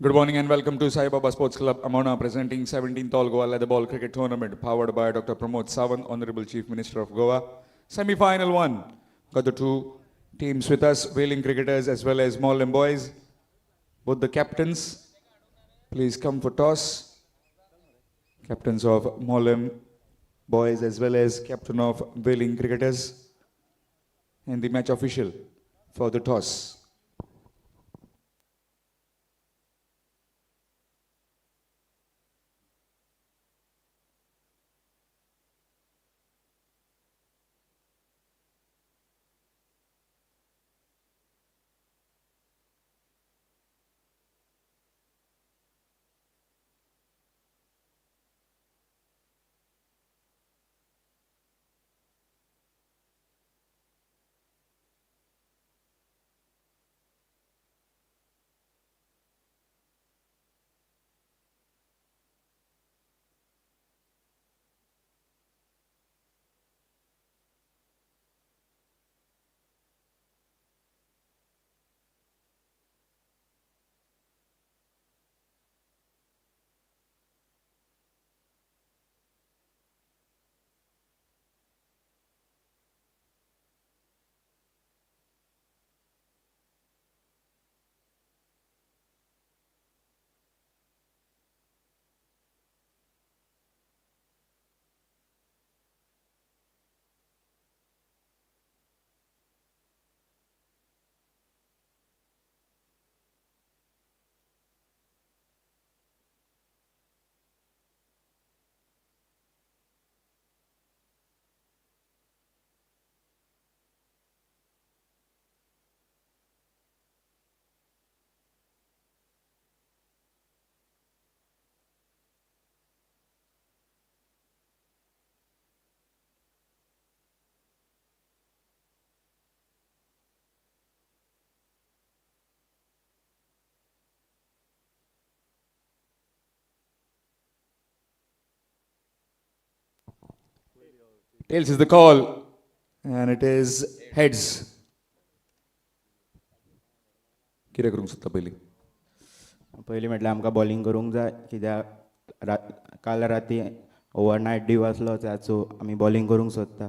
Good morning and welcome to Sai Baba Sports Club, Amona, presenting 17th All Goa Leather Ball Cricket Tournament, powered by Dr. Pramod Sawant, Honorable Chief Minister of Goa. Semi-final one. Got the two teams with us, Veling cricketers as well as Morlem boys. Both the captains, please come for toss. Captains of Morlem boys as well as captain of Veling cricketers. And the match official for the toss. Tails is the call, and it is heads. कितें करूंक सोदता पयलीं? पयलीं म्हटल्यार आमकां bowling करूंक जाय कित्याक काल राती ओवरनायट डीव आसलो सो आमी बॉलिंग करूंक सोदता.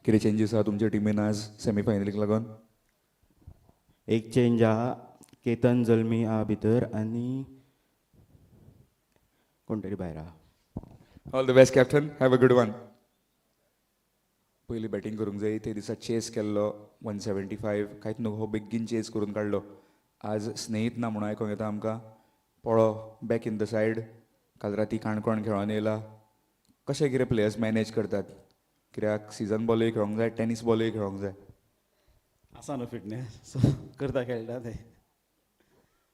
कितें चेंजीस आहा तुमच्या टिमीन आज सेमीफायनलीक लागून? एक चेंज आहा, केतन जल्मी आहा भितर आनी कोण तरी भायर आहा. All the best captain, have a good one. पयलीं बॅटिंग करूंक जाय, ते दिसा चेस केल्लो 175, कांयच न्हू, हो बेगीन चेस करून काडलो. आज स्नेहीत ना म्हणून आयकोंक येता आमकां. पळो बॅक इन द सायड, काल राती काणकोण खेळोन येयला. कशें कितें प्लेयर्स मॅनेज करतात? कित्याक सिजन बॉलूय खेळोंक जाय, टेनीस बॉलूय खेळोंक जाय. आसा न्हू फिटनेस सो करता खेळटा ते.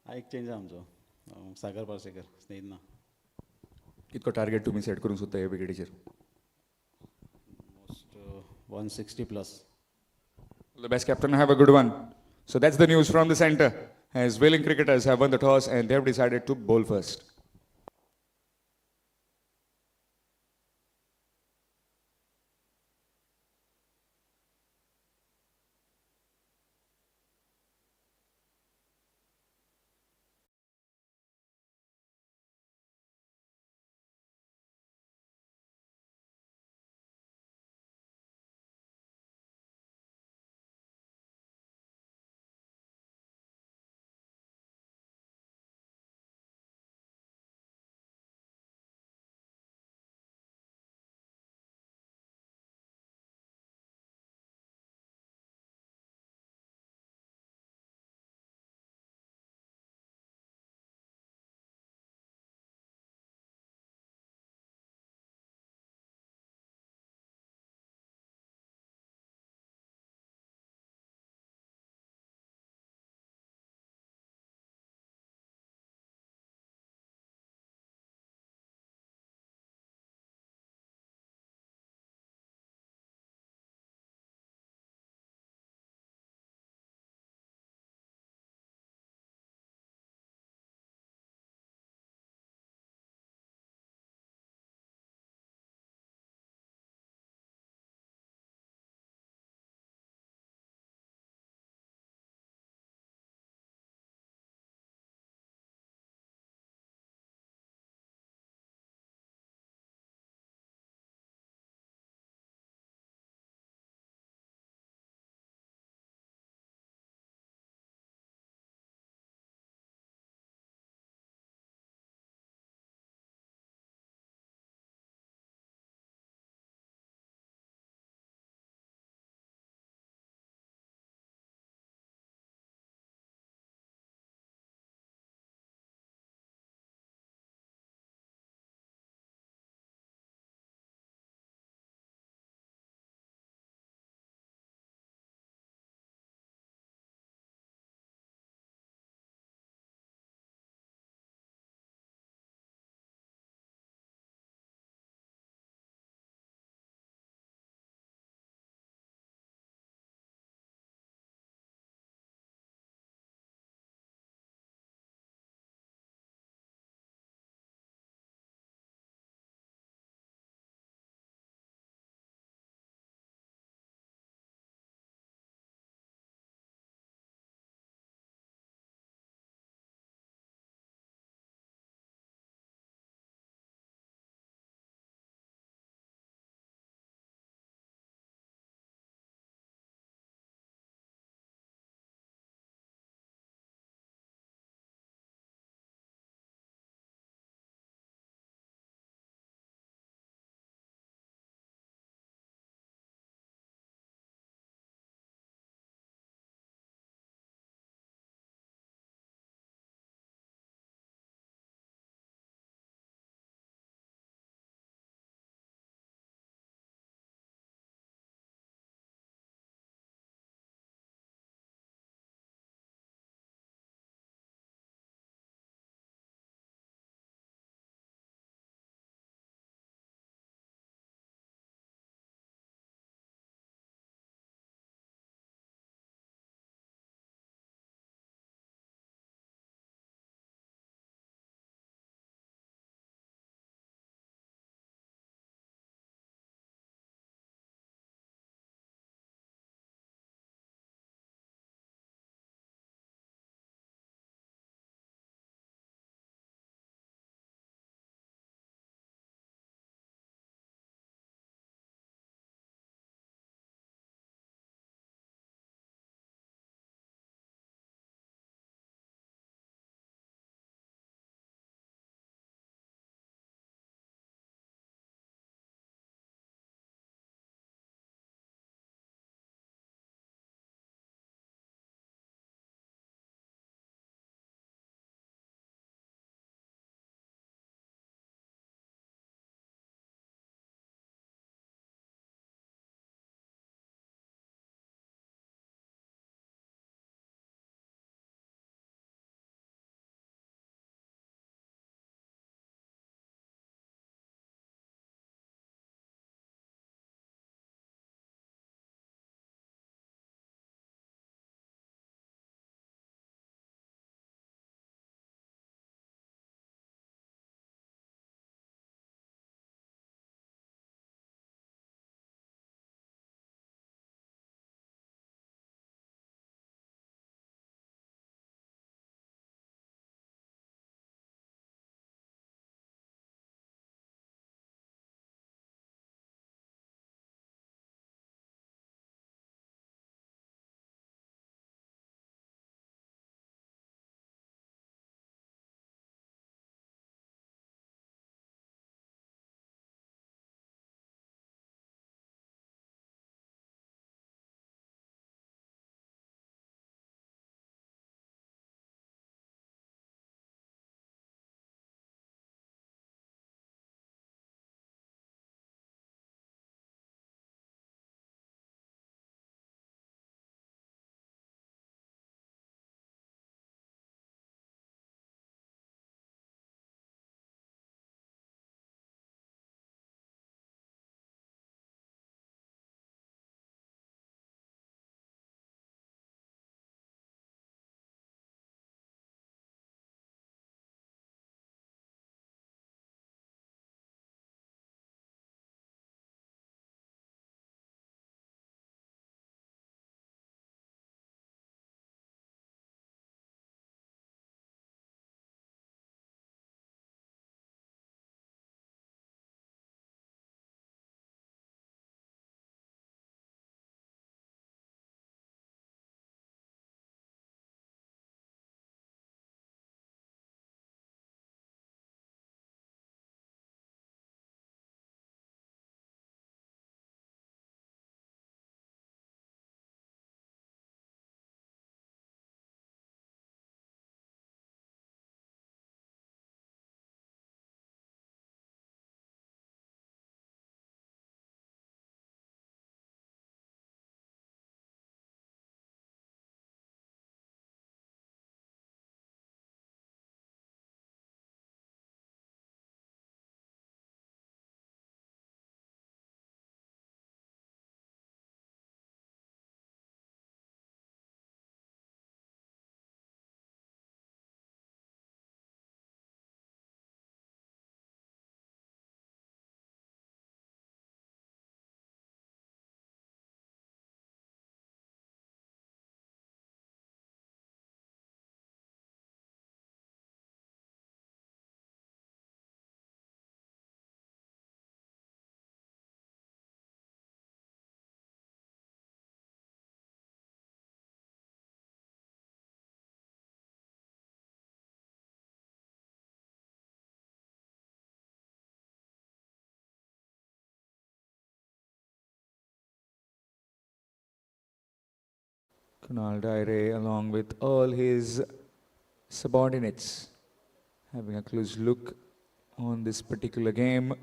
हा एक चेंज आहा आमचो सागर पार्सेकर स्नेहीत ना. कितको टार्गेट तुमी सेट करूंक सोदता ह्या विकेटीचेर? Almost 160+. The best captain, have a good one. So that's the news from the center. As Veling cricketers have won the toss and they have decided to bowl first. Kunal Daire, along with all his subordinates, having a close look on this particular game.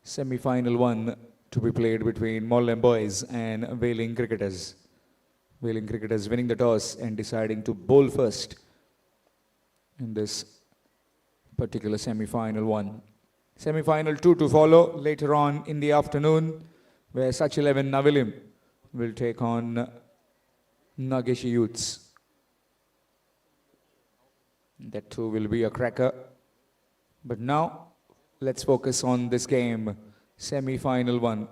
Semi-final one to be played between Morlem boys and Veling cricketers. Veling cricketers winning the toss and deciding to bowl first in this particular semi-final one. Semi-final 2 to follow later on in the afternoon, where Such 11 Navilim will take on Nageshi Youths. That too will be a cracker. But now, let's focus on this game, semi-final one.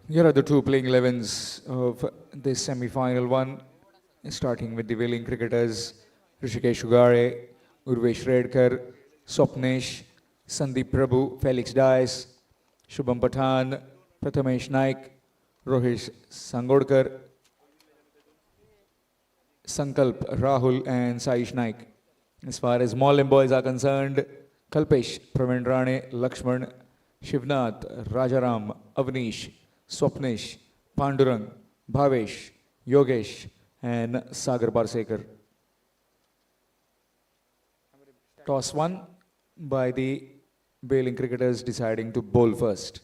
Here are the two playing 11s of this semi-final one, starting with the Veling cricketers, Rishikesh Ugare, Urvesh Redkar, Swapnesh, Sandeep Prabhu, Felix Dias, Shubham Pathan, Prathamesh Naik, Rohit Sangodkar, Sankalp Rahul and Saish Naik. As far as Morlem boys are concerned, Kalpesh, Praveen Rane, Lakshman, Shivnath, Rajaram, Avnish, Swapnesh, Pandurang, Bhavesh, Yogesh, and Sagar Parsekar. Toss one by the Veling cricketers deciding to bowl first.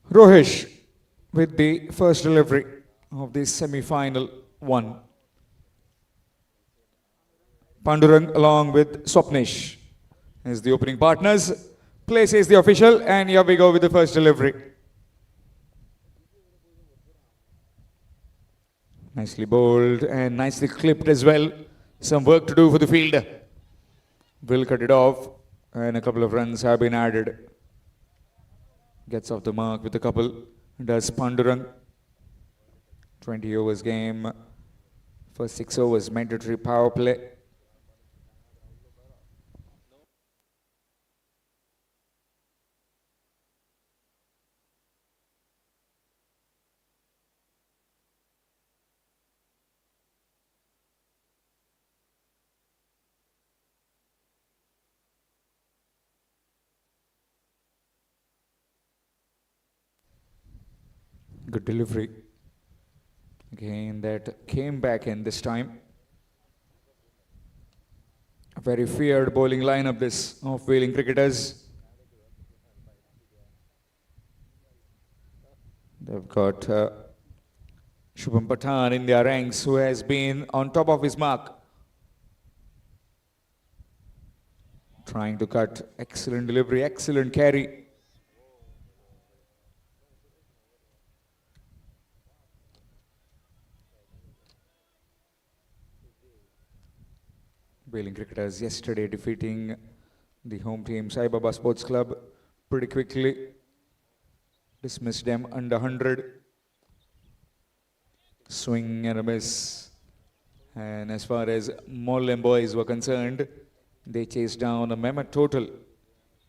Rohesh with the first delivery of the semi-final one. Pandurang along with Swapnesh as the opening partners. Places the official, and here we go with the first delivery. Nicely bowled and nicely clipped as well. Some work to do for the fielder. Will cut it off, and a couple of runs have been added. Gets off the mark with a couple. Does Pandurang. 20 overs game. First 6 overs mandatory power play. Good delivery. Again, that came back in this time. A very feared bowling lineup this of Veling cricketers. They've got Shubham Pathan in their ranks, who has been on top of his mark. Trying to cut. Excellent delivery, excellent carry. Veling cricketers yesterday defeating the home team Sai Baba Sports Club pretty quickly. Dismissed them under 100. Swing and a miss. And as far as Morlem boys were concerned, they chased down a mammoth total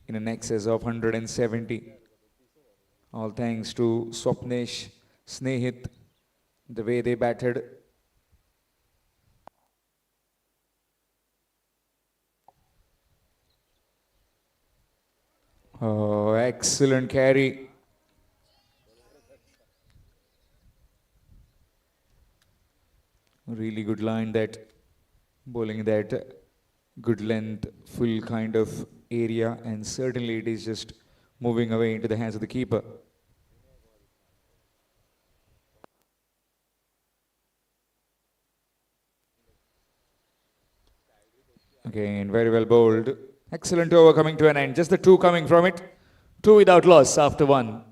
in an excess of 170. All thanks to Swapnesh, Snehit, the way they batted. Oh, excellent carry. Really good line, that bowling that good length, full kind of area, and certainly it is just moving away into the hands of the keeper. Again, very well bowled. Excellent over coming to an end. Just the two coming from it. Two without loss after one.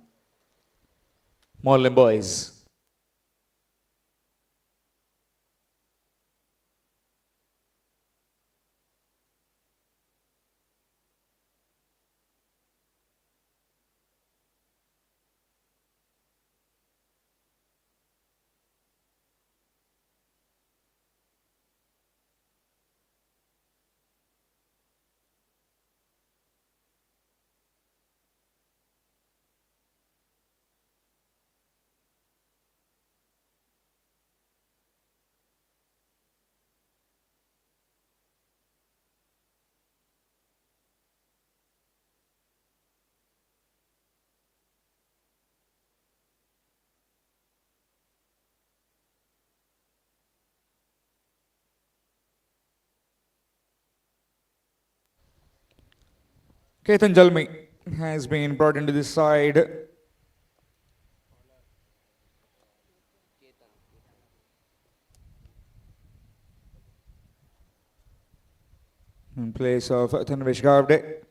Morlem boys. Ketan Jalmi has been brought into this side. In place of Tanvesh Gavde.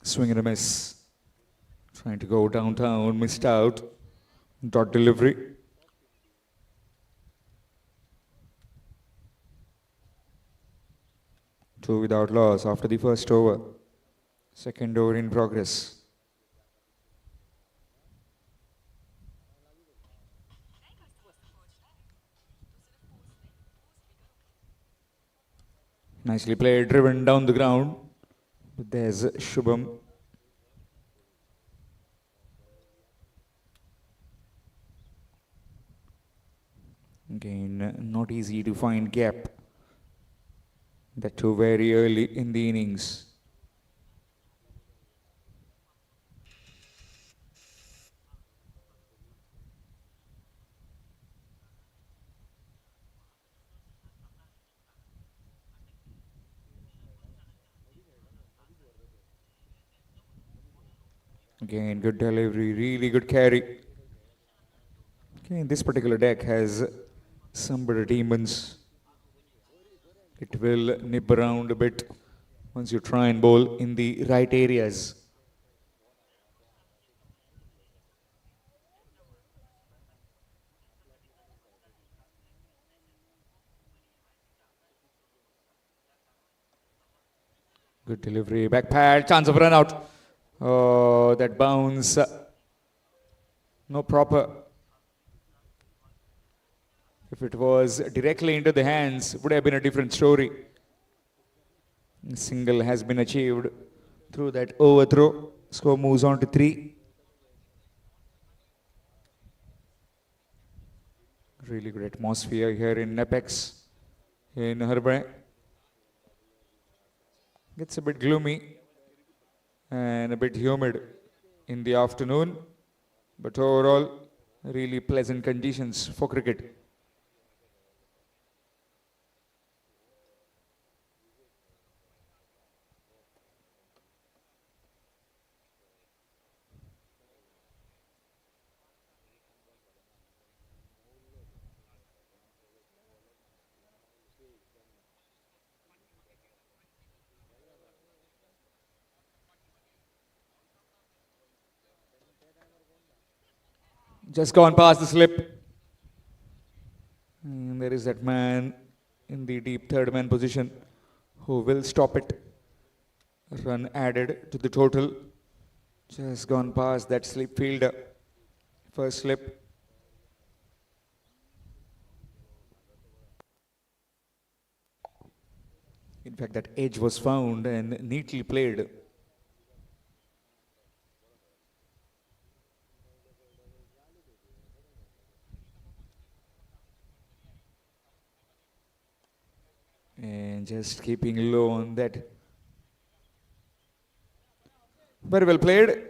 Swing and a miss. Trying to go downtown, missed out. Dot delivery. Two without loss after the first over. Second over in progress. Nicely played, driven down the ground. But there's Shubham. Again, not easy to find gap. That too very early in the innings. Again, good delivery, really good carry. Okay, this particular deck has some better demons. It will nip around a bit once you try and bowl in the right areas. Good delivery, back pad, chance of run out. Oh, that bounce. No proper. If it was directly into the hands, would have been a different story. Single has been achieved through that overthrow. Score moves on to 3. Really good atmosphere here in Apex in Harbour. Gets a bit gloomy and a bit humid in the afternoon, but overall really pleasant conditions for cricket. Just gone past the slip. And there is that man in the deep third man position who will stop it. Run added to the total. Just gone past that slip fielder. First slip. In fact, that edge was found and neatly played. And just keeping low on that. Very well played.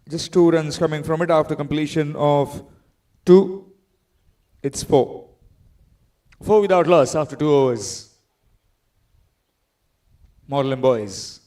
Just 2 runs coming from it after completion of 2. It's 4. 4 without loss after 2 overs. Morlem boys.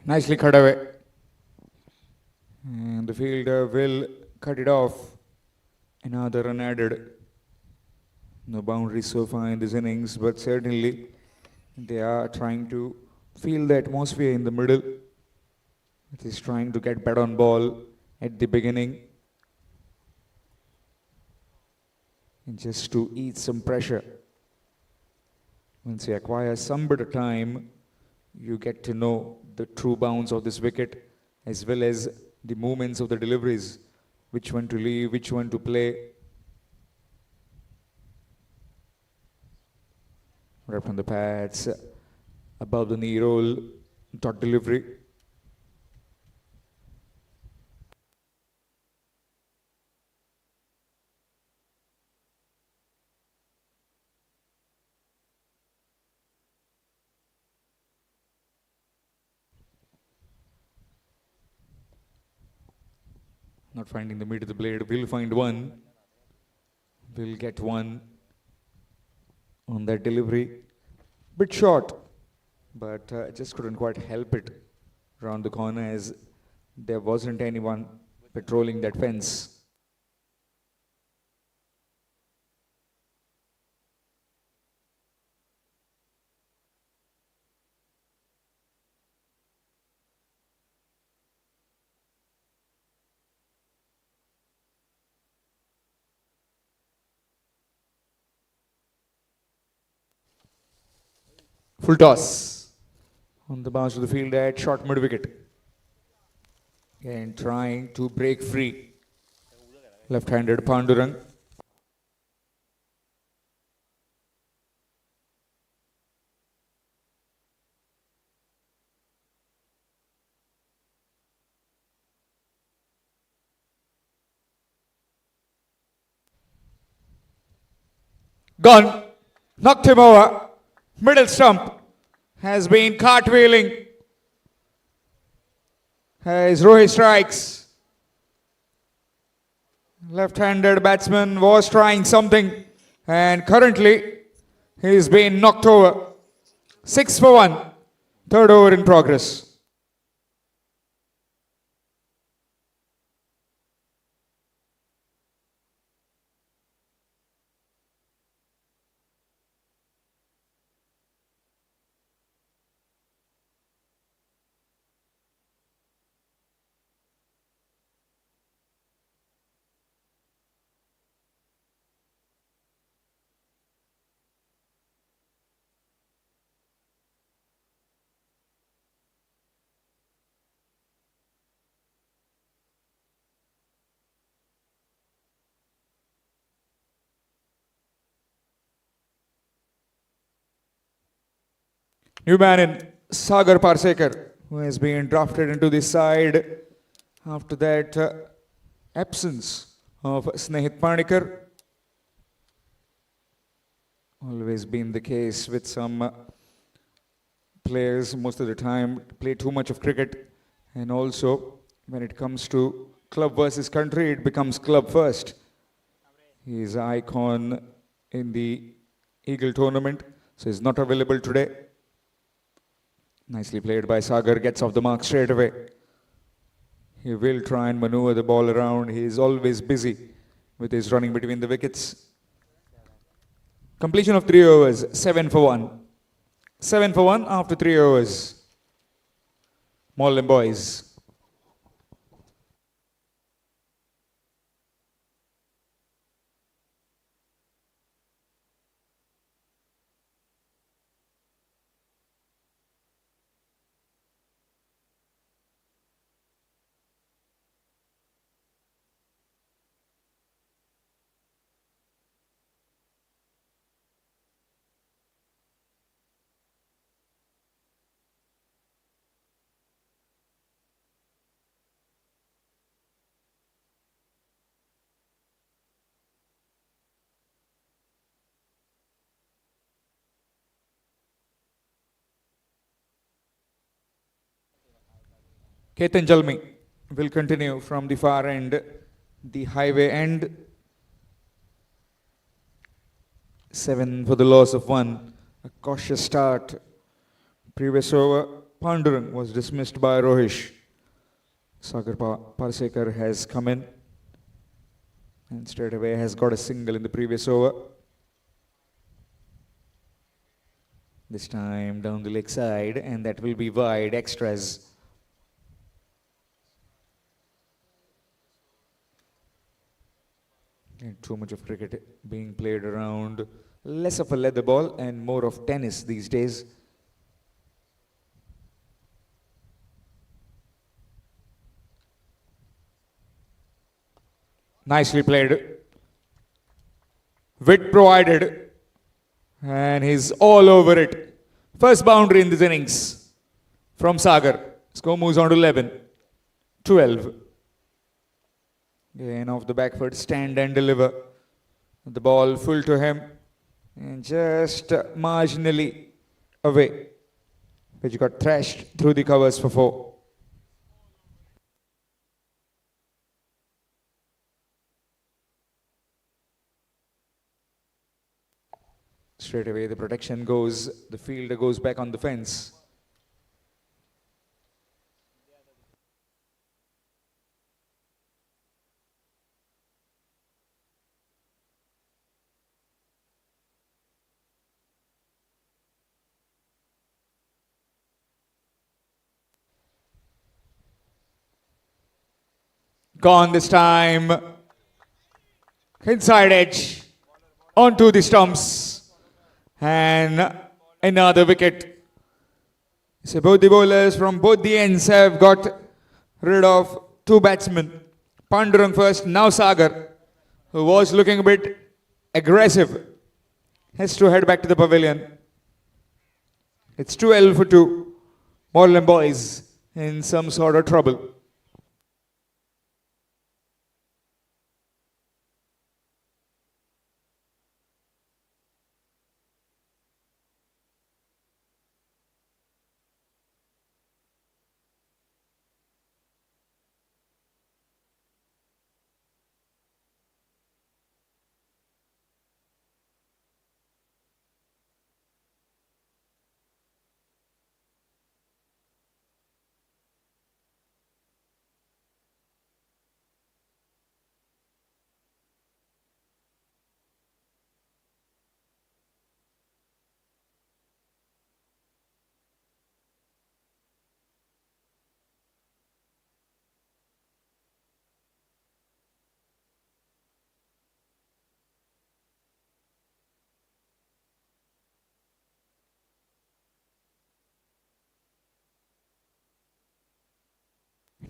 Nicely cut away. And the fielder will cut it off. Another run added. No boundaries so far in this innings, but certainly They are trying to feel the atmosphere in the middle. It is trying to get bat on ball at the beginning. And just to ease some pressure. Once you acquire some bit of time, you get to know the true bounce of this wicket as well as the movements of the deliveries, which one to leave, which one to play. Right from the pads, above the knee roll, dot delivery. Not finding the meat of the blade, will find one. Will get one on that delivery. Bit short, but just couldn't quite help it around the corner as there wasn't anyone patrolling that fence. Full toss on the bounce of the field at short mid wicket. And trying to break free. Left-handed Pandurang. Gone. Knocked him over. Middle stump has been cartwheeling as Rohit strikes. Left-handed batsman was trying something and currently he's been knocked over. 6 for 1. Third over in progress. New man in Sagar Parsekar, who has been drafted into the side after that absence of Snehit Panikar. Always been the case with some players most of the time play too much of cricket, and also when it comes to club versus country, it becomes club first. He is an icon in the Eagle tournament, so he's not available today. Nicely played by Sagar, gets off the mark straight away. He will try and maneuver the ball around. He is always busy with his running between the wickets. Completion of 3 overs, 7 for 1. 7 for 1 after 3 overs. Morlem boys. Ketan Jalmi will continue from the far end, the highway end. 7 for the loss of 1. A cautious start. Previous over, Pandurang was dismissed by Rohish. Sagar Parsekar has come in and straight away has got a single in the previous over. This time down the leg side, and that will be wide extras. And too much of cricket being played around. Less of a leather ball and more of tennis these days. Nicely played. Wit provided. And he's all over it. First boundary in this innings from Sagar. Score moves on to 11. 12. Again off the back foot, stand and deliver. The ball full to him. And just marginally away. Which got thrashed through the covers for 4. Straight away the protection goes, the fielder goes back on the fence. Gone this time. Inside edge. Onto the stumps. And another wicket. So both the bowlers from both the ends have got rid of 2 batsmen. Pandurang first, now Sagar, who was looking a bit aggressive, has to head back to the pavilion. It's 12 for 2. Morlem boys in some sort of trouble.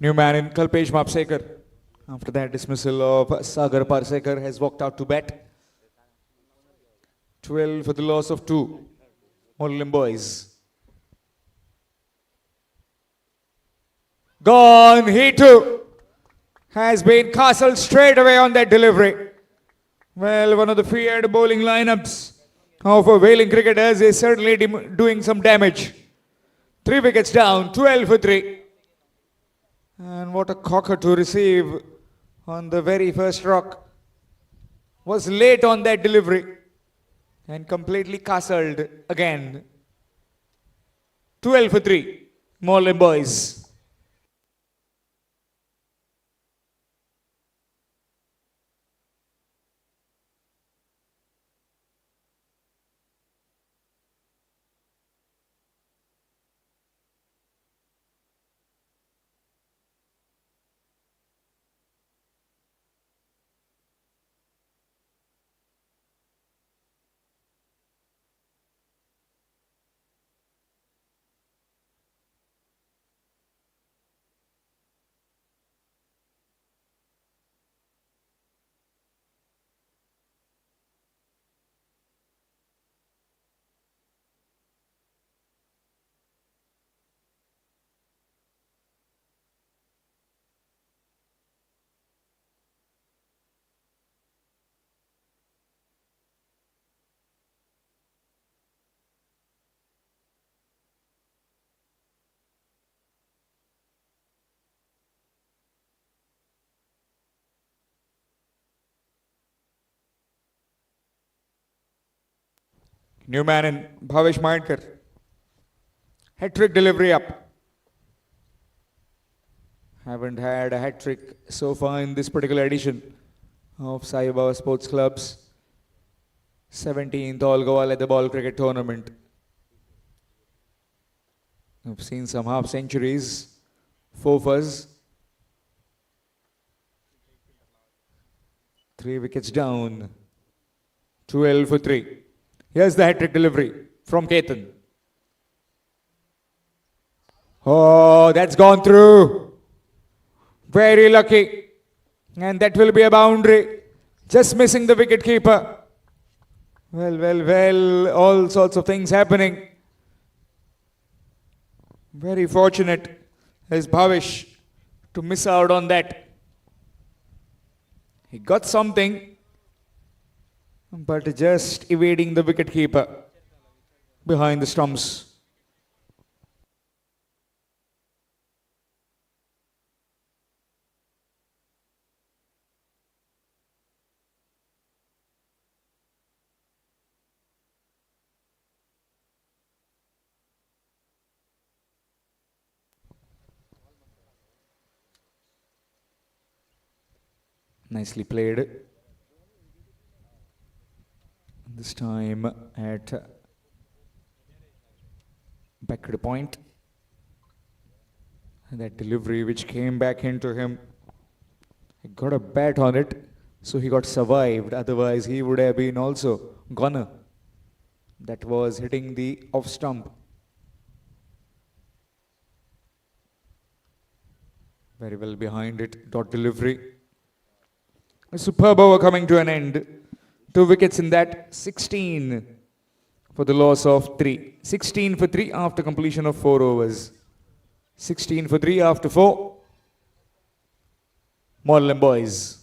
New man in Kalpesh Mapsekar. After that dismissal of Sagar Parsekar has walked out to bat. 12 for the loss of 2. Morlem boys. Gone. He too has been castled straight away on that delivery. Well, one of the feared bowling lineups of Veling cricketers is certainly doing some damage. 3 wickets down. 12 for 3. And what a cocker to receive on the very first rock. Was late on that delivery and completely castled again. 12 for 3. Morlem boys. New man in Bhavesh Maidkar. Hat-trick delivery up. Haven't had a hat-trick so far in this particular edition of Sai Baba Sports Club's 17th All Goa Leather Ball Cricket Tournament. I've seen some half centuries, fofas. 3 wickets down. 12 for 3. Here's the hat-trick delivery from Ketan. Oh, that's gone through. Very lucky. And that will be a boundary. Just missing the wicket keeper. Well, all sorts of things happening. Very fortunate is Bhavish to miss out on that. He got something, but just evading the wicket keeper behind the stumps. Nicely played. This time at back to the point. And that delivery which came back into him. He got a bat on it, so he got survived. Otherwise, he would have been also goner. That was hitting the off stump. Very well behind it. Dot delivery. A superb over coming to an end. 2 wickets in that. 16 for the loss of 3. 16 for 3 after completion of 4 overs. 16 for 3 after 4. Morlem boys.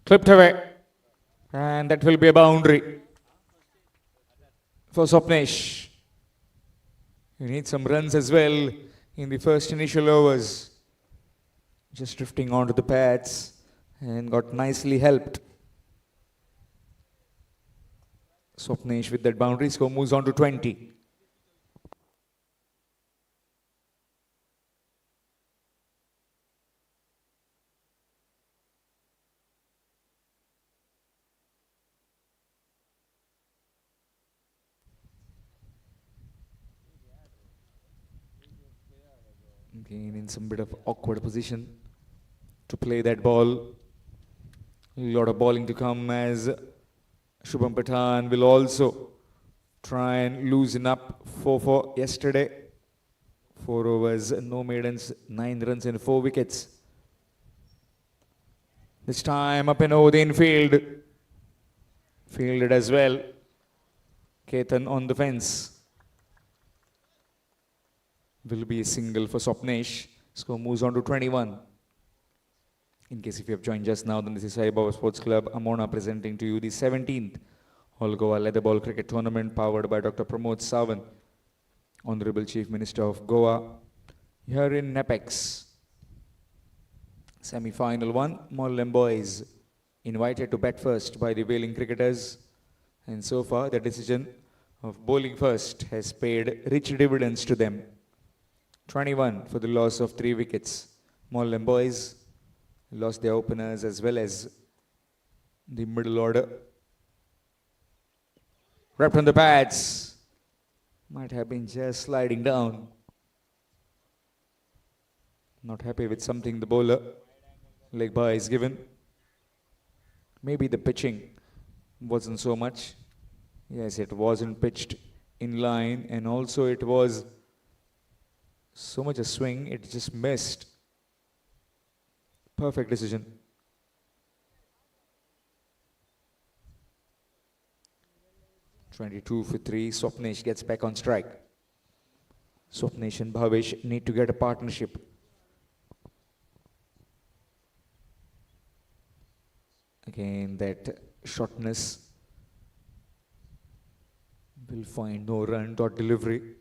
Clipped away. And that will be a boundary for Swapnesh. You need some runs as well in the first initial overs. Just drifting onto the pads and got nicely helped. Swapnesh with that boundary score moves on to 20. Again in some bit of awkward position to play that ball. A lot of bowling to come as Shubham Pathan will also try and loosen up 4 yesterday. 4 overs, no maidens, 9 runs and 4 wickets. This time up and over the infield. Fielded as well. Ketan on the fence. Will be a single for Swapnesh. Score moves on to 21. In case if you have joined just now, then this is Sai Baba Sports Club, Amona, presenting to you the 17th All Goa Leather Ball Cricket Tournament powered by Dr. Pramod Sawant, Honorable Chief Minister of Goa, here in Apex. Semi-final 1, Morlem boys invited to bat first by the Veling cricketers. And so far, the decision of bowling first has paid rich dividends to them. 21 for the loss of 3 wickets. Morlem boys lost their openers as well as the middle order. Wrapped on the pads. Might have been just sliding down. Not happy with something the bowler. Leg bye is given. Maybe the pitching wasn't so much. Yes, it wasn't pitched in line, and also it was so much a swing, it just missed. Perfect decision. 22 for 3. Swapnesh gets back on strike. Swapnesh and Bhavesh need to get a partnership. Again, that shortness will find no run. Dot delivery.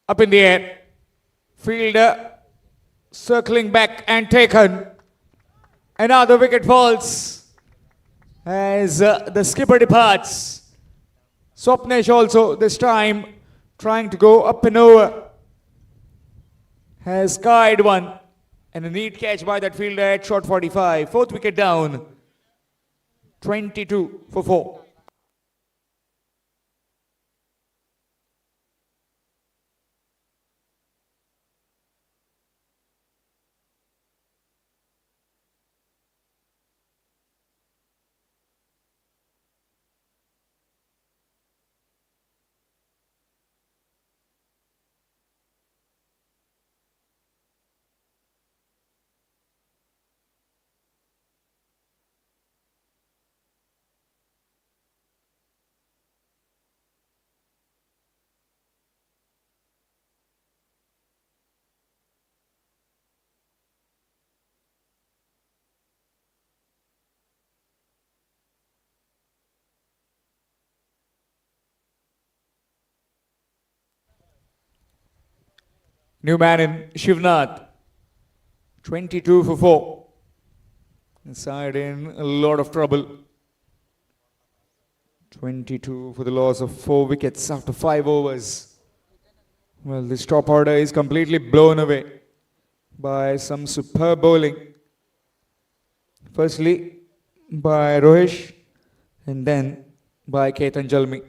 Up in the air. Fielder circling back and taken. Another wicket falls as the skipper departs. Swapnesh also this time trying to go up and over. Has skied one. And a neat catch by that fielder at short 45. Fourth wicket down. 22 for 4. New man in Shivnath. 22 for 4. Inside in a lot of trouble. 22 for the loss of 4 wickets after 5 overs. Well, this top order is completely blown away by some superb bowling. Firstly, by Rohish and then by Ketan Jalmi.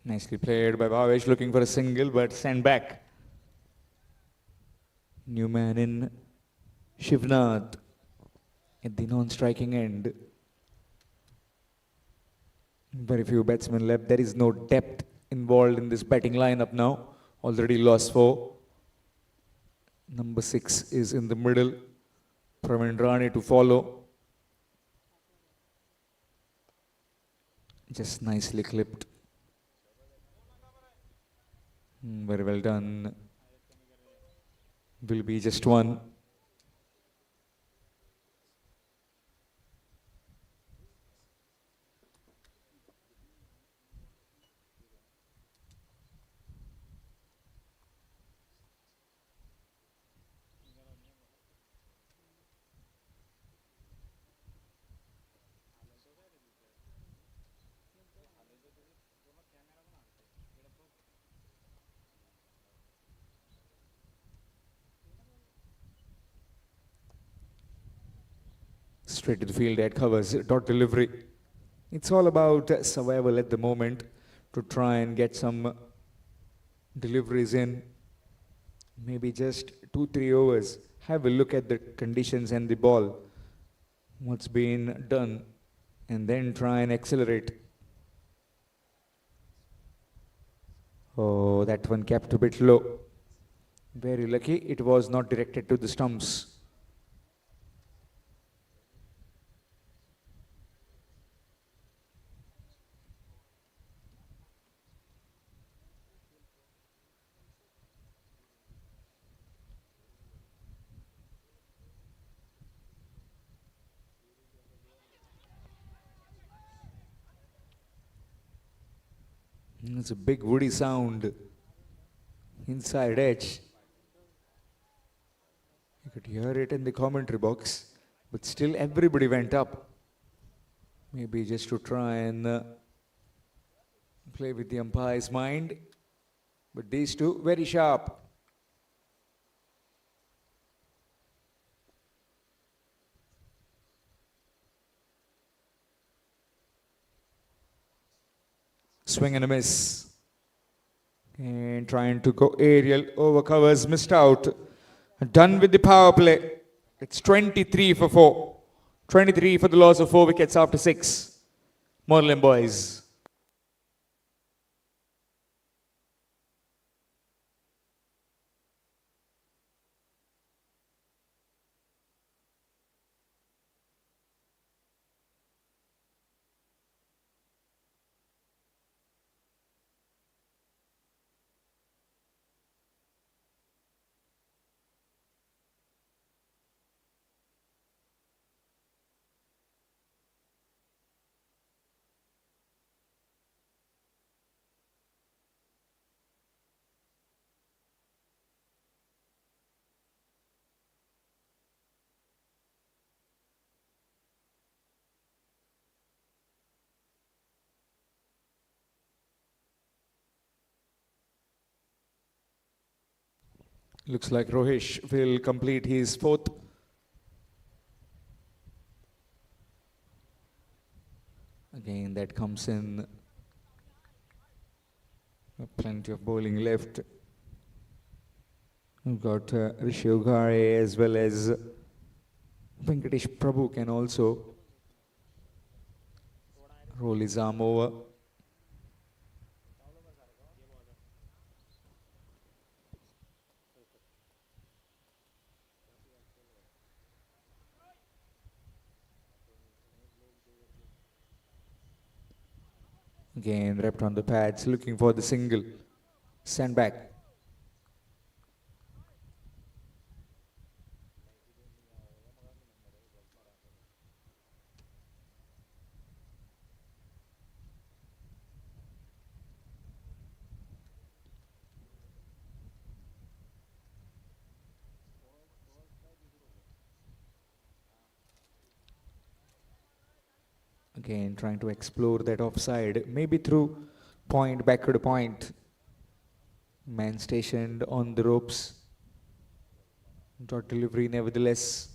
Nicely played by Bhavesh, looking for a single but sent back. New man in Shivnath at the non-striking end. Very few batsmen left. There is no depth involved in this batting lineup now. Already lost 4. Number 6 is in the middle. Praveen Rane to follow. Just nicely clipped. Very well done. Will be just 1. Straight to the field that covers. Dot delivery. It's all about survival at the moment to try and get some deliveries in. Maybe just 2-3 overs. Have a look at the conditions and the ball. What's been done. And then try and accelerate. Oh, that one kept a bit low. Very lucky it was not directed to the stumps. It's a big woody sound inside edge. You could hear it in the commentary box, but still everybody went up. Maybe just to try and play with the umpire's mind. But these two very sharp. Swing and a miss. And trying to go aerial, over covers, missed out. Done with the power play. It's 23 for 4. 23 for the loss of 4 wickets after 6. Morlem boys. Looks like Rohish will complete his 4th. Again, that comes in. Plenty of bowling left. We've got Rishi Ugare as well as Venkatesh Prabhu can also roll his arm over. Again, wrapped on the pads, looking for the single. Send back. Again, trying to explore that offside, maybe through point, backward point. Man stationed on the ropes. Dot delivery nevertheless.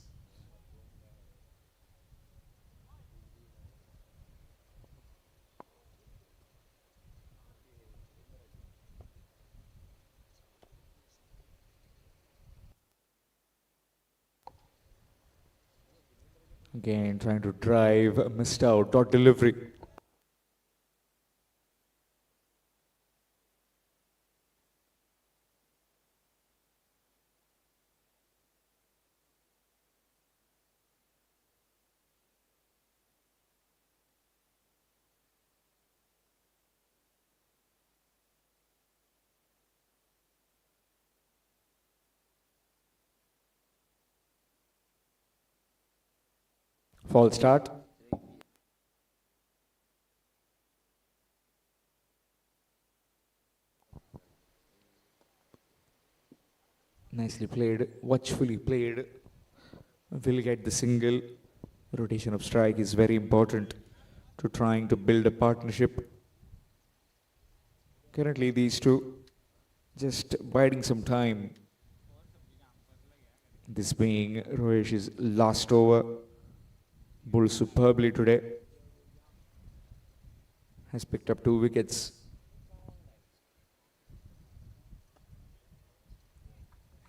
Again, trying to drive, missed out, dot delivery. False start. Nicely played, watchfully played. Will get the single. Rotation of strike is very important to trying to build a partnership. Currently these two just biding some time. This being Rohish's last over. Bowled superbly today. Has picked up 2 wickets.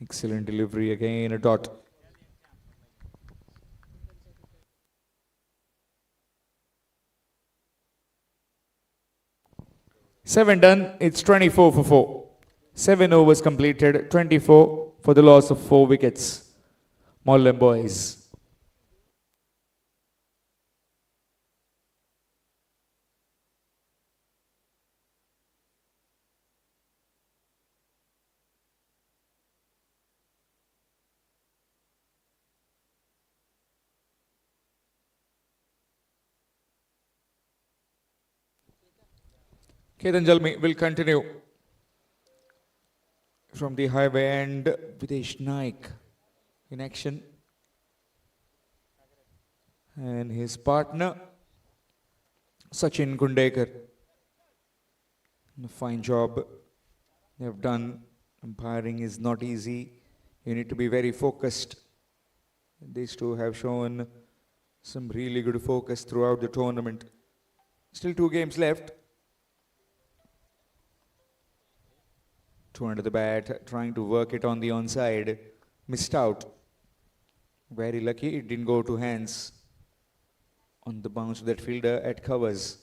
Excellent delivery again, a dot. Seven done, it's 24 for 4. 7 overs completed, 24 for the loss of 4 wickets. Morlem boys. Ketan Jalmi will continue from the highway end. Videsh Naik in action. And his partner, Sachin Gundekar. A fine job they have done. Umpiring is not easy. You need to be very focused. These two have shown some really good focus throughout the tournament. Still 2 games left. 2 under the bat, trying to work it on the onside. Missed out. Very lucky it didn't go to hands on the bounce of that fielder at covers.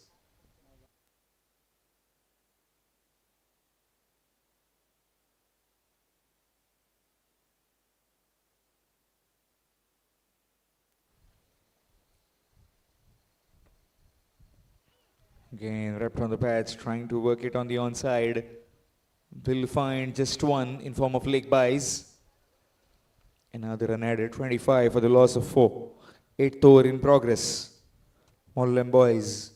Again, wrapped on the pads, trying to work it on the onside. Will find just one in form of leg buys. Another run added, 25 for the loss of 4. 8th over in progress. Morlem boys.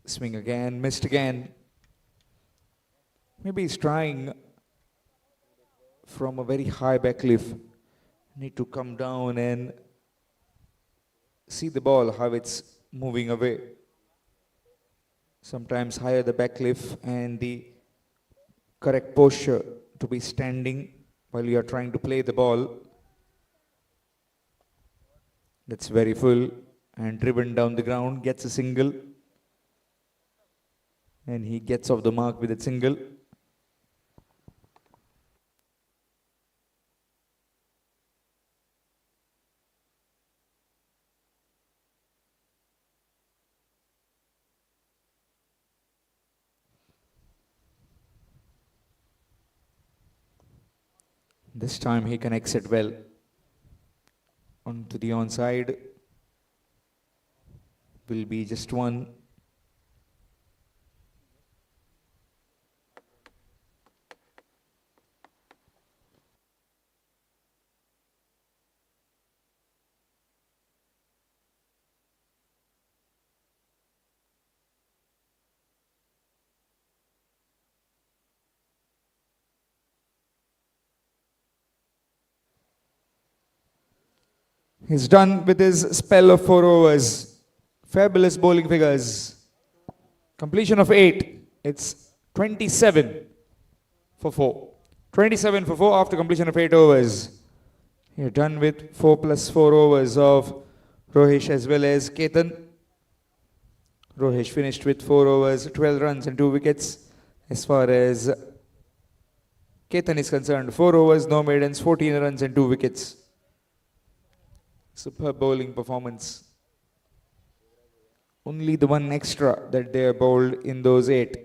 Swing again, missed again. Maybe he's trying from a very high back cliff. Need to come down and see the ball, how it's moving away. Sometimes higher the back cliff and the correct posture to be standing while you are trying to play the ball. That's very full and driven down the ground, gets a single. And he gets off the mark with a single. This time he connects it well onto the onside. Will be just one. He's done with his spell of 4 overs. Fabulous bowling figures. Completion of 8. It's 27 for 4. 27 for 4 after completion of 8 overs. You're done with 4 plus 4 overs of Rohish as well as Ketan. Rohish finished with 4 overs, 12 runs and 2 wickets. As far as Ketan is concerned, 4 overs, no maidens, 14 runs and 2 wickets. Superb bowling performance. Only the one extra that they bowled in those 8.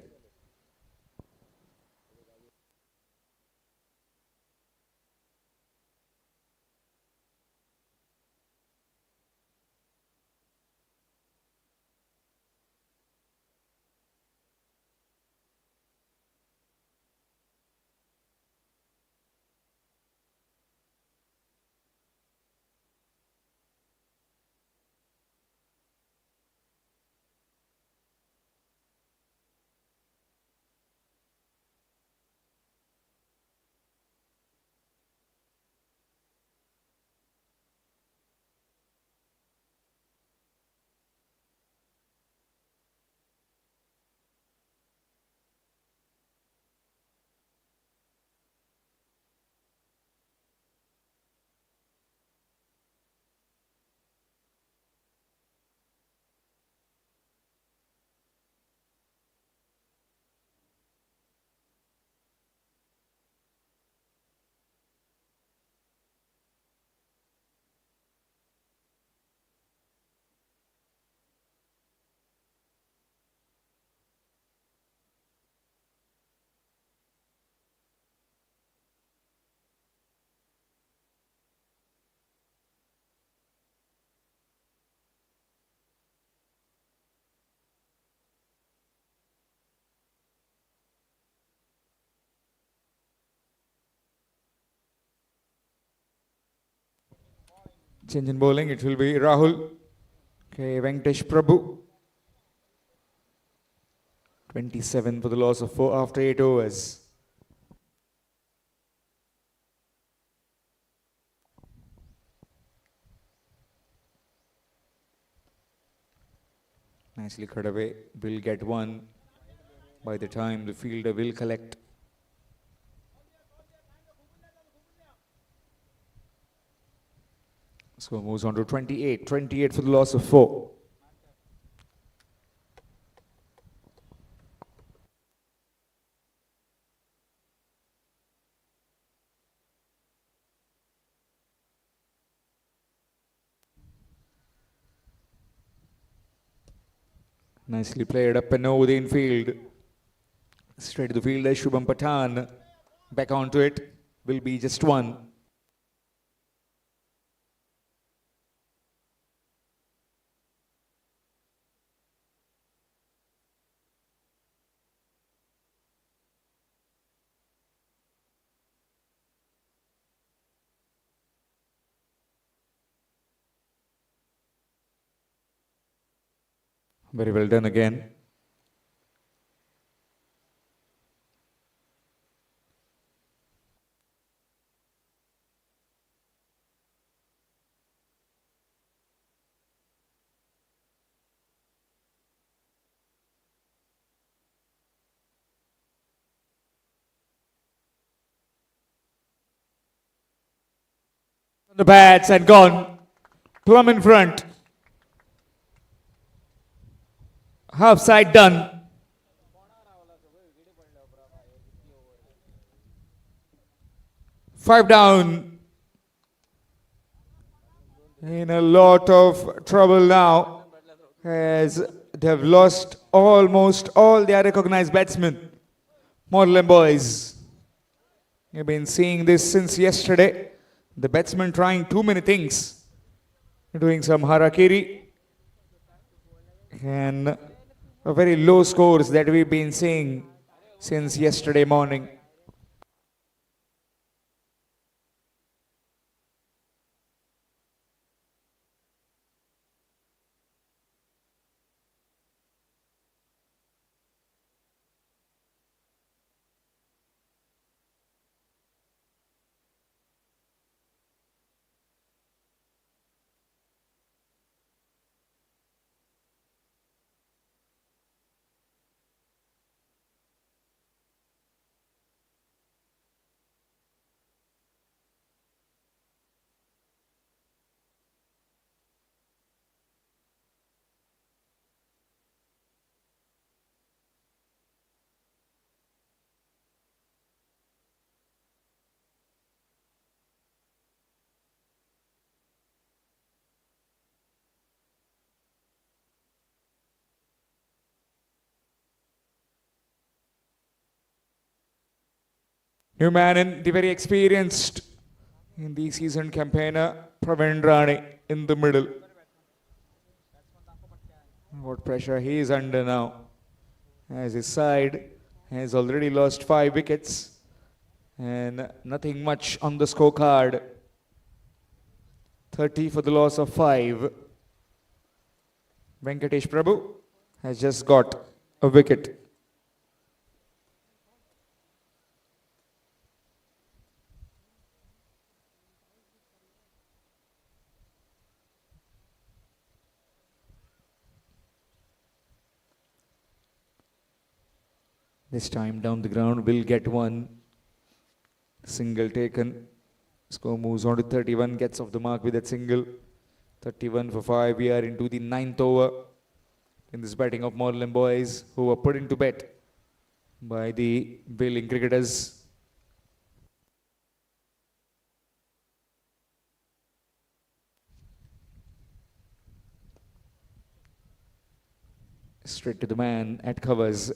Change in bowling, it will be Rahul. Okay, Venkatesh Prabhu. 27 for the loss of 4 after 8 overs. Nicely cut away. Will get one by the time the fielder will collect. Score moves on to 28. 28 for the loss of 4. Nicely played up and over the infield. Straight to the fielder, Shubham Pathan. Back onto it. Will be just one. Very well done again. The bats and gone. Plumb in front. Half side done. Five down. In a lot of trouble now, as they have lost almost all their recognized batsmen. Morlem boys. You've been seeing this since yesterday. The batsmen trying too many things. Doing some harakiri. And a very low scores that we've been seeing since yesterday morning. New man in the very experienced in the season campaigner, Praveen Rane in the middle. What pressure he is under now, as his side has already lost 5 wickets and nothing much on the scorecard. 30 for the loss of 5. Venkatesh Prabhu has just got a wicket. This time down the ground will get one. Single taken. Score moves on to 31, gets off the mark with that single. 31 for 5. We are into the 9th over in this batting of Morlem boys, who were put into bet by the Veling cricketers. Straight to the man at covers.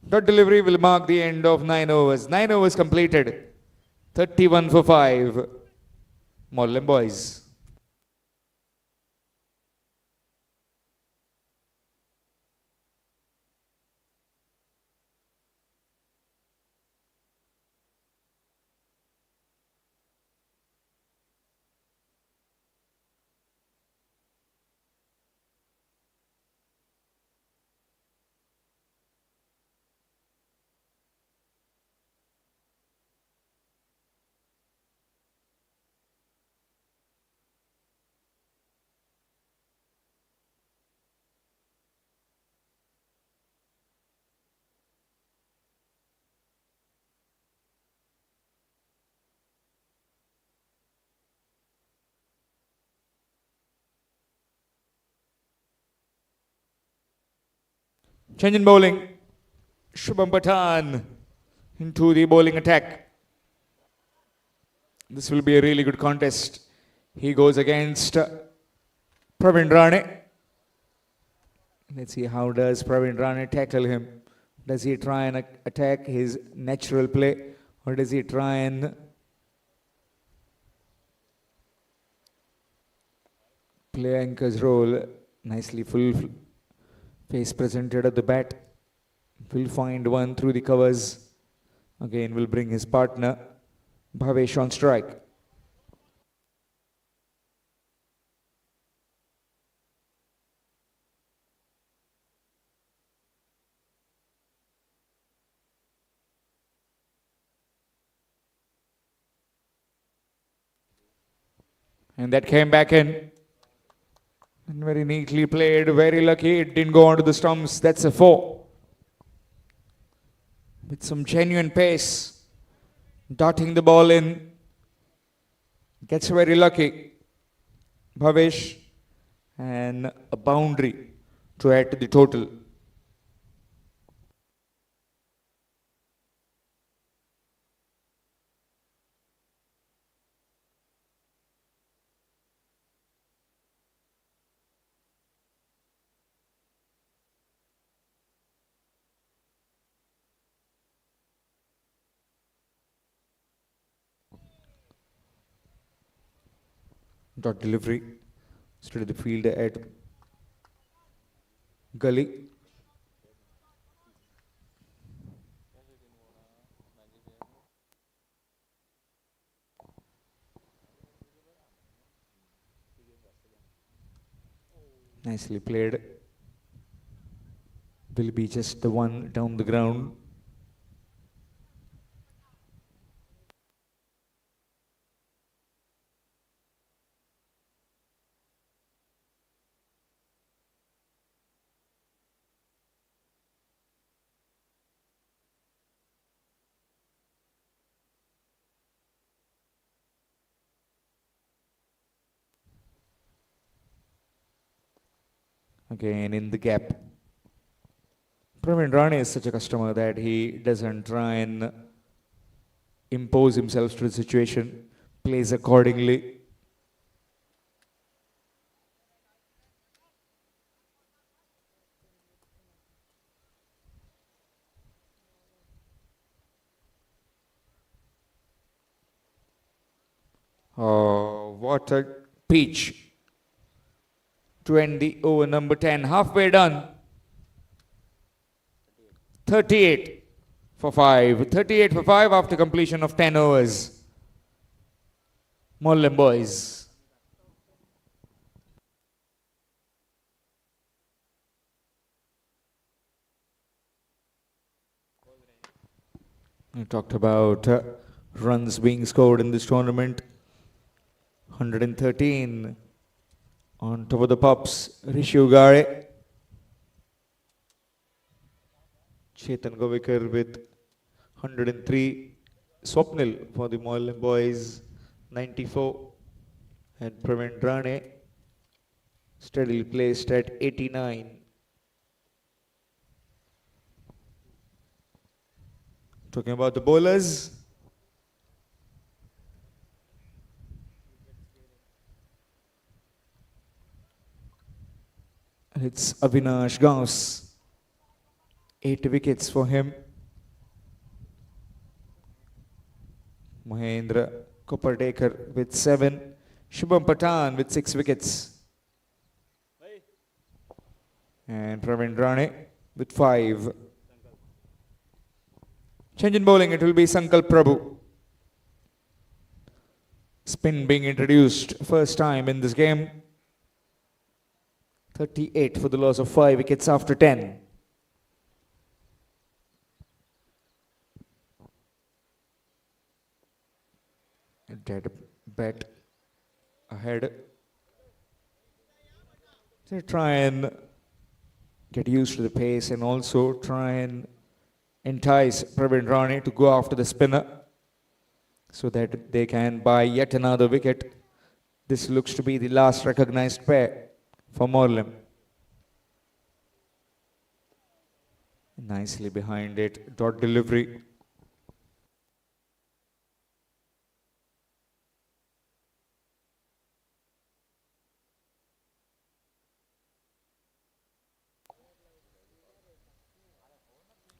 Dot delivery will mark the end of 9 overs. 9 overs completed. 31 for 5. Morlem boys. Change in bowling. Shubham Pathan into the bowling attack. This will be a really good contest. He goes against Pravin Rane. Let's see how does Pravin Rane tackle him. Does he try and attack his natural play, or does he try and play anchor's role? Nicely full face presented at the bat. Will find one through the covers. Again will bring his partner Bhavesh on strike. And that came back in. And very neatly played, very lucky. It didn't go onto the stumps. That's a 4. With some genuine pace. Darting the ball in. Gets very lucky. Bhavesh. And a boundary to add to the total. Dot delivery. Straight to the field at Gully. Nicely played. Will be just the one down the ground. Again in the gap. Pravin Rane is such a customer that he doesn't try and impose himself to the situation, plays accordingly. Oh, what a pitch to end the over number 10. Halfway done. 38 for 5. 38 for 5 after completion of 10 overs. Morlem boys. We talked about runs being scored in this tournament. 113 on top of the pups. Rishi Ugare. Chetan Govekar with 103. Swapnil for the Morlem boys, 94. And Pravin Rane steadily placed at 89. Talking about the bowlers. It's Avinash Gauss. 8 wickets for him. Mahendra Kopardekar with 7. Shubham Pathan with 6 wickets. And Pravin Rane with 5. Change in bowling, it will be Sankalp Prabhu. Spin being introduced first time in this game. 38 for the loss of 5 wickets after 10. Dead bat ahead. They try and get used to the pace and also try and entice Pravin Rane to go after the spinner so that they can buy yet another wicket. This looks to be the last recognized pair for Morlem. Nicely behind it. Dot delivery.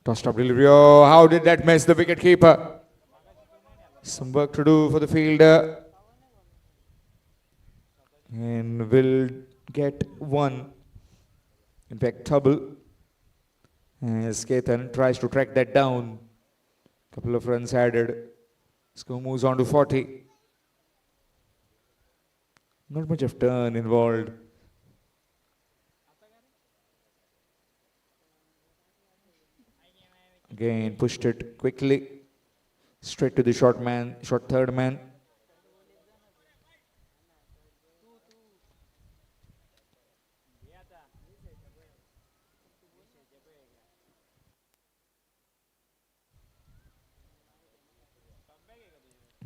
Tossed up delivery. Oh, how did that miss the wicket keeper? Some work to do for the fielder. And will get one. In fact, double. As Ketan tries to track that down. Couple of runs added. Score moves on to 40. Not much of turn involved. Again, pushed it quickly. Straight to the short man, short third man.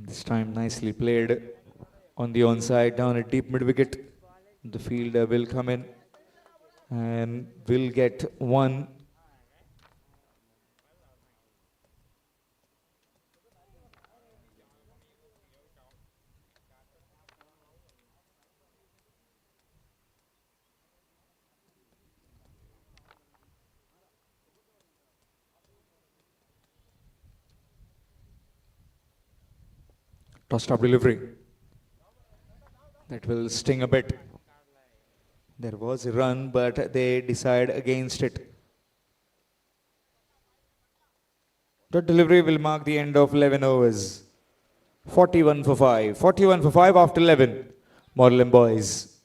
This time nicely played on the onside down at deep mid wicket. The fielder will come in and will get one. Tossed up delivery. That will sting a bit. There was a run, but they decide against it. The delivery will mark the end of 11 overs. 41 for 5. 41 for 5 after 11. Morlem boys.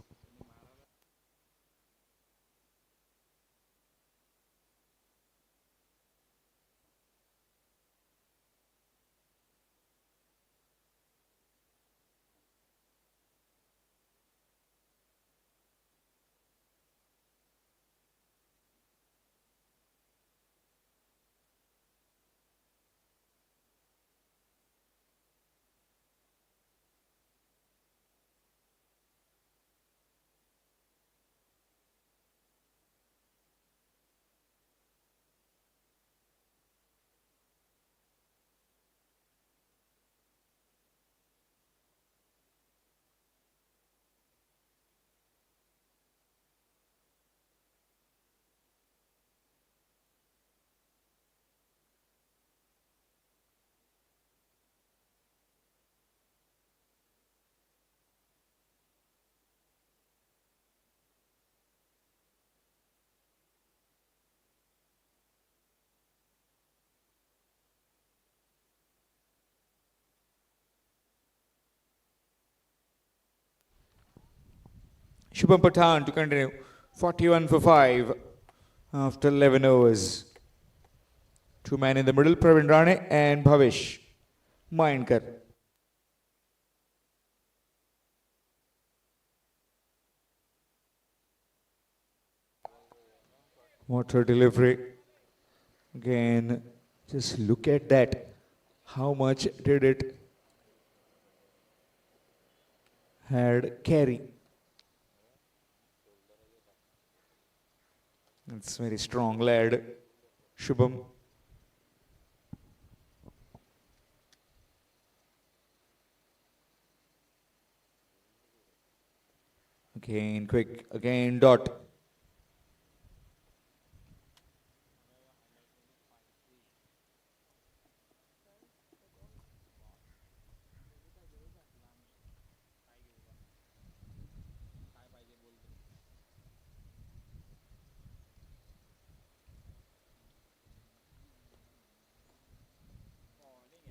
Shubham Pathan to continue. 41 for 5 after 11 overs. Two men in the middle, Pravin Rane and Bhavish Mainkar. Water delivery. Again, just look at that. How much did it had carry? It's very strong lad. Shubham. Again, quick. Again, dot.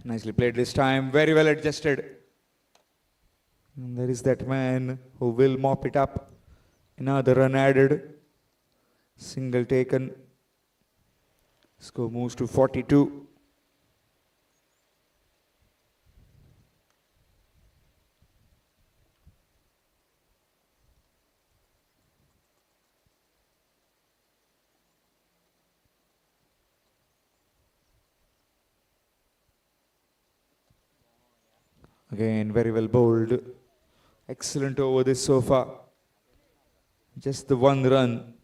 Nicely played this time. Very well adjusted. And there is that man who will mop it up. Another run added. Single taken. Score moves to 42. Again, very well bowled. Excellent over this so far. Just the one run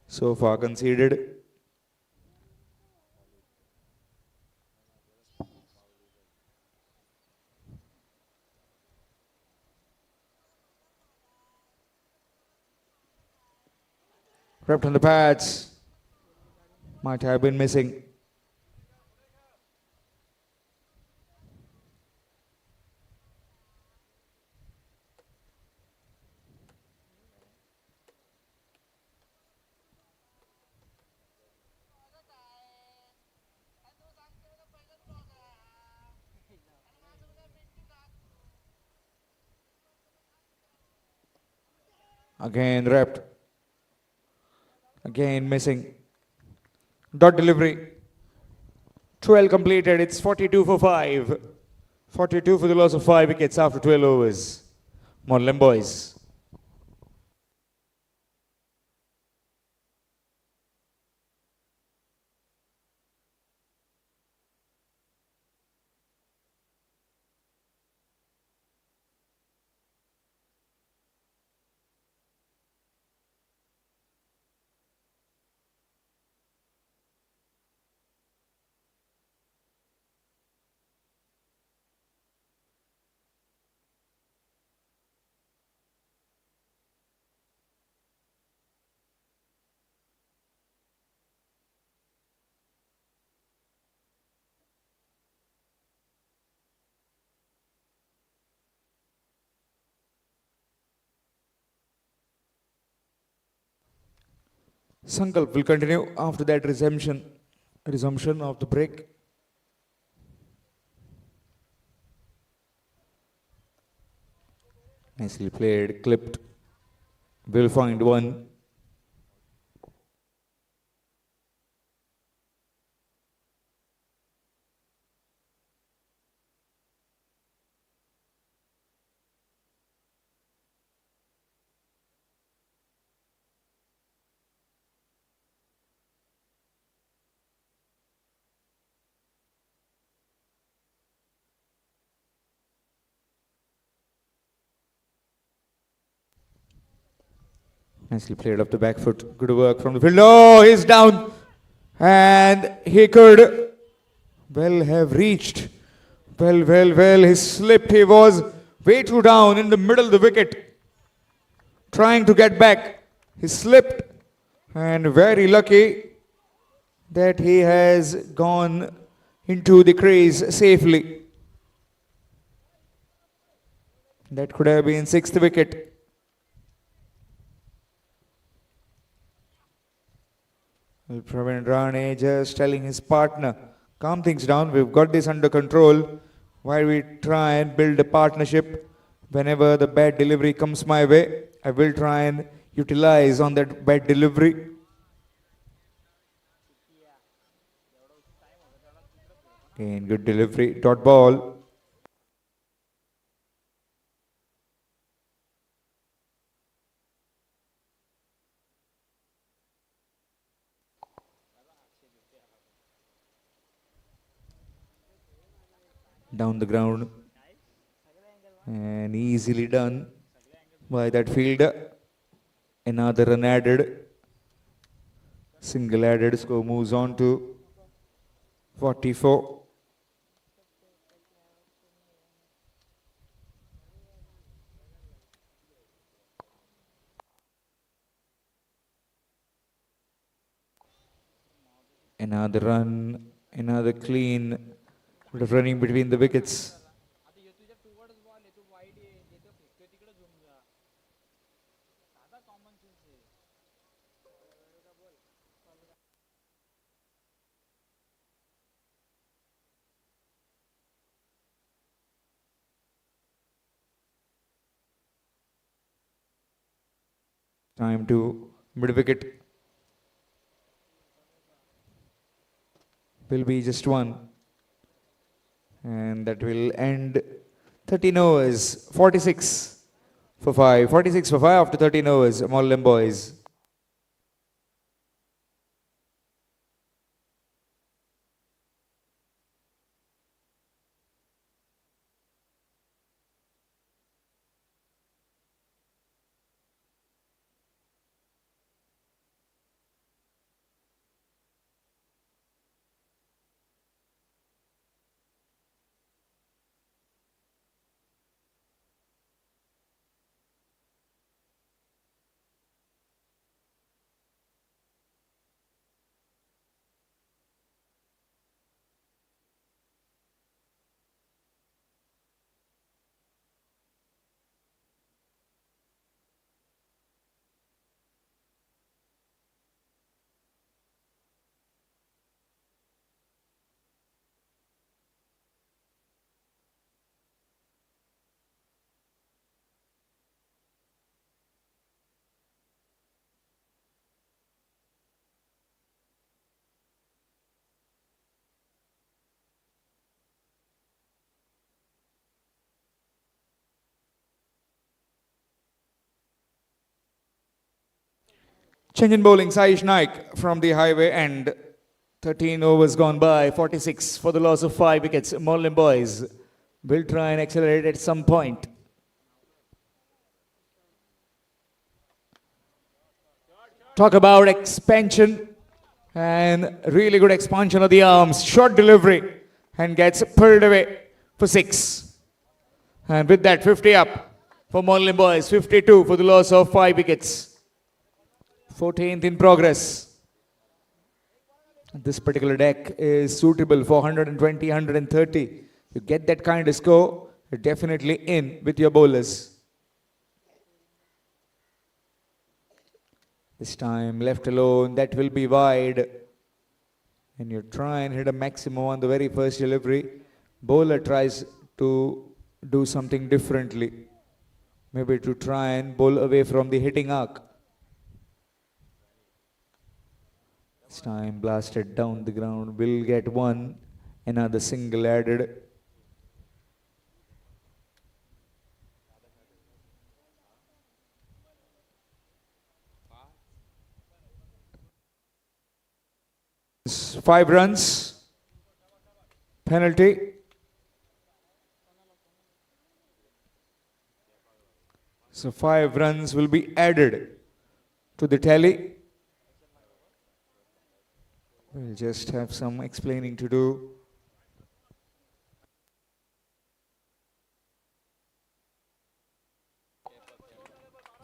so far conceded. Ripped on the pads. Might have been missing. Again ripped. Again missing. Dot delivery. 12 completed. It's 42 for 5. 42 for the loss of 5 wickets after 12 overs. Morlem boys. Sankalp will continue after that resumption of the break. Nicely played, clipped. Will find one. Nicely played off the back foot. Good work from the field. Oh, he's down. And he could well have reached. Well. He slipped. He was way too down in the middle of the wicket. Trying to get back. He slipped. And very lucky that he has gone into the crease safely. That could have been 6th wicket. Well, Praveen Rane just telling his partner, calm things down, we've got this under control. While we try and build a partnership, whenever the bad delivery comes my way, I will try and utilize on that bad delivery. Again, good delivery, dot ball. Down the ground. And easily done by that fielder. Another run added. Single added, score moves on to 44. Another run, another clean, bit of running between the wickets. Time to mid wicket. Will be just one. And that will end 13 overs, 46 for 5. 46 for 5 after 13 overs, Morlem boys. Change in bowling, Saish Naik from the highway end. 13 overs gone by, 46 for the loss of 5 wickets. Morlem boys will try and accelerate at some point. Talk about expansion and really good expansion of the arms. Short delivery and gets pulled away for 6. And with that, 50 up for Morlem boys, 52 for the loss of 5 wickets. 14th in progress. This particular deck is suitable for 120, 130. You get that kind of score, you're definitely in with your bowlers. This time left alone, that will be wide. And you try and hit a maximum on the very first delivery. Bowler tries to do something differently. Maybe to try and bowl away from the hitting arc. This time blasted down the ground, will get one. Another single added. Five runs. Penalty. So 5 runs will be added to the tally. We'll just have some explaining to do.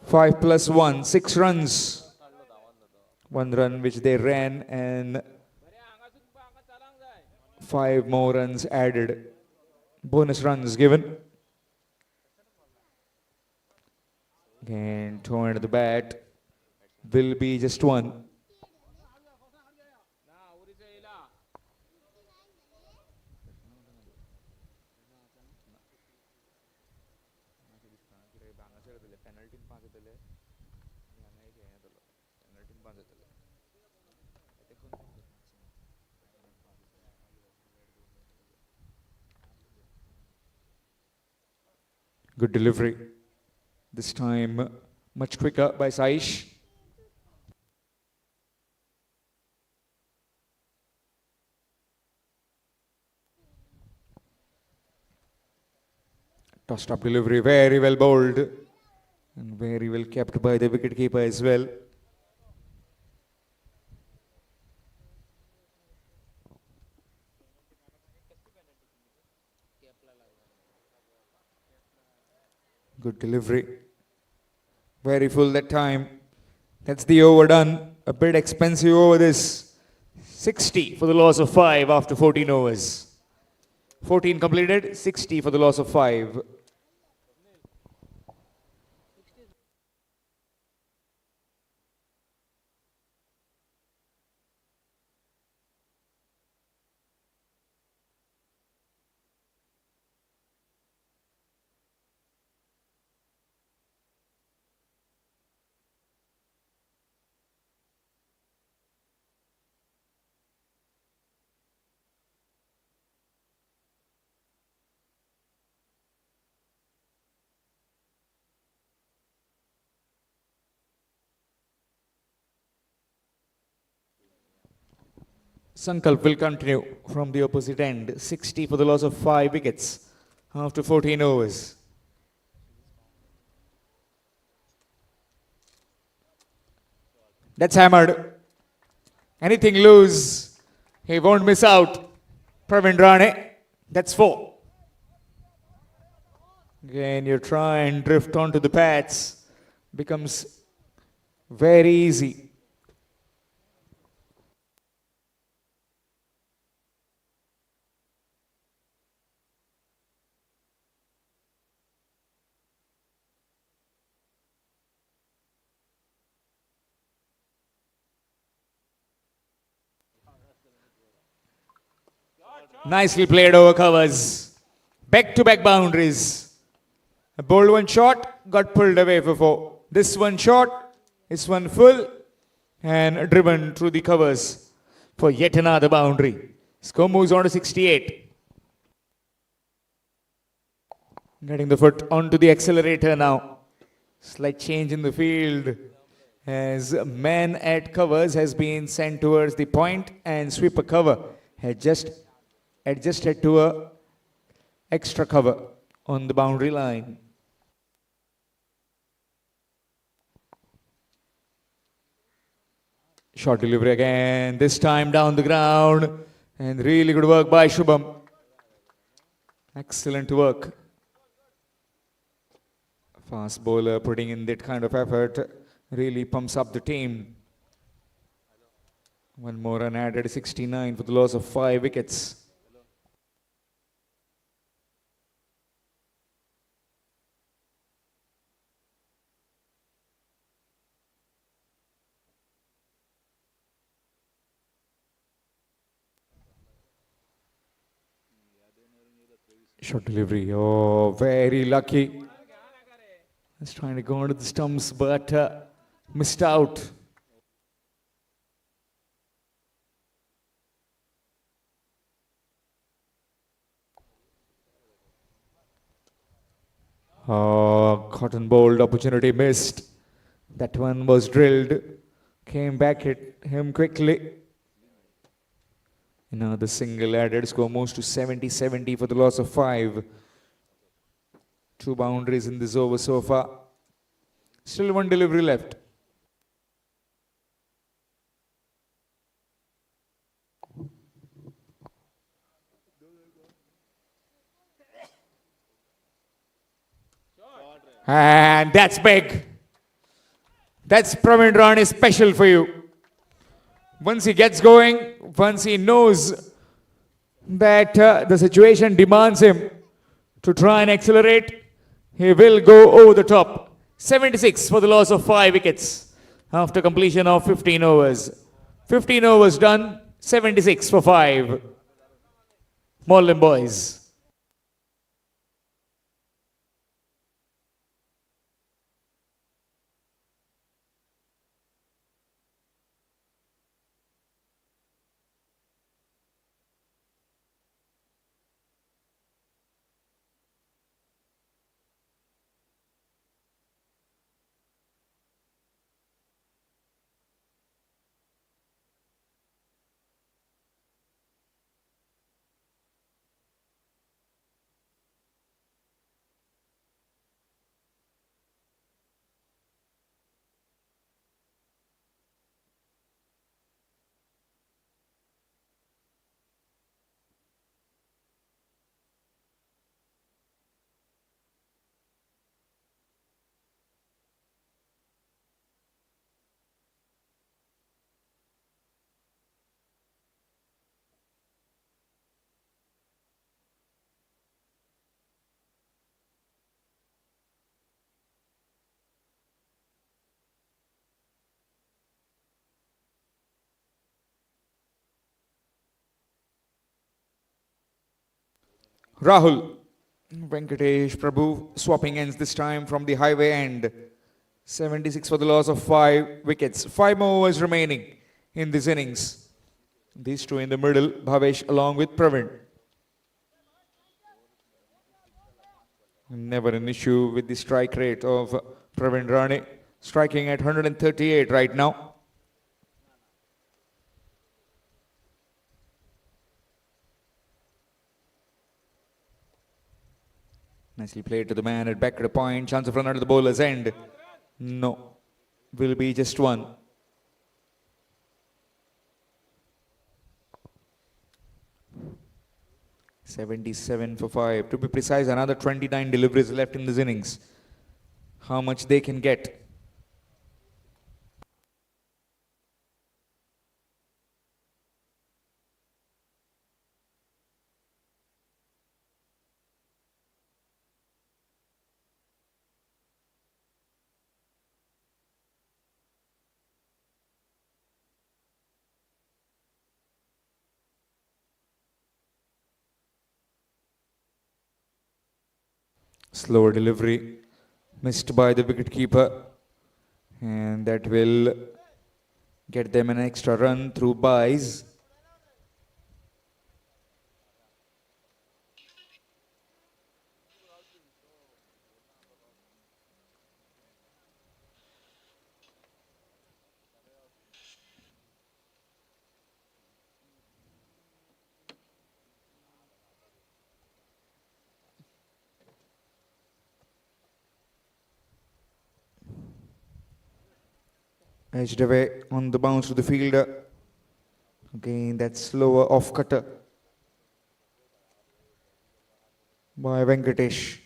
Five plus 1, 6 runs. 1 run which they ran and 5 more runs added. Bonus runs given. Again, thrown at the bat. Will be just 1. Good delivery. This time much quicker by Saish. Tossed up delivery, very well bowled and very well kept by the wicketkeeper as well. Good delivery. Very full that time. That's the over done. A bit expensive over this. 60 for the loss of 5 after 14 overs. 14 completed, 60 for the loss of 5. Sankalp will continue from the opposite end. 60 for the loss of 5 wickets after 14 overs. That's hammered. Anything loose, he won't miss out. Pravin Rane, that's 4. Again, you try and drift onto the pads. Becomes very easy. Nicely played over covers. Back-to-back boundaries. A bold one shot, got pulled away for 4. This one shot, this one full, and driven through the covers for yet another boundary. Score moves on to 68. Getting the foot onto the accelerator now. Slight change in the field. as man at covers has been sent towards the point and sweeper cover had just adjusted to a extra cover on the boundary line. Short delivery again, this time down the ground, and really good work by Shubham. Excellent work. Fast bowler putting in that kind of effort really pumps up the team. One more run added, 69 for the loss of 5 wickets. Short delivery, oh, very lucky. He's trying to go into the stumps, but missed out. Oh, cotton bowled, opportunity missed. That one was drilled. Came back at him quickly. Another single added, score moves to 70-70 for the loss of 5. 2 boundaries in this over so far. Still 1 delivery left. And that's big. That's Pravin Rane special for you. Once he gets going, once he knows that the situation demands him to try and accelerate, he will go over the top. 76 for the loss of 5 wickets after completion of 15 overs. 15 overs done, 76 for 5. Morlem boys. Rahul. Venkatesh Prabhu swapping ends this time from the highway end. 76 for the loss of 5 wickets. 5 more overs remaining in this innings. These two in the middle, Bhavesh along with Pravin. Never an issue with the strike rate of Pravin Rane, striking at 138 right now. Nicely played to the man at back at a point. Chance of run out of the bowler's end. No. Will be just 1. $77 for 5. To be precise, another 29 deliveries left in this innings. How much they can get. Slower delivery. Missed by the wicketkeeper. And that will get them an extra run through buys. Edged away on the bounce to the fielder. Again, that slower off cutter by Venkatesh.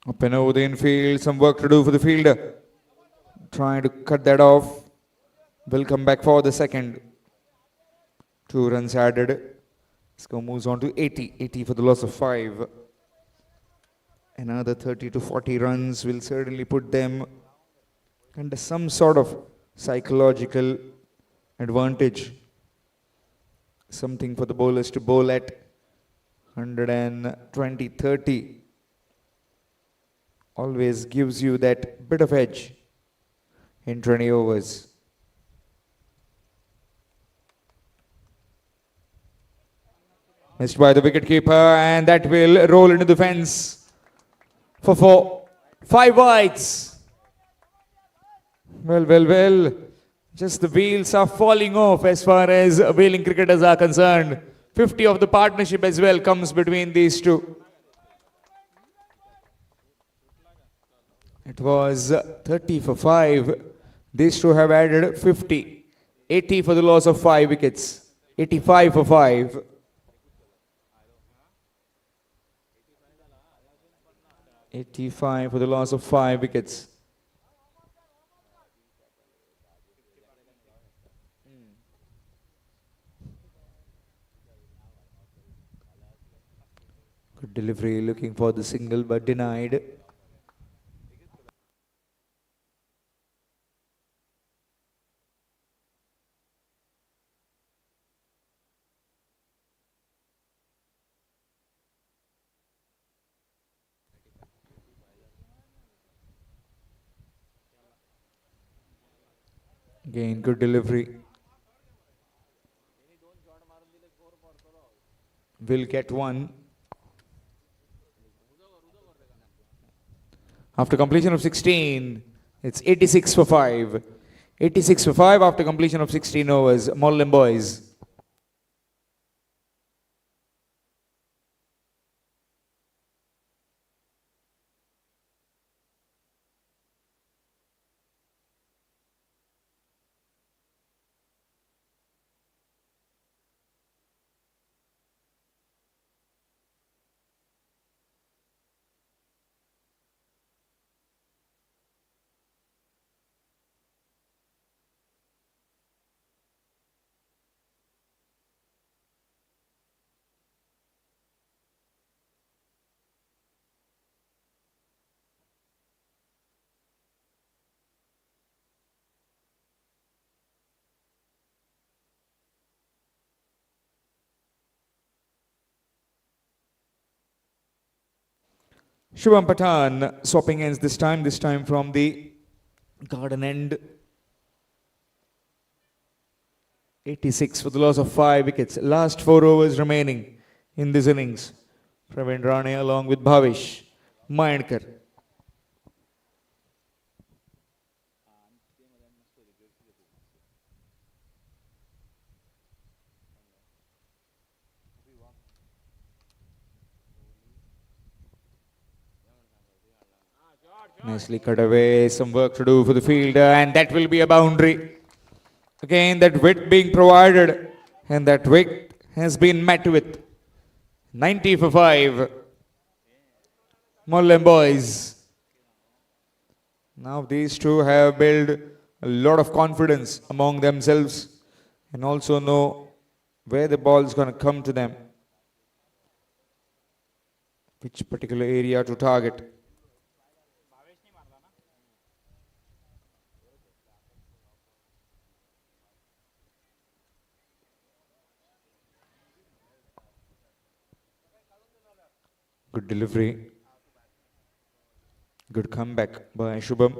Up and over the infield, some work to do for the fielder. Trying to cut that off. Will come back for the second. 2 runs added. Score moves on to 80. 80 for the loss of 5. Another 30 to 40 runs will certainly put them under some sort of psychological advantage. Something for the bowlers to bowl at 120-30. Always gives you that bit of edge in 20 overs. Missed by the wicketkeeper, and that will roll into the fence for 4. 5 wides. Well. Just the wheels are falling off as far as Veling cricketers are concerned. 50 of the partnership as well comes between these two. It was 30 for 5. These two have added 50. 80 for the loss of 5 wickets. 85 for 5. $85 for the loss of 5 wickets. Good delivery, looking for the single but denied. Again, good delivery. Will get one. After completion of 16, it's 86 for 5. 86 for 5 after completion of 16 overs. Morlem boys. Shubham Pathan swapping ends this time from the garden end. 86 for the loss of 5 wickets. Last 4 overs remaining in this innings. Praveen Rane along with Bhavish Mayankar. Nicely cut away, some work to do for the fielder, and that will be a boundary. Again, that width being provided, and that width has been met with 90 for 5. Morlem boys. Now these two have built a lot of confidence among themselves and also know where the ball is going to come to them, which particular area to target. Good delivery. Good comeback by Shubham.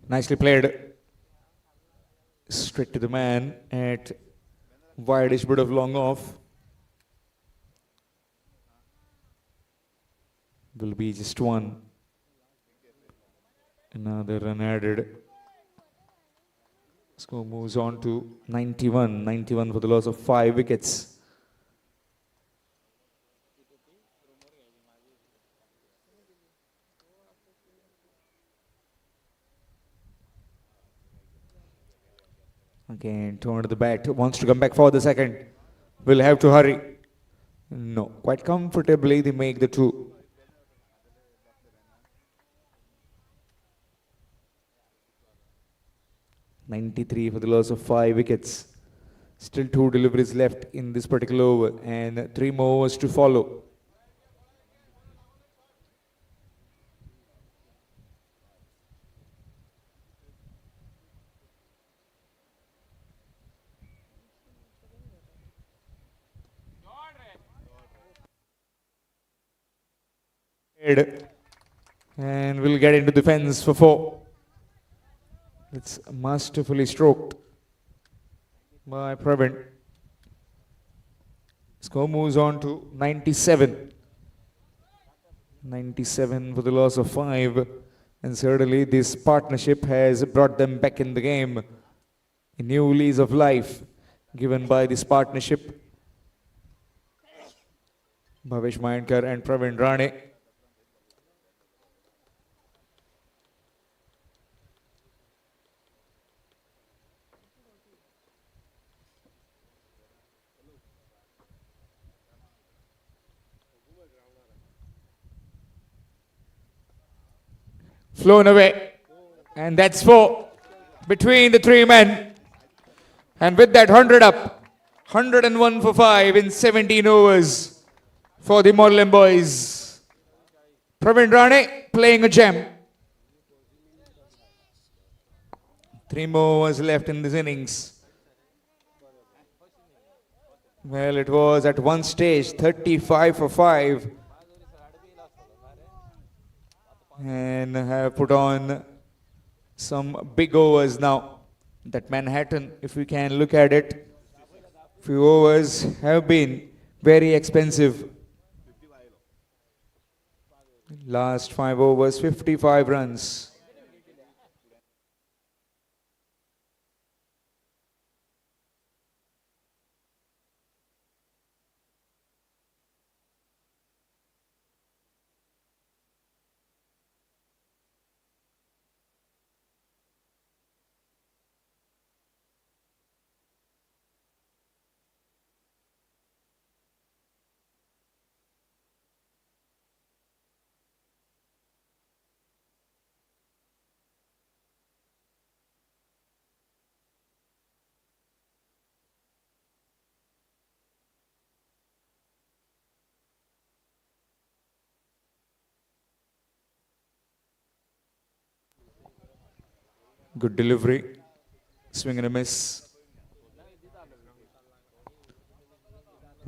Nicely played. Straight to the man at wideish bit of long off. Will be just one. Another run added. Score moves on to 91. 91 for the loss of 5 wickets. Again, turn to the bat. Wants to come back for the second. Will have to hurry. No, quite comfortably they make the 2. .93 for the loss of 5 wickets. Still 2 deliveries left in this particular over and 3 more overs to follow. And we'll get into the fence for 4. It's masterfully stroked by Pravin. Score moves on to 97. 97 for the loss of 5. And certainly this partnership has brought them back in the game. A new lease of life given by this partnership. Bhavesh Mayankar and Pravin Rane. Flown away. And that's 4 between the 3 men. And with that 100 up, 101 for 5 in 17 overs for the Morlem boys. Pravin Rane playing a gem. 3 more overs left in this innings. Well, it was at one stage 35 for 5. And have put on some big overs now. That Manhattan, if we can look at it, few overs have been very expensive. Last 5 overs, 55 runs. Good delivery. Swing and a miss.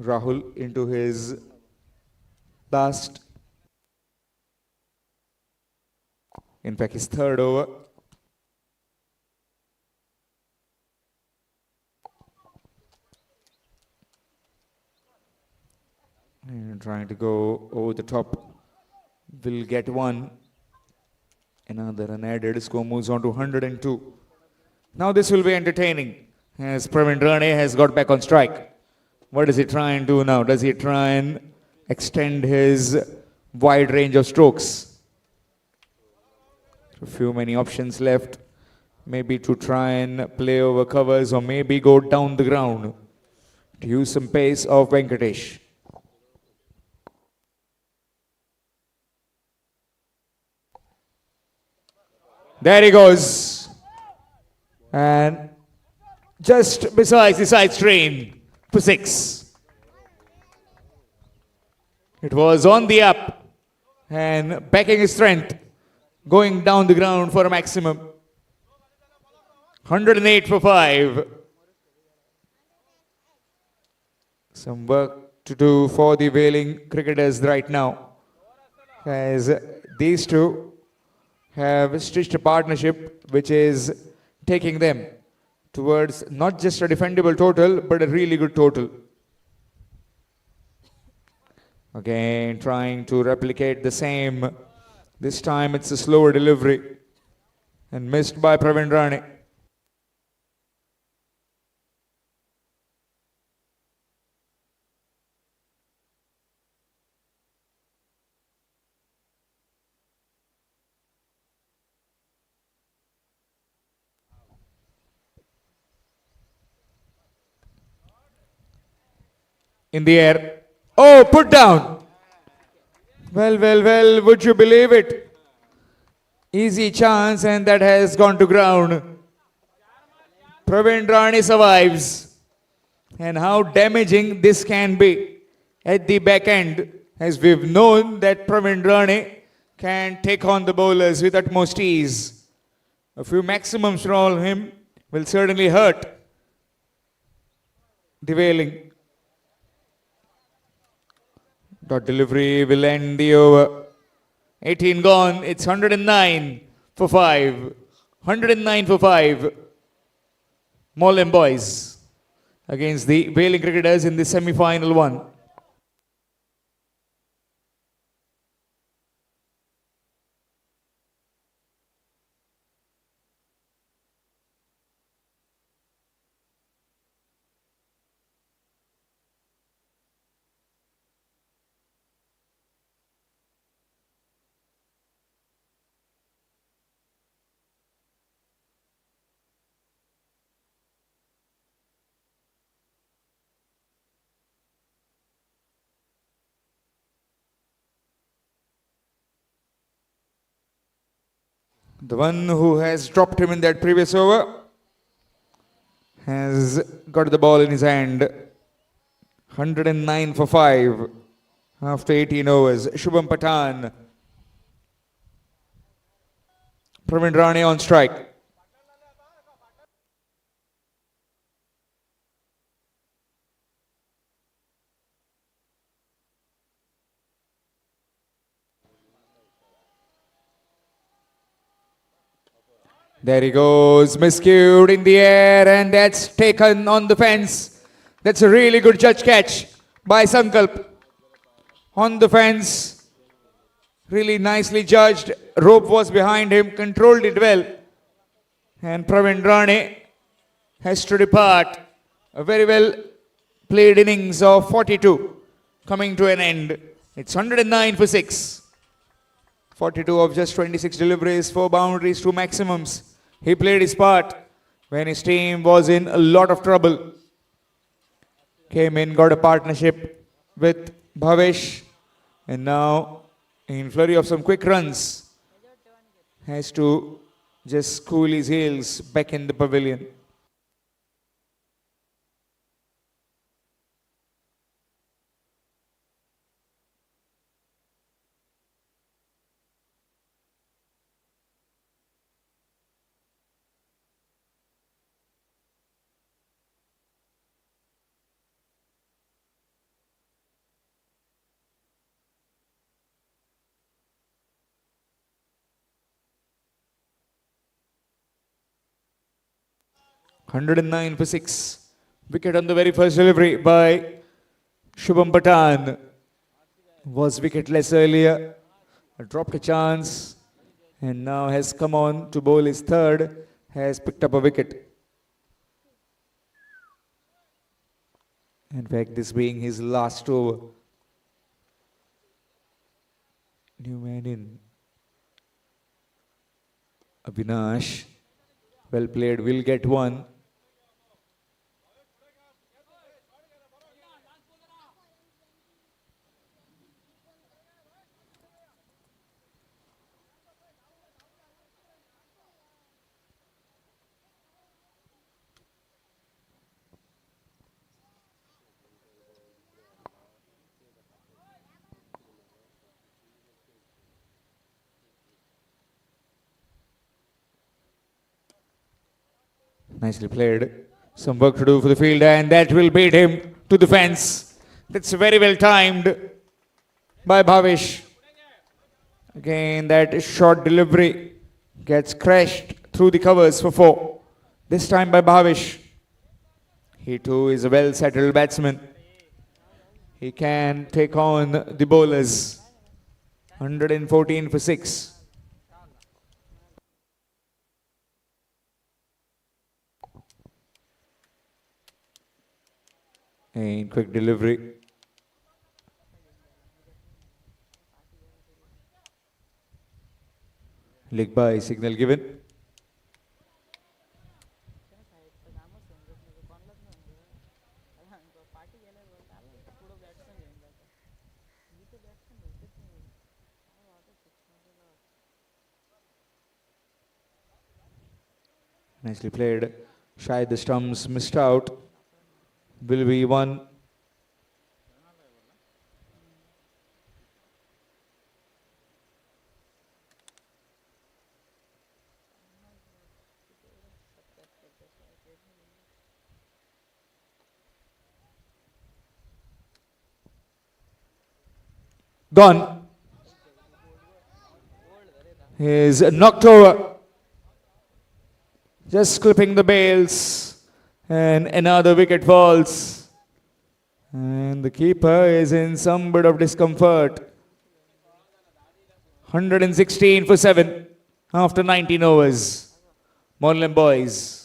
Rahul into his last, in fact his 3rd over. And trying to go over the top. Will get 1. Another unadded. Score moves on to 102. Now this will be entertaining as Pravin Rane has got back on strike. What does he try and do now? Does he try and extend his wide range of strokes? A few many options left. Maybe to try and play over covers or maybe go down the ground to use some pace of Venkatesh. There he goes. And just besides the side screen for 6. It was on the up and backing his strength, going down the ground for a maximum. 108 for 5. Some work to do for the Veling cricketers right now, as these two have stitched a partnership which is taking them towards not just a defendable total, but a really good total. Again, trying to replicate the same. This time it's a slower delivery and missed by Pravin Rane. In the air. Oh, put down. Well, would you believe it? Easy chance, and that has gone to ground. Pravin Rane survives. And how damaging this can be at the back end, as we've known that Pravin Rane can take on the bowlers with utmost ease. A few maximums from him will certainly hurt the Veling. Dot delivery will end the over. 18 gone. It's 109 for 5. 109 for 5. Morlem boys against the Veling cricketers in the semi-final one. The one who has dropped him in that previous over has got the ball in his hand. 109 for 5 after 18 overs. Shubham Pathan. Pravin Rane on strike. There he goes, miscued in the air, and that's taken on the fence. That's a really good judge catch by Sankalp. On the fence, really nicely judged. Rope was behind him, controlled it well. And Pravin Rane has to depart. A very well played innings of 42 coming to an end. It's 109 for 6. 42 of just 26 deliveries, 4 boundaries, 2 maximums. He played his part when his team was in a lot of trouble. Came in, got a partnership with Bhavesh, and now in flurry of some quick runs, has to just cool his heels back in the pavilion. $109 for 6. Wicket on the very first delivery by Shubham Pathan. Was wicketless earlier. Dropped a chance. And now has come on to bowl his third. Has picked up a wicket. In fact, this being his last over. New man in. Avinash. Well played. Will get one. Nicely played. Some work to do for the fielder, and that will beat him to the fence. That's very well timed by Bhavesh. Again, that short delivery gets crashed through the covers for 4. This time by Bhavish. He too is a well-settled batsman. He can take on the bowlers. 114 for 6. And quick delivery. Leg by signal given. Nicely played. Shy the stumps, missed out. Will be one. Gone. Is knocked over. Just clipping the bails. And another wicket falls. And the keeper is in some bit of discomfort. 116 for 7 after 19 overs. Morlem boys.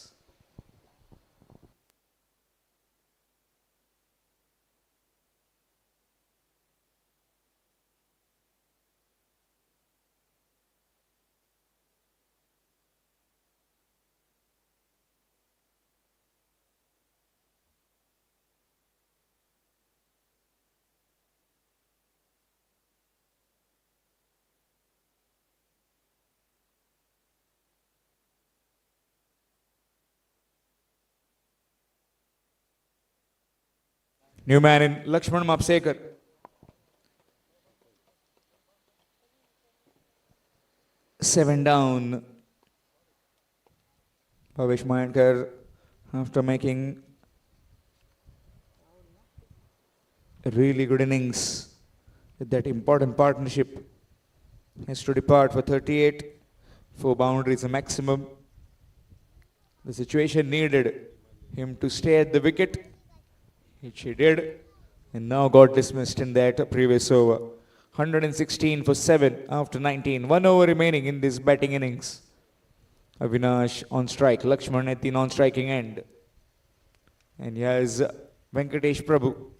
New man in Lakshman Mapsekar. Seven down. Bhavesh Mayankar, after making a really good innings with that important partnership, has to depart for 38. 4 boundaries a maximum. The situation needed him to stay at the wicket, which he did, and now got dismissed in that previous over. 116 for 7 after 19. 1 over remaining in this batting innings. Avinash on strike. Lakshman at the non-striking end. And he has Venkatesh Prabhu.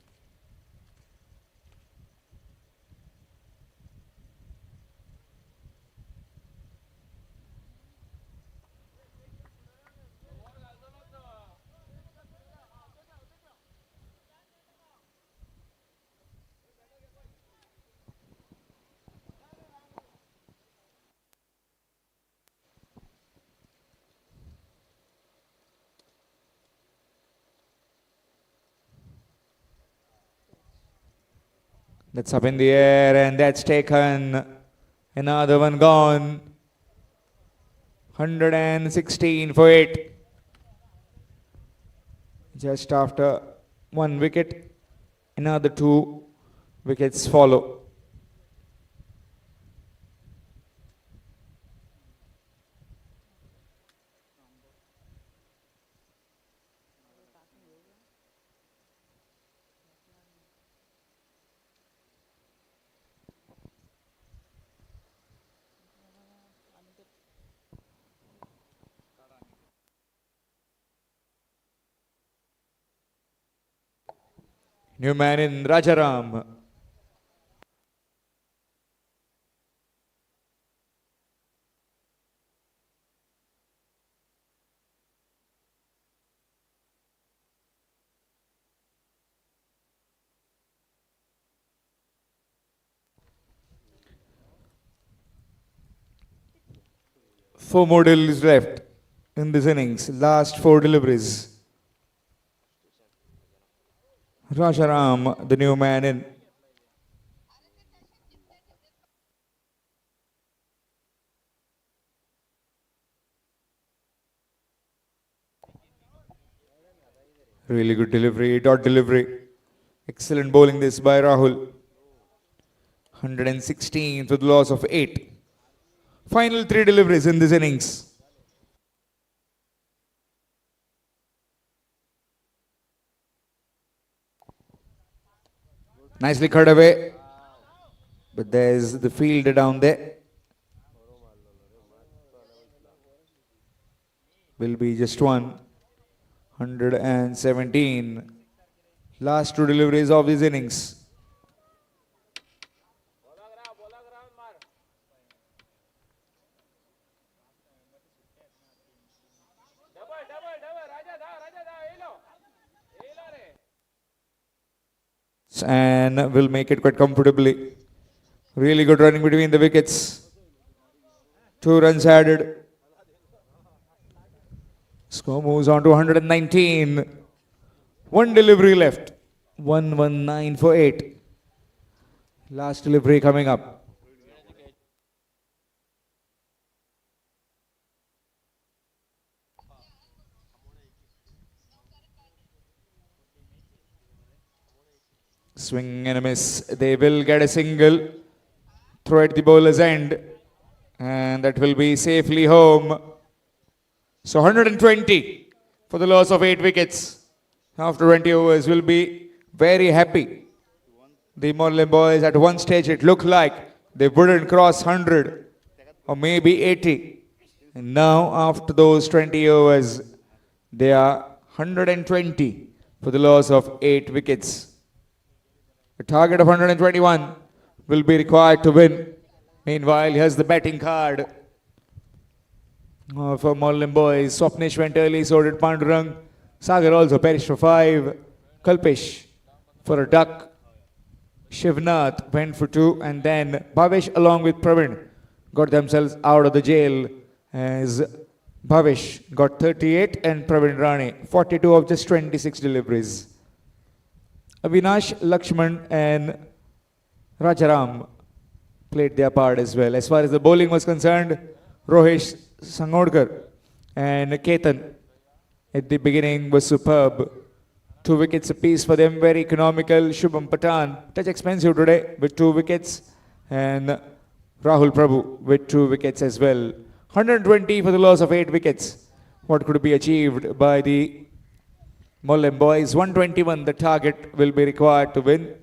That's up in the air and that's taken. Another one gone. 116 for 8. Just after 1 wicket, another 2 wickets follow. New man in Rajaram. Four more deliveries left in this innings. Last 4 deliveries. Rajaram, the new man in. Really good delivery, dot delivery. Excellent bowling this by Rahul. 116 for the loss of 8. Final 3 deliveries in this innings. Nicely cut away. But there's the fielder down there. Will be just one. 117. Last two deliveries of these innings. And will make it quite comfortably. Really good running between the wickets. 2 runs added. Score moves on to 119. One delivery left. 119 for 8. Last delivery coming up. Swing and a miss. They will get a single. Throw at the bowler's end. And that will be safely home. So 120 for the loss of 8 wickets. After 20 overs, will be very happy. The Morlem boys, at one stage it looked like they wouldn't cross 100 or maybe 80. And now after those 20 overs, they are 120 for the loss of 8 wickets. A target of 121 will be required to win. Meanwhile, here's the batting card for Morlem boys. Swapnish went early, so did Pandurang. Sagar also perished for 5. Kalpesh for a duck. Shivnath went for 2, and then Bhavesh along with Pravin got themselves out of the jail as Bhavesh got 38 and Pravin Rane 42 of just 26 deliveries. Avinash, Lakshman and Rajaram played their part as well. As far as the bowling was concerned, Rohesh Sangodkar and Ketan at the beginning was superb. 2 wickets apiece for them, very economical. Shubham Patan, touch expensive today with 2 wickets, and Rahul Prabhu with 2 wickets as well. 120 for the loss of 8 wickets. What could be achieved by the Morlem boys? 121, the target will be required to win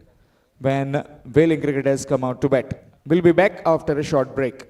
when Veling cricketers come out to bat. We'll be back after a short break.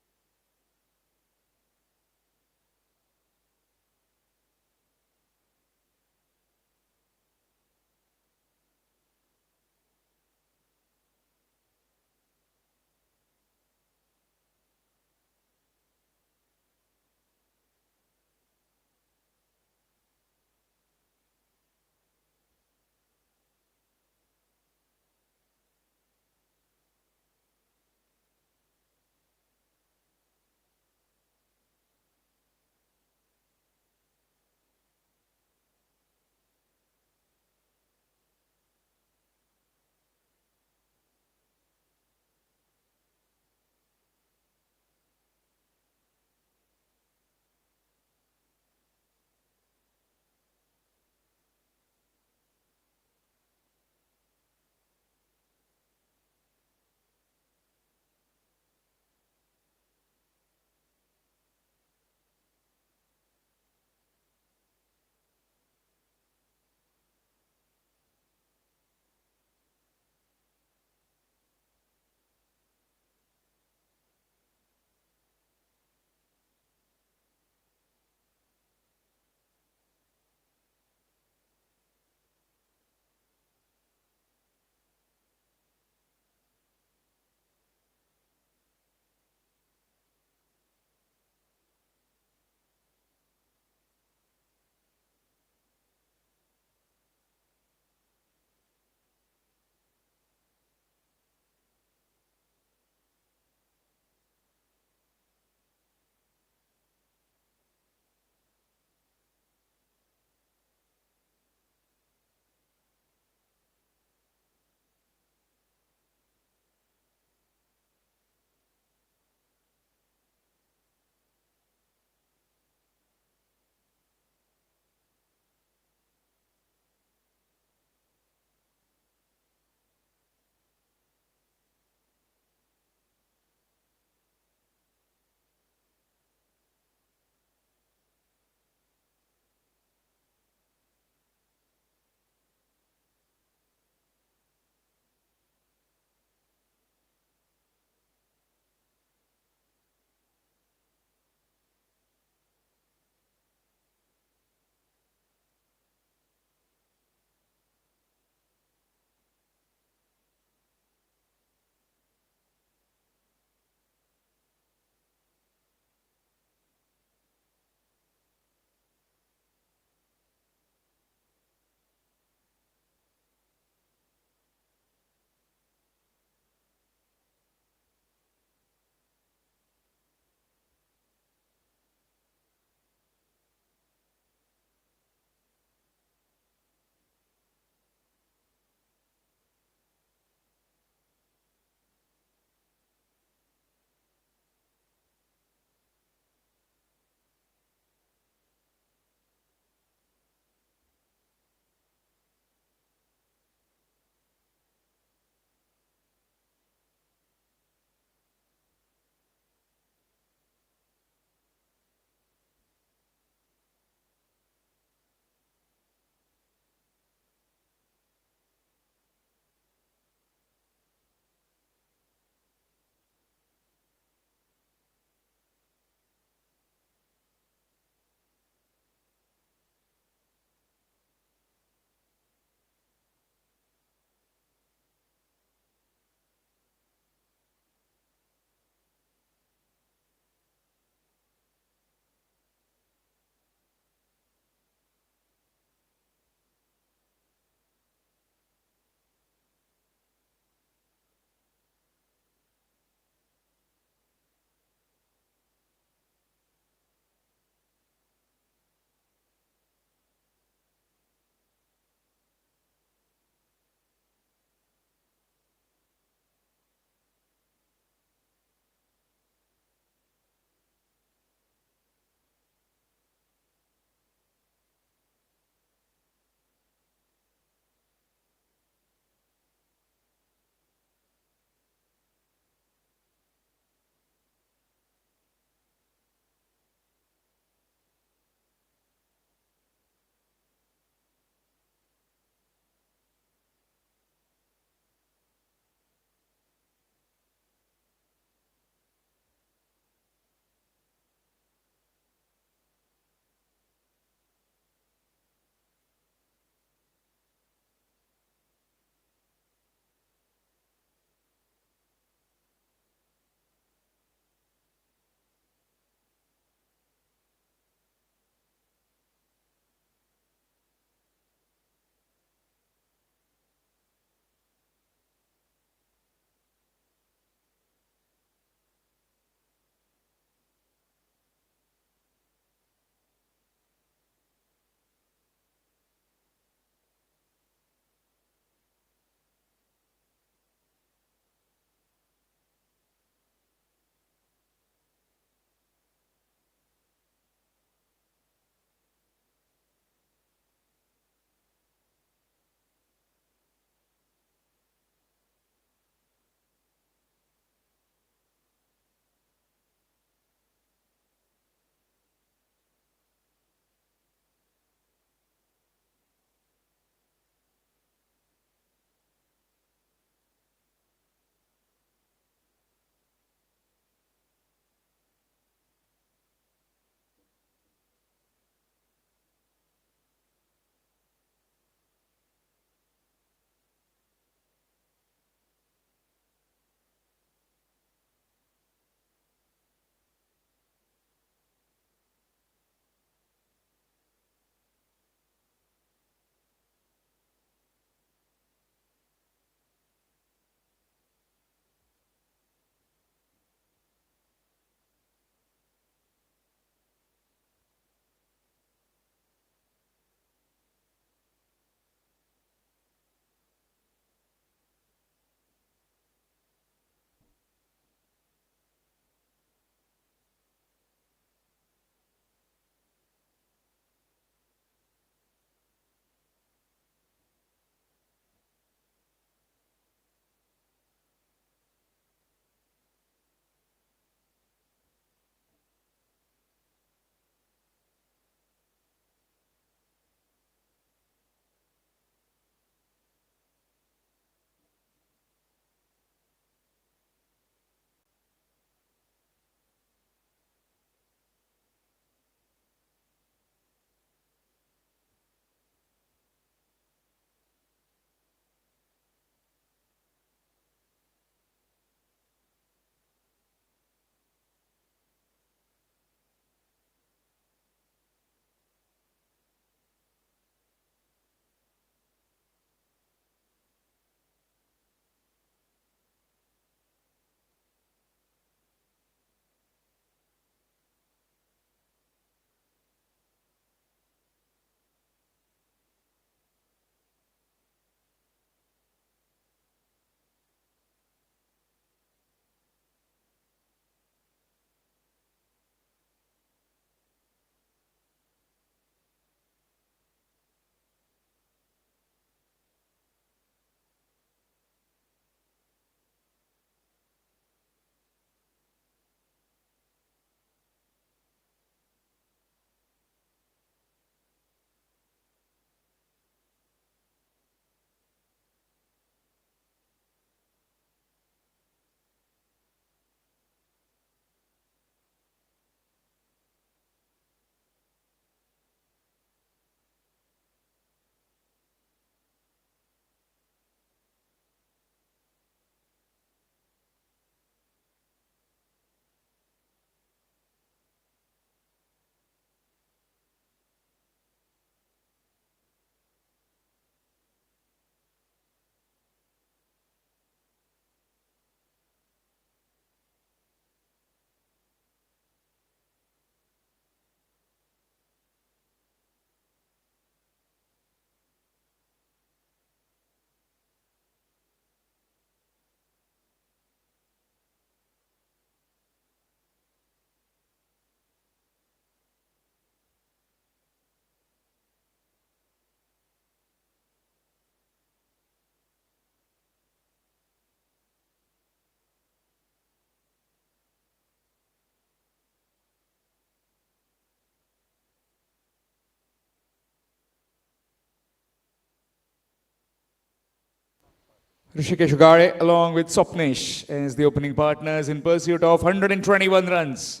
Rishikesh Ugare along with Swapnesh as the opening partners in pursuit of 121 runs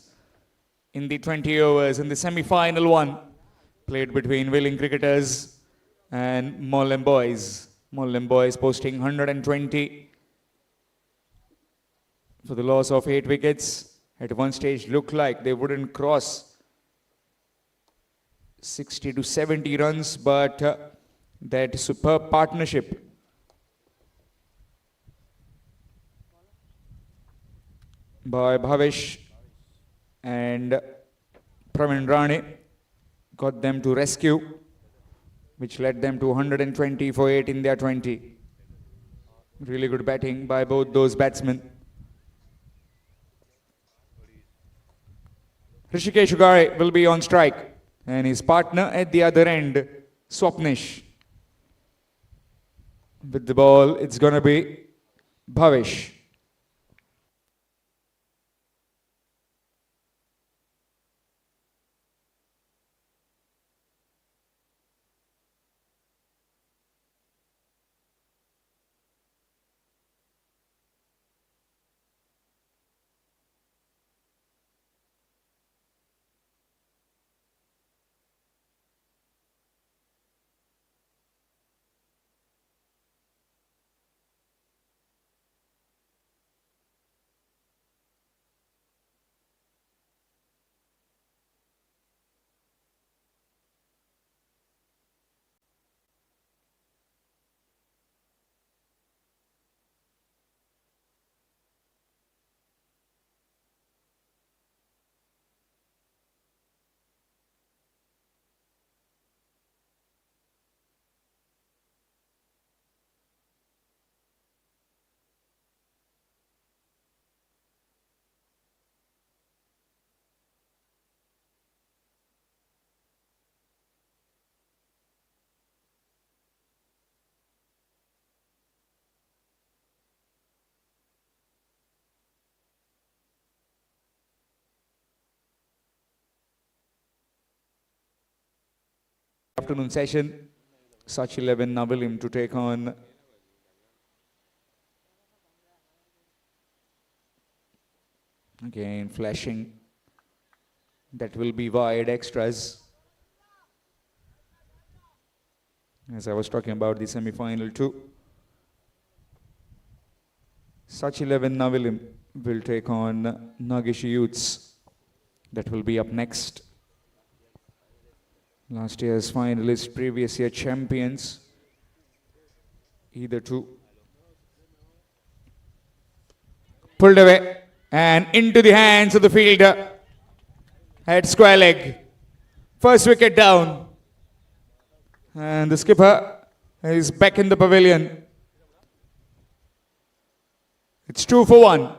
in the 20 overs in the semi-final one played between Veling cricketers and Morlem boys. Morlem boys posting 120 for the loss of 8 wickets. At one stage looked like they wouldn't cross 60 to 70 runs, but that superb partnership by Bhavesh and Pravin Rane got them to rescue, which led them to 120 for 8 in their 20. Really good batting by both those batsmen. Rishikesh Ugare will be on strike, and his partner at the other end, Swapnesh. With the ball, it's gonna be Bhavesh. Afternoon session, Such 11 Navilim to take on again flashing. That will be wide extras. As I was talking about the semi-final too. Such 11 Navilim will take on Nagishi Youths. That will be up next. Last year's finalists, previous year champions. Either two. Pulled away and into the hands of the fielder at square leg. First wicket down. And the skipper is back in the pavilion. It's 2 for 1.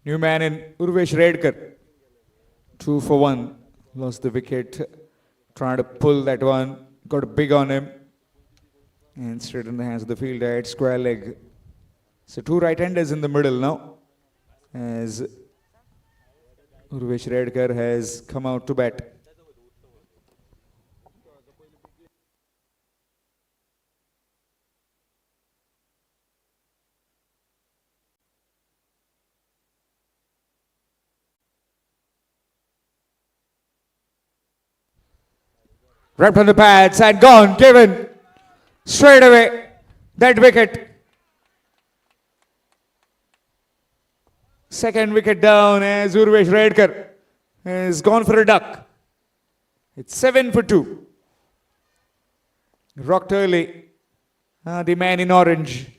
New man in Urvesh Redkar. 2 for 1. Lost the wicket. Trying to pull that one. Got a big on him. And straight in the hands of the fielder at square leg. So 2 right-handers in the middle now. As Urvesh Redkar has come out to bat. Wrapped on the pads and gone, Kevin. Straight away, that wicket. Second wicket down as Urvesh Redkar has gone for a duck. It's 7 for 2. Rocked early. The man in orange.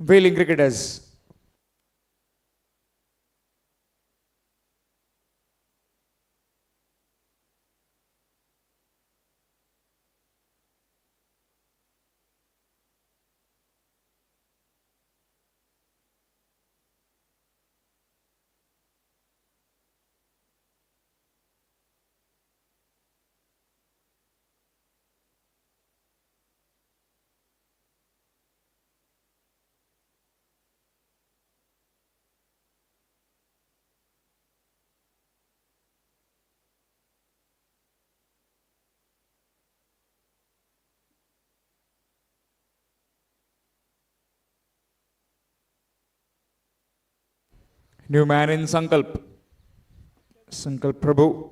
Veling cricketers. New man in Sankalp. Sankalp Prabhu.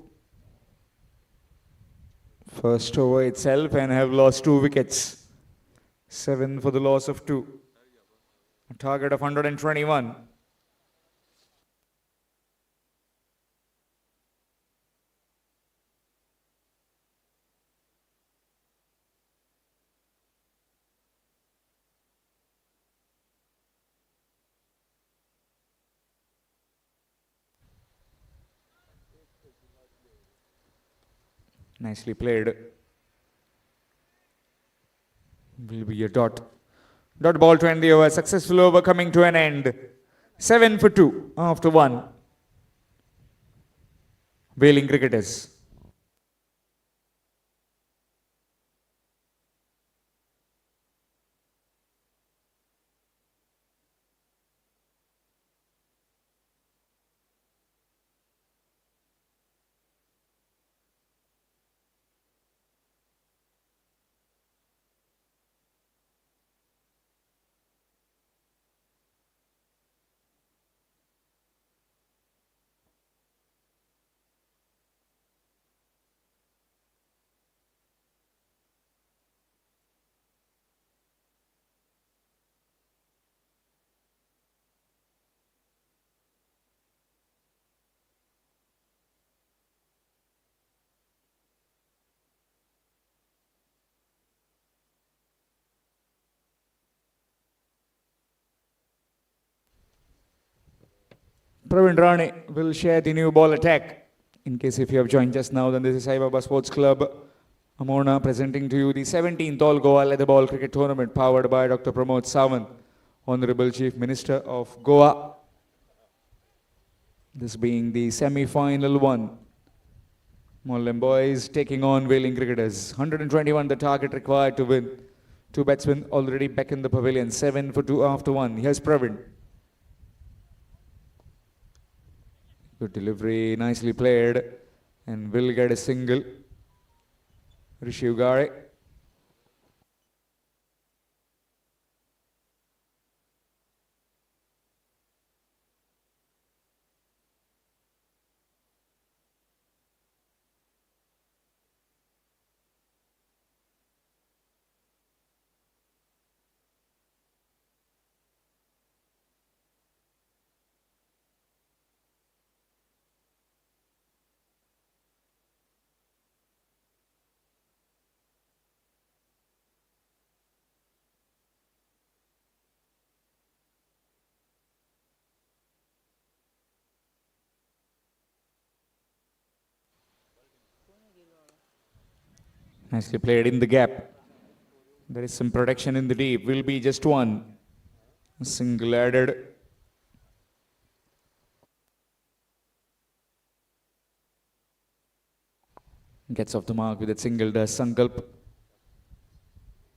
First over itself and have lost 2 wickets. 7 for the loss of 2. A target of 121. Nicely played. Will be a dot. Dot ball to end the over. Successful over coming to an end. 7 for 2 after 1. Veling cricketers. Praveen Rane will share the new ball attack. In case if you have joined just now, then this is Sai Baba Sports Club, Amona, presenting to you the 17th All Goa Leather Ball Cricket Tournament powered by Dr. Pramod Sawant, Honorable Chief Minister of Goa. This being the semi-final one. Morlem boys taking on Veling cricketers. 121 the target required to win. 2 batsmen already back in the pavilion. 7 for 2 after 1. Here's Praveen. Good delivery, nicely played, and will get a single. Rishiv Gare. Nicely played in the gap. There is some protection in the deep. Will be just 1. A single added. Gets off the mark with that single, does Sankalp.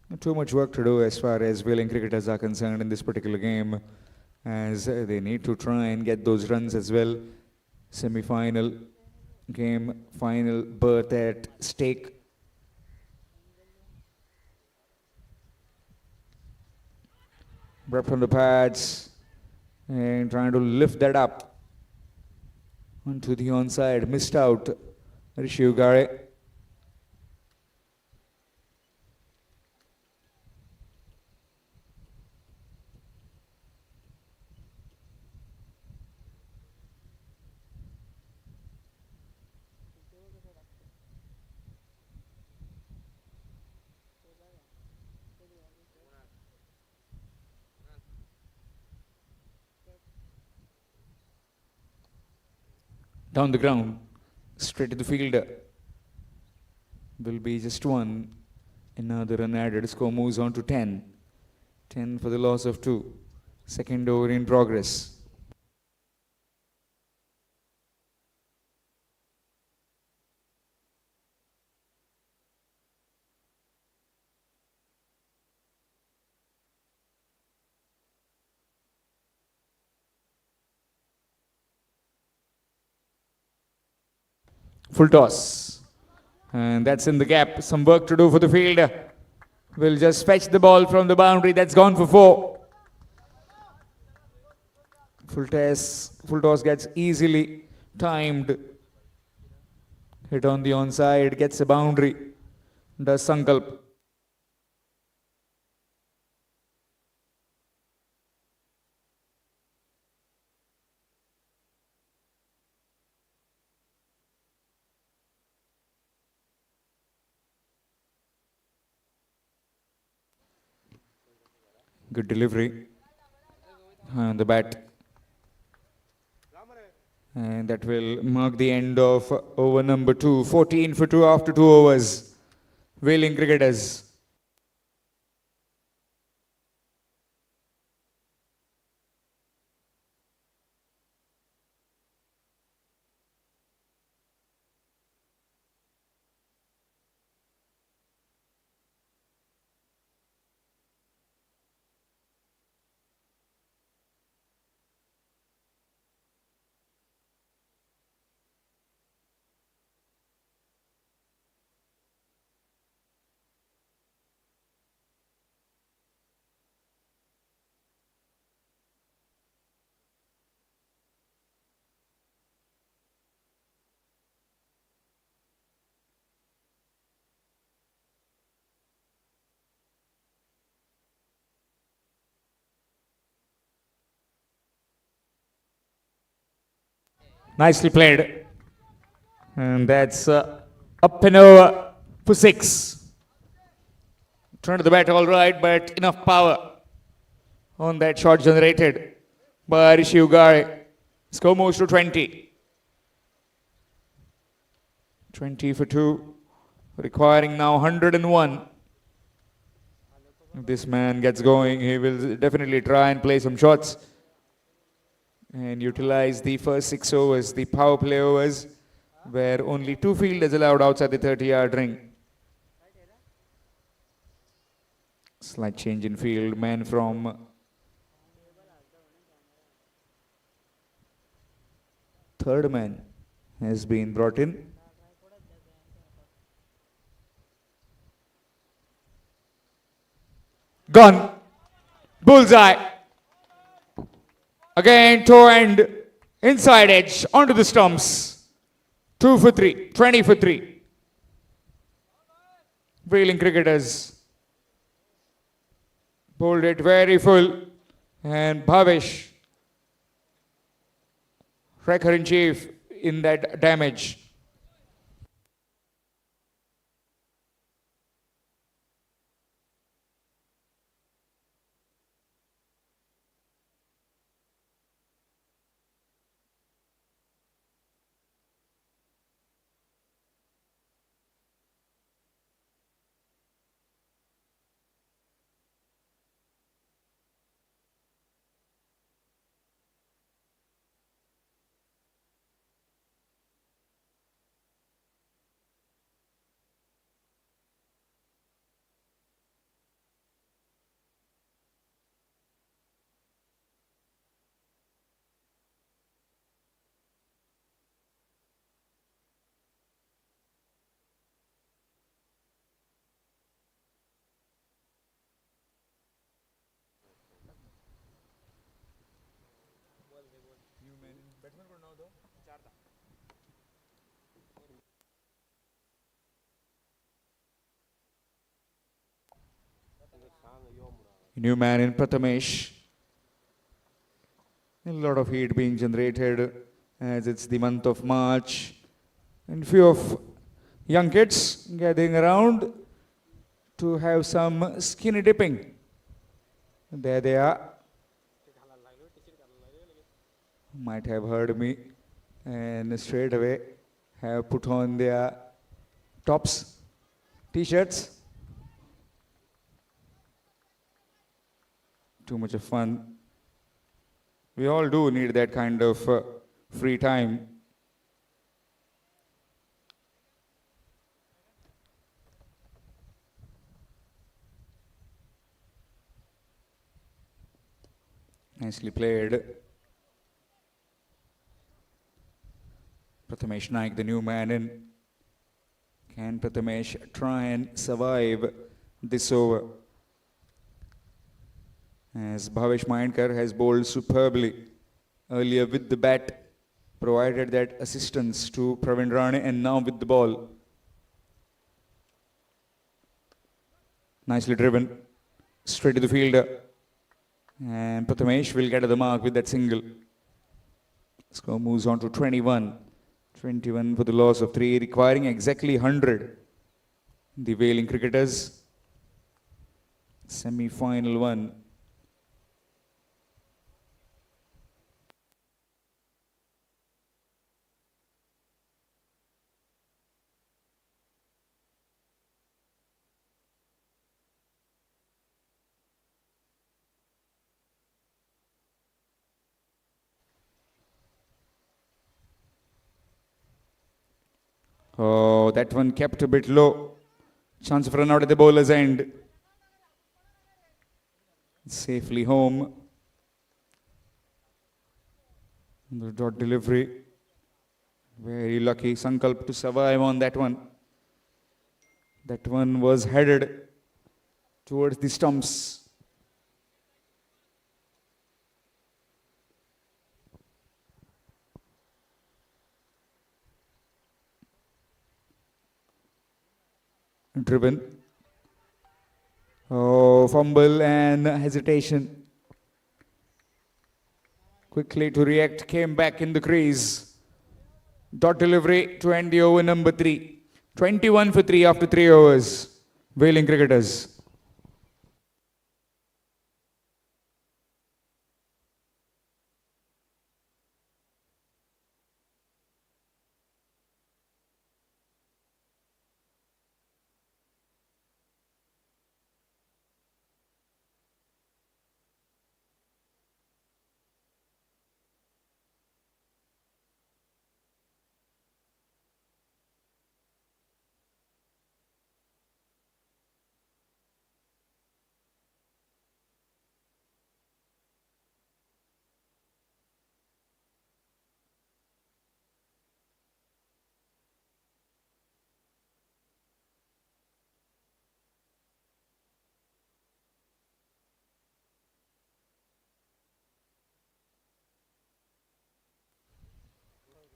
Not too much work to do as far as Veling cricketers are concerned in this particular game, as they need to try and get those runs as well. Semi-final game, final berth at stake. Brought from the pads and trying to lift that up onto the onside. Missed out. Rishiv Gare. Down the ground, straight to the fielder. Will be just one. Another run added. Score moves on to 10. 10 for the loss of 2. Second over in progress. Full toss. And that's in the gap. Some work to do for the fielder. Will just fetch the ball from the boundary. That's gone for 4. Full toss gets easily timed. Hit on the onside, gets a boundary. Does Sankalp. Good delivery. And the bat. And that will mark the end of over number 2. 14 for 2 after 2 overs. Veling cricketers. Nicely played. And that's up and over for 6. Turn to the bat all right, but enough power on that shot generated by Rishi Ugare. Score moves to 20. 20 for 2. Requiring now 101. If this man gets going, he will definitely try and play some shots and utilize the first 6 overs, the power play overs, where only 2 fielders allowed outside the 30-yard ring. Slight change in field. Man from third man has been brought in. Gone. Bullseye. Again, toe end, inside edge, onto the stumps. 2 for 3, 20 for 3. Veling cricketers bowled it very full, and Bhavesh, wrecker in chief in that damage. New man in Prathamesh. A lot of heat being generated as it's the month of March. And few of young kids gathering around to have some skinny dipping. There they are. Might have heard me and straight away have put on their tops, t-shirts. Too much of fun. We all do need that kind of free time. Nicely played. Prathamesh Naik, the new man in. Can Prathamesh try and survive this over? As Bhavesh Mainkar has bowled superbly earlier with the bat, provided that assistance to Pravin Rane, and now with the ball. Nicely driven, straight to the fielder. And Prathamesh will get to the mark with that single. Score moves on to 21. 21 for the loss of 3, requiring exactly 100. The Veling cricketers. Semi-final one. Oh, that one kept a bit low. Chance of run out at the bowler's end. Safely home. The dot delivery. Very lucky Sankalp to survive on that one. That one was headed towards the stumps. Driven. Oh, fumble and hesitation. Quickly to react, came back in the crease. Dot delivery to end the over number 3. 21 for 3 after 3 overs. Veling cricketers.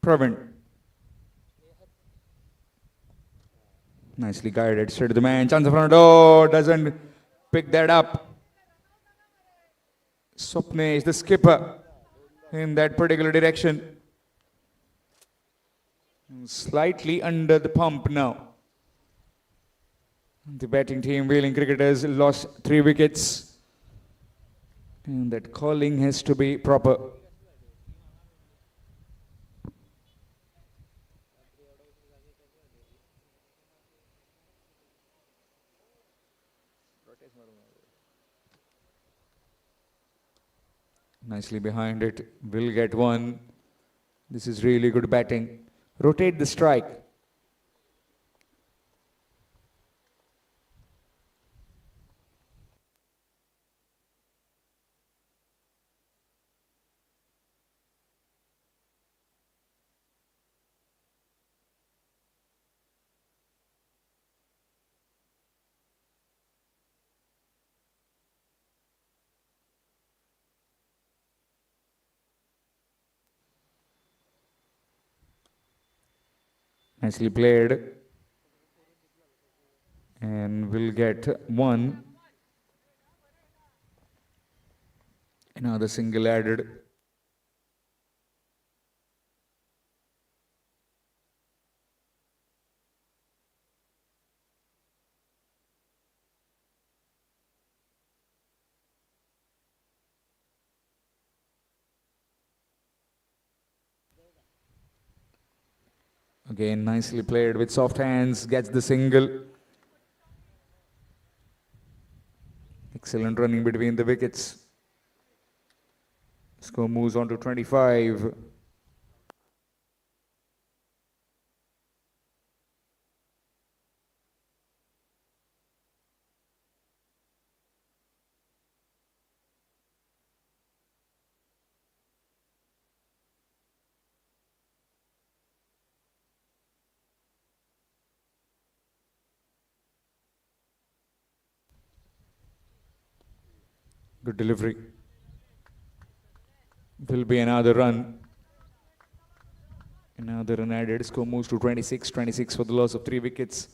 Pravin. Nicely guided, straight to the man. Chance of run. Oh, doesn't pick that up. Swapnesh, the skipper, in that particular direction. Slightly under the pump now. The batting team, Veling cricketers, lost 3 wickets. And that calling has to be proper. Nicely behind it, will get one. This is really good batting. Rotate the strike. Nicely played. And will get one. Another single added. Again, nicely played with soft hands, gets the single. Excellent running between the wickets. Score moves on to 25. Good delivery. Will be another run. Another run added. Score moves to 26. 26 for the loss of 3 wickets.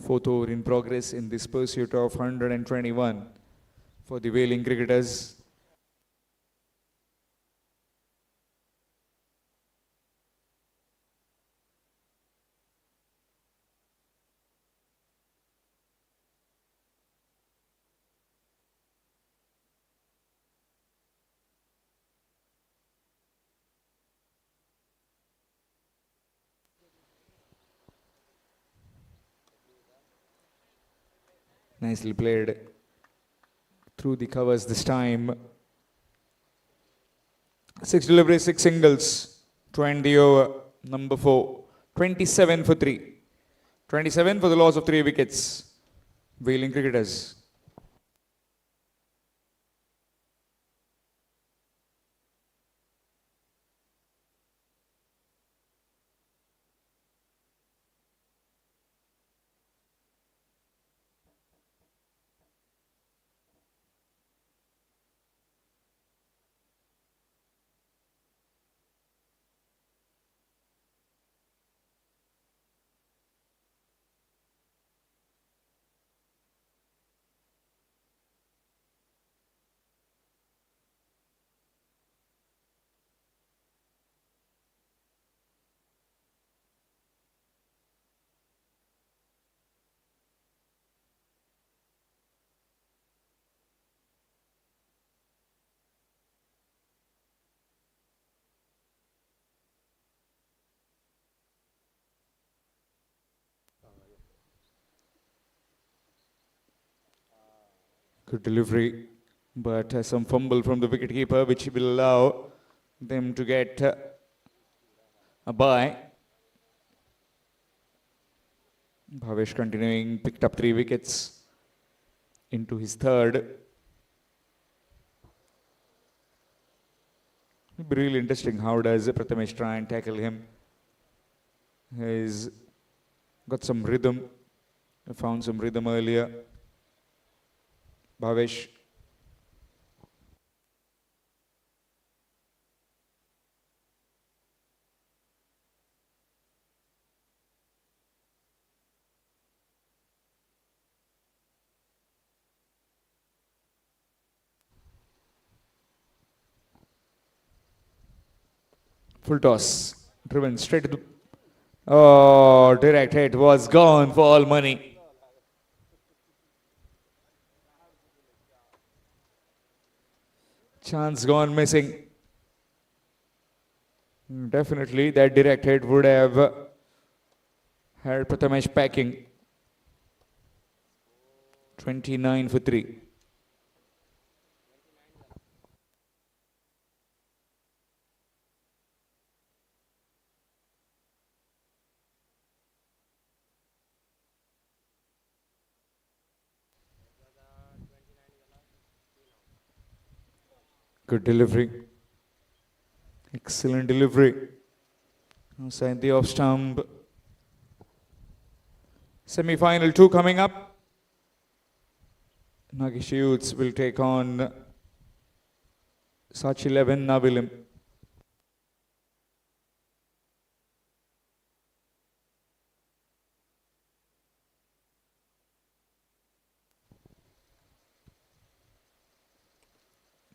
Fourth over in progress in this pursuit of 121 for the Veling cricketers. Nicely played through the covers this time. 6 deliveries, 6 singles to end the over. Number 4. 27 for 3. 27 for the loss of 3 wickets. Veling cricketers. Good delivery, but some fumble from the wicketkeeper, which will allow them to get a bye. Bhavesh continuing, picked up 3 wickets into his third. It'll be really interesting. How does Prathamesh try and tackle him? He's got some rhythm. Found some rhythm earlier. Bhavesh. Full toss. Driven straight to the... Oh, direct hit was gone for all money. Chance gone missing. Definitely that direct hit would have had Prathamesh packing. 29 for 3. Good delivery. Excellent delivery. Outside the off stump. Semi-final 2 coming up. Nagesh Youths will take on Sach 11 Navilim.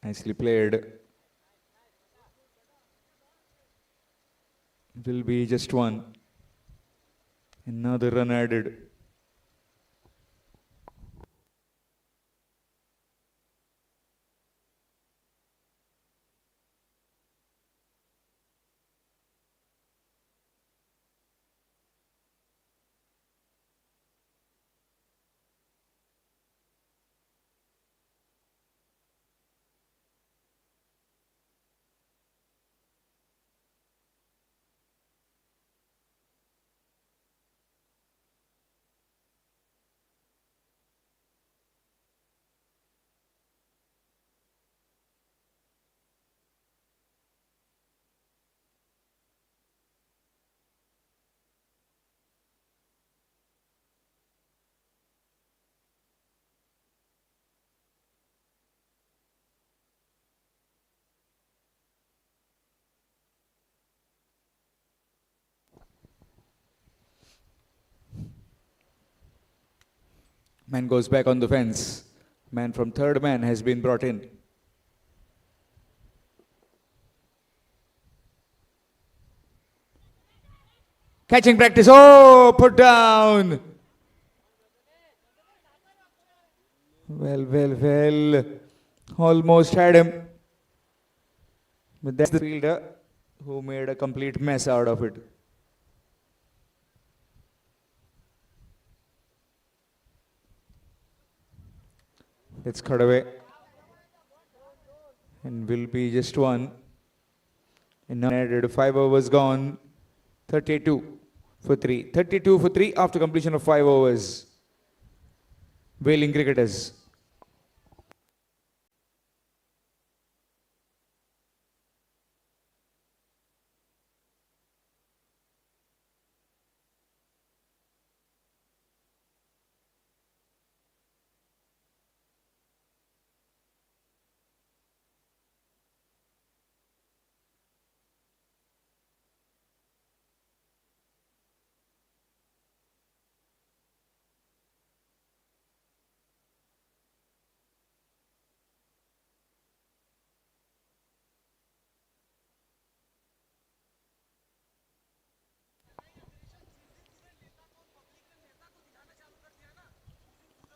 Nicely played. Will be just one. Another run added. Man goes back on the fence. Man from third man has been brought in. Catching practice. Oh, put down. Well. Almost had him. But that's the fielder who made a complete mess out of it. It's cut away. And will be just one. And now added 5 overs gone. 32 for 3. 32 for 3 after completion of 5 overs. Veling cricketers.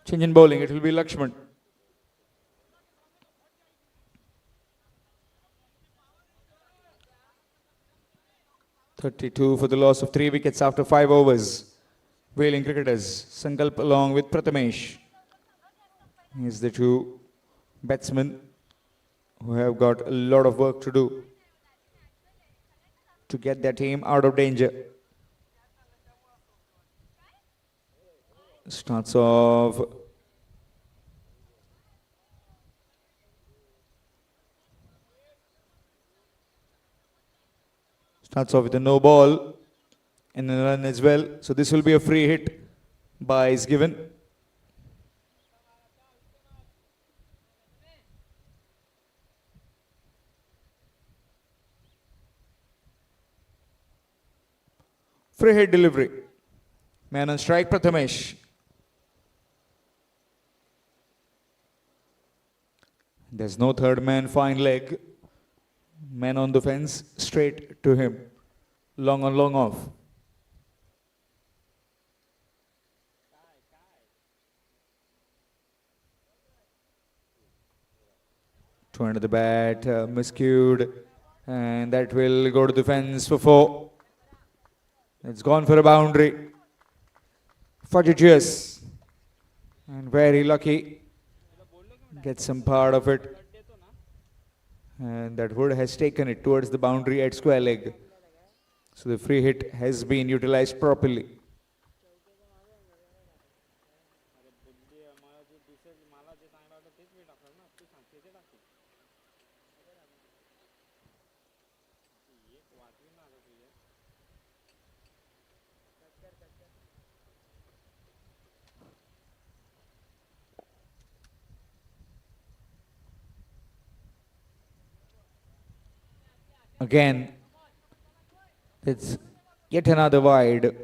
Change in bowling. It will be Lakshman. (32) for the loss of 3 wickets after 5 overs. Veling cricketers. Sankalp along with Prathamesh. He's the two batsmen who have got a lot of work to do to get their team out of danger. Starts off. Starts off with a no ball and a run as well. So this will be a free hit by is given. Free hit delivery. Man on strike, Prathamesh. There's no third man, fine leg. Man on the fence, straight to him. Long on, long off. Two under the bat, miscued. And that will go to the fence for 4. It's gone for a boundary. Fortuitous. And very lucky. Get some part of it. And that wood has taken it towards the boundary at square leg. So the free hit has been utilized properly. Again, it's yet another wide.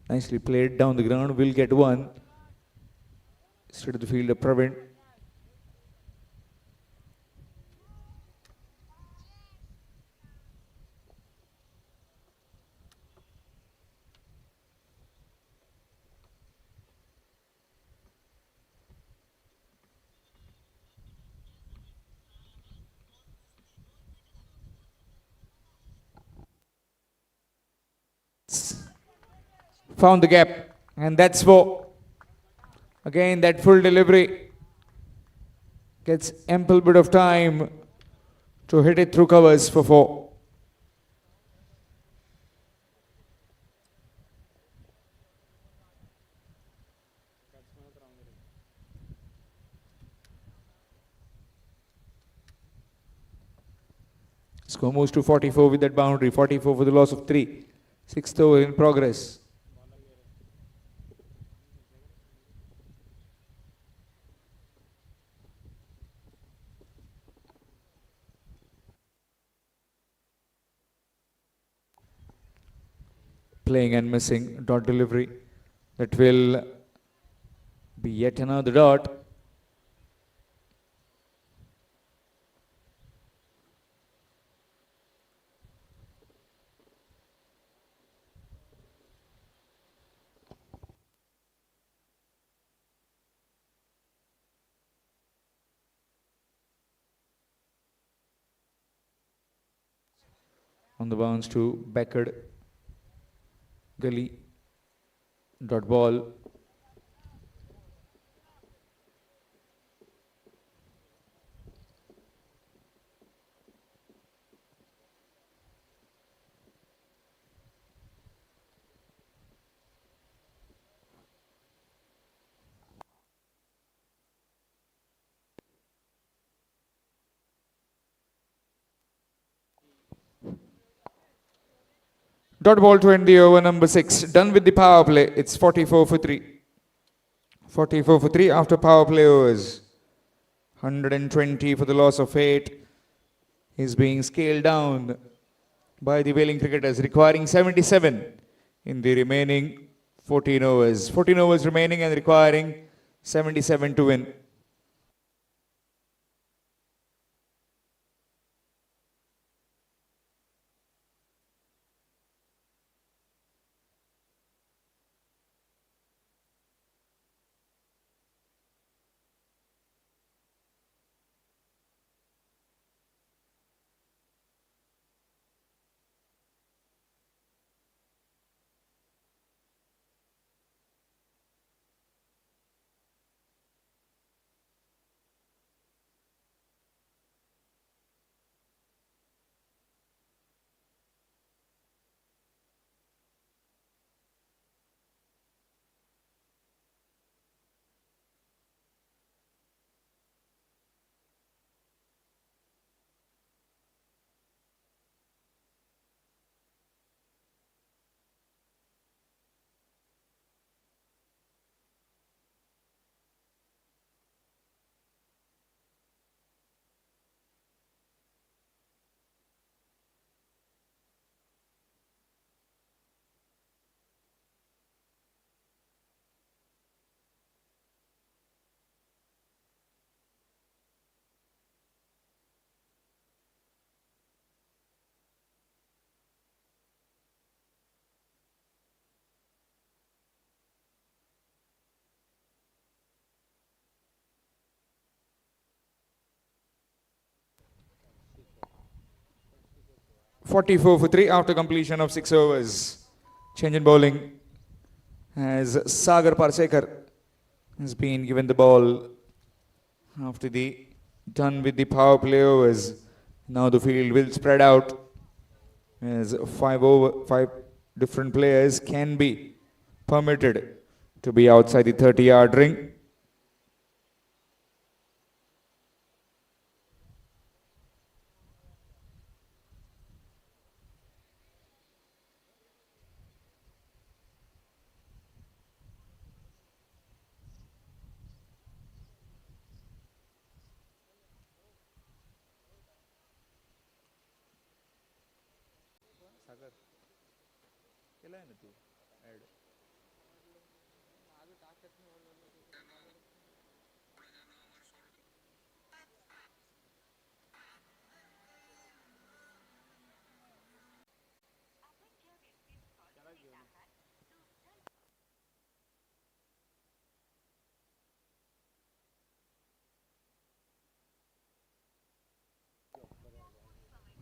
Nicely played down the ground, will get one. Straight to the fielder, Pravin. Found the gap, and that's 4. Again, that full delivery gets ample bit of time to hit it through covers for 4. Score moves to 44 with that boundary. 44 for the loss of 3. Sixth over in progress. Playing and missing. Dot delivery. That will be yet another dot. On the bounce to Beckard. Gully. Dot ball. Dot ball to end the over number 6. Done with the power play. It's 44 for 3. 44 for 3 after power play overs. 120 for the loss of 8. Is being scaled down by the Veling cricketers, requiring 77 in the remaining 14 overs. 14 overs remaining and requiring 77 to win. .44 for 3 after completion of 6 overs. Change in bowling as Sagar Parsekar has been given the ball after the done with the power play overs. Now the field will spread out as 5 different players can be permitted to be outside the 30-yard ring.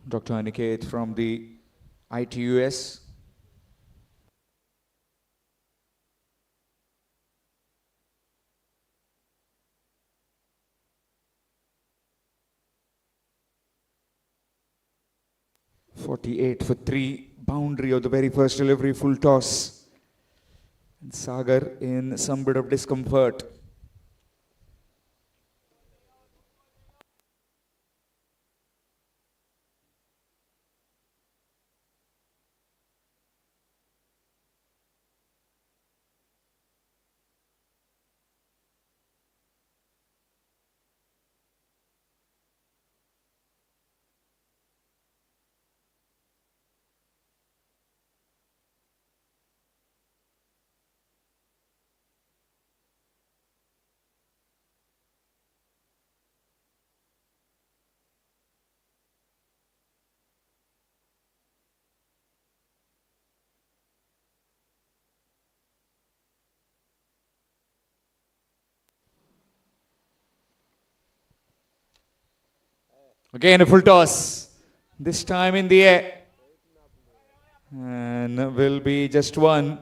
Dr. Aniket from the ITUS. .48 for 3. Boundary of the very first delivery, full toss. And Sagar in some bit of discomfort. Again a full toss. This time in the air. And will be just one.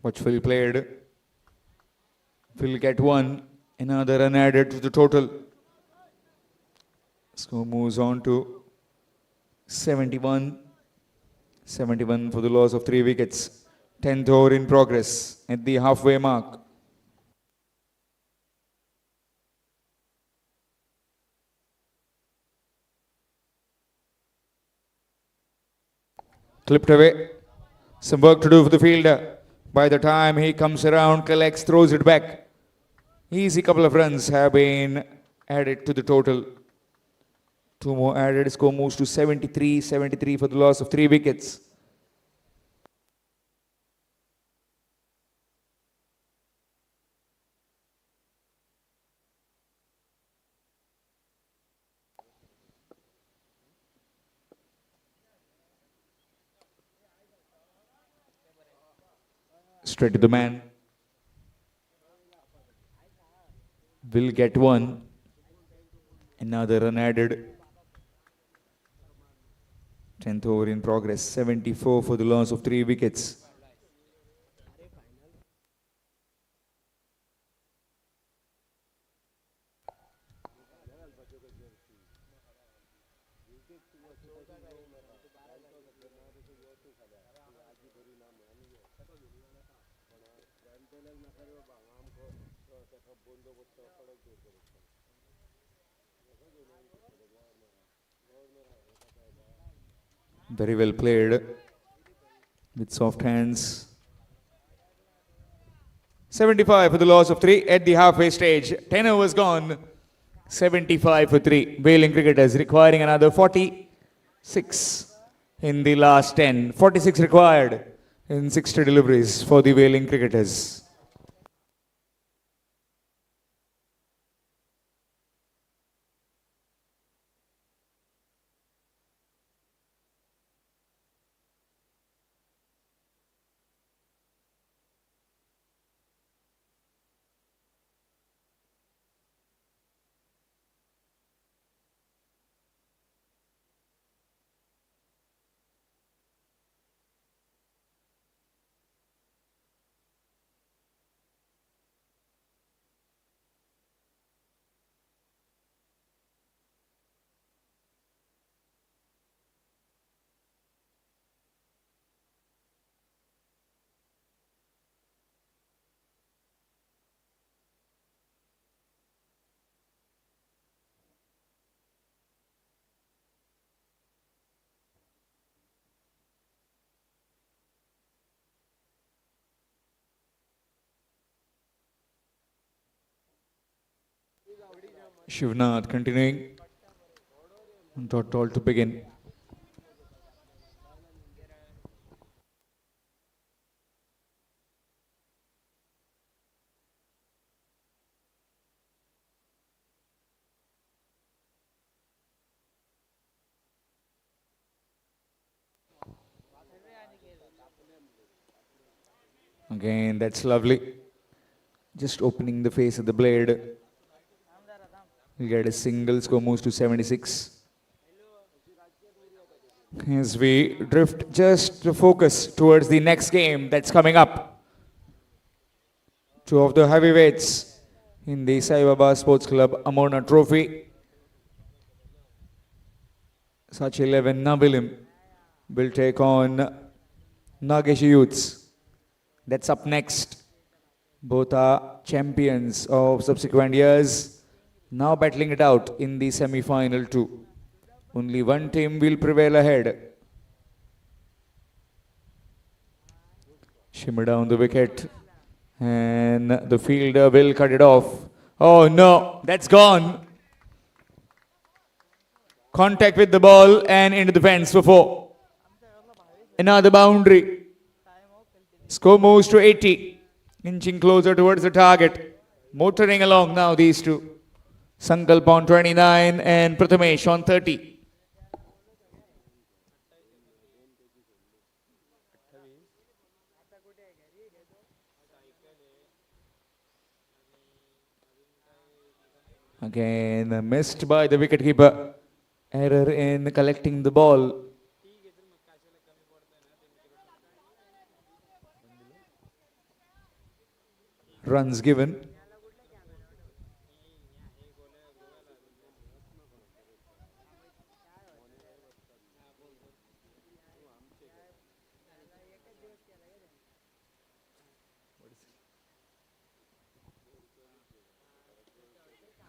Watchfully played. Will get one. Another run added to the total. Score moves on to 71. 71 for the loss of 3 wickets. 10th over in progress at the halfway mark. Clipped away. Some work to do for the fielder. By the time he comes around, collects, throws it back. Easy couple of runs have been added to the total. 2 more added. Score moves to 73. 73 for the loss of 3 wickets. Straight to the man. Will get one. Another run added. 10th over in progress. 74 for the loss of 3 wickets. Very well played with soft hands. 75 for the loss of 3 at the halfway stage. 10 overs gone. 75 for 3. Veling cricketers requiring another 46 in the last 10. 46 required in 60 deliveries for the Veling cricketers. Shivnath continuing. Dot all to begin. Again, that's lovely. Just opening the face of the blade. We get a single. Score moves to 76. As we drift just to focus towards the next game that's coming up. 2 of the heavyweights in the Sai Baba Sports Club Amorna Trophy. Such 11 Nabilim will take on Nagesh Youths. That's up next. Both are champions of subsequent years. Now battling it out in the semi-final too. Only one team will prevail ahead. Shimmer down the wicket. And the fielder will cut it off. Oh no, that's gone. Contact with the ball and into the fence for 4. Another boundary. Score moves to 80 Inching closer towards the target. Motoring along now, these two. Sankalp on 29 and Prathamesh on 30. Again, missed by the wicketkeeper. Error in collecting the ball. Runs given.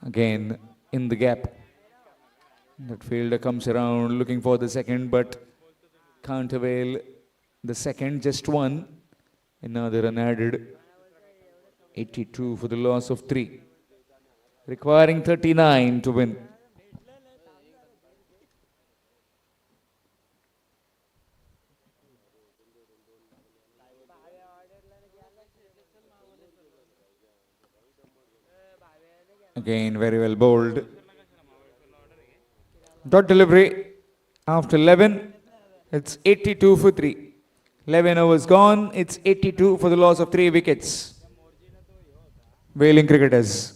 Again, in the gap. That fielder comes around looking for the second, but can't avail the second, just one. Another run added. 82 for the loss of 3. Requiring 39 to win. Again, very well bowled. Dot delivery after 11. It's 82 for 3. 11 overs gone. It's 82 for the loss of 3 wickets. Veling cricketers.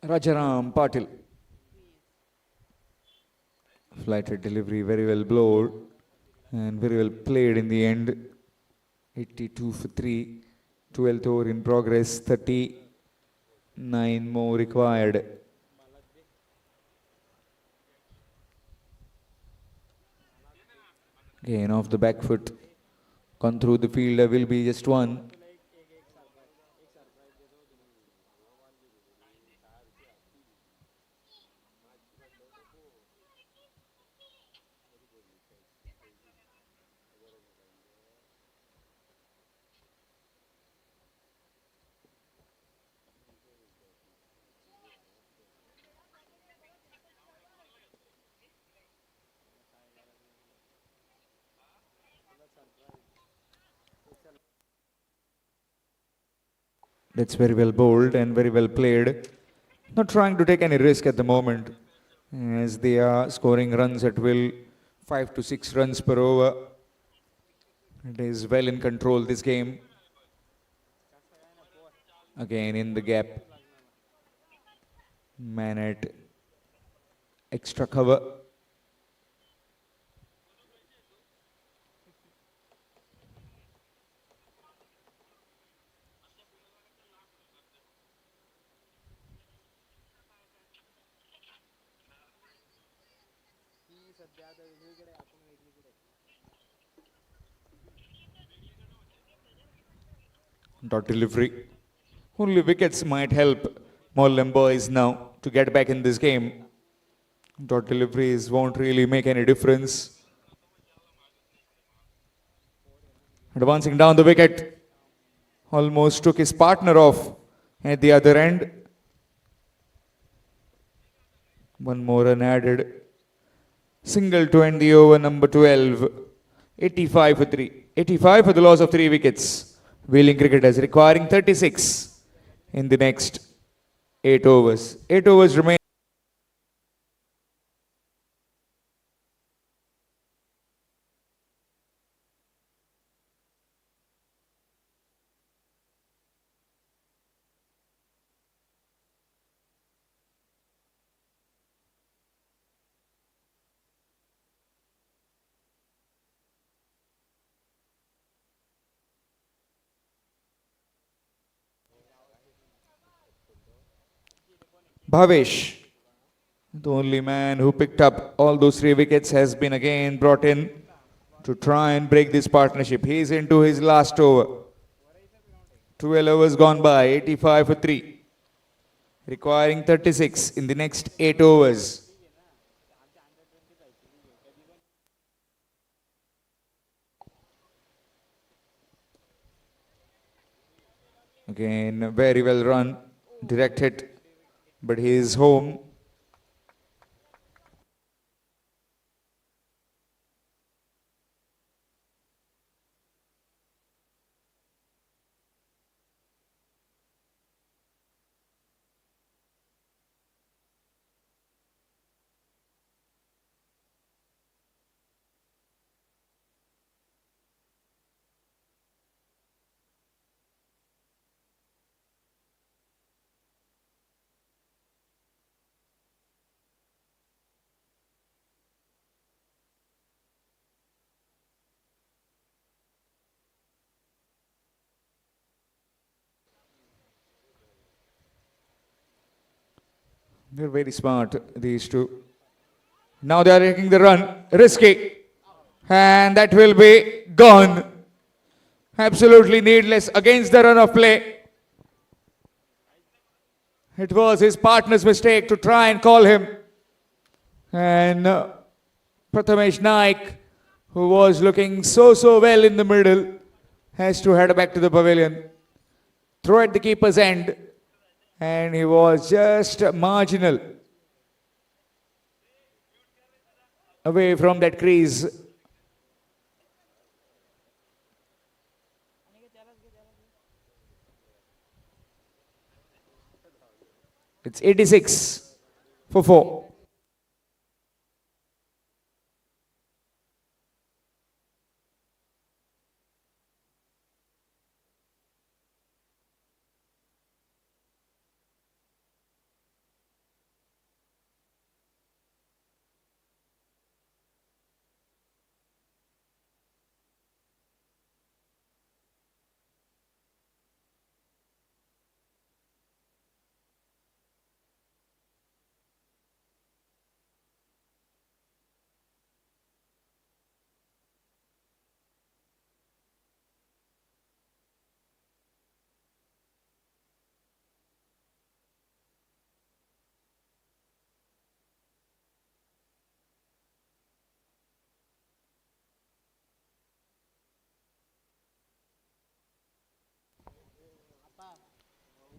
Rajaram Patil. Flighted delivery, very well blown and very well played in the end. 82 for 3. 12th over in progress. 39 more required. Again off the back foot. Gone through the fielder, will be just one. That's very well bowled and very well played. Not trying to take any risk at the moment, as they are scoring runs at will, 5 to 6 runs per over. It is well in control, this game. Again in the gap. Man at extra cover. Dot delivery. Only wickets might help Morlem boys now to get back in this game. Dot deliveries won't really make any difference. Advancing down the wicket. Almost took his partner off at the other end. One more run added. Single to end the over, number 12. 85 for 3. 85 for the loss of 3 wickets. Veling cricketers requiring 36 in the next 8 overs. 8 overs remain. Bhavesh, the only man who picked up all those 3 wickets, has been again brought in to try and break this partnership. He's into his last over. 12 overs gone by, 85 for 3. Requiring 36 in the next 8 overs. Again, very well run, direct hit, but he is home. They're very smart, these two. Now they are taking the run, risky, and that will be gone. Absolutely needless against the run of play. It was his partner's mistake to try and call him. And Prathamesh Naik, who was looking so well in the middle, has to head back to the pavilion. Throw at the keeper's end, and he was just marginal away from that crease. It's 86 for 4.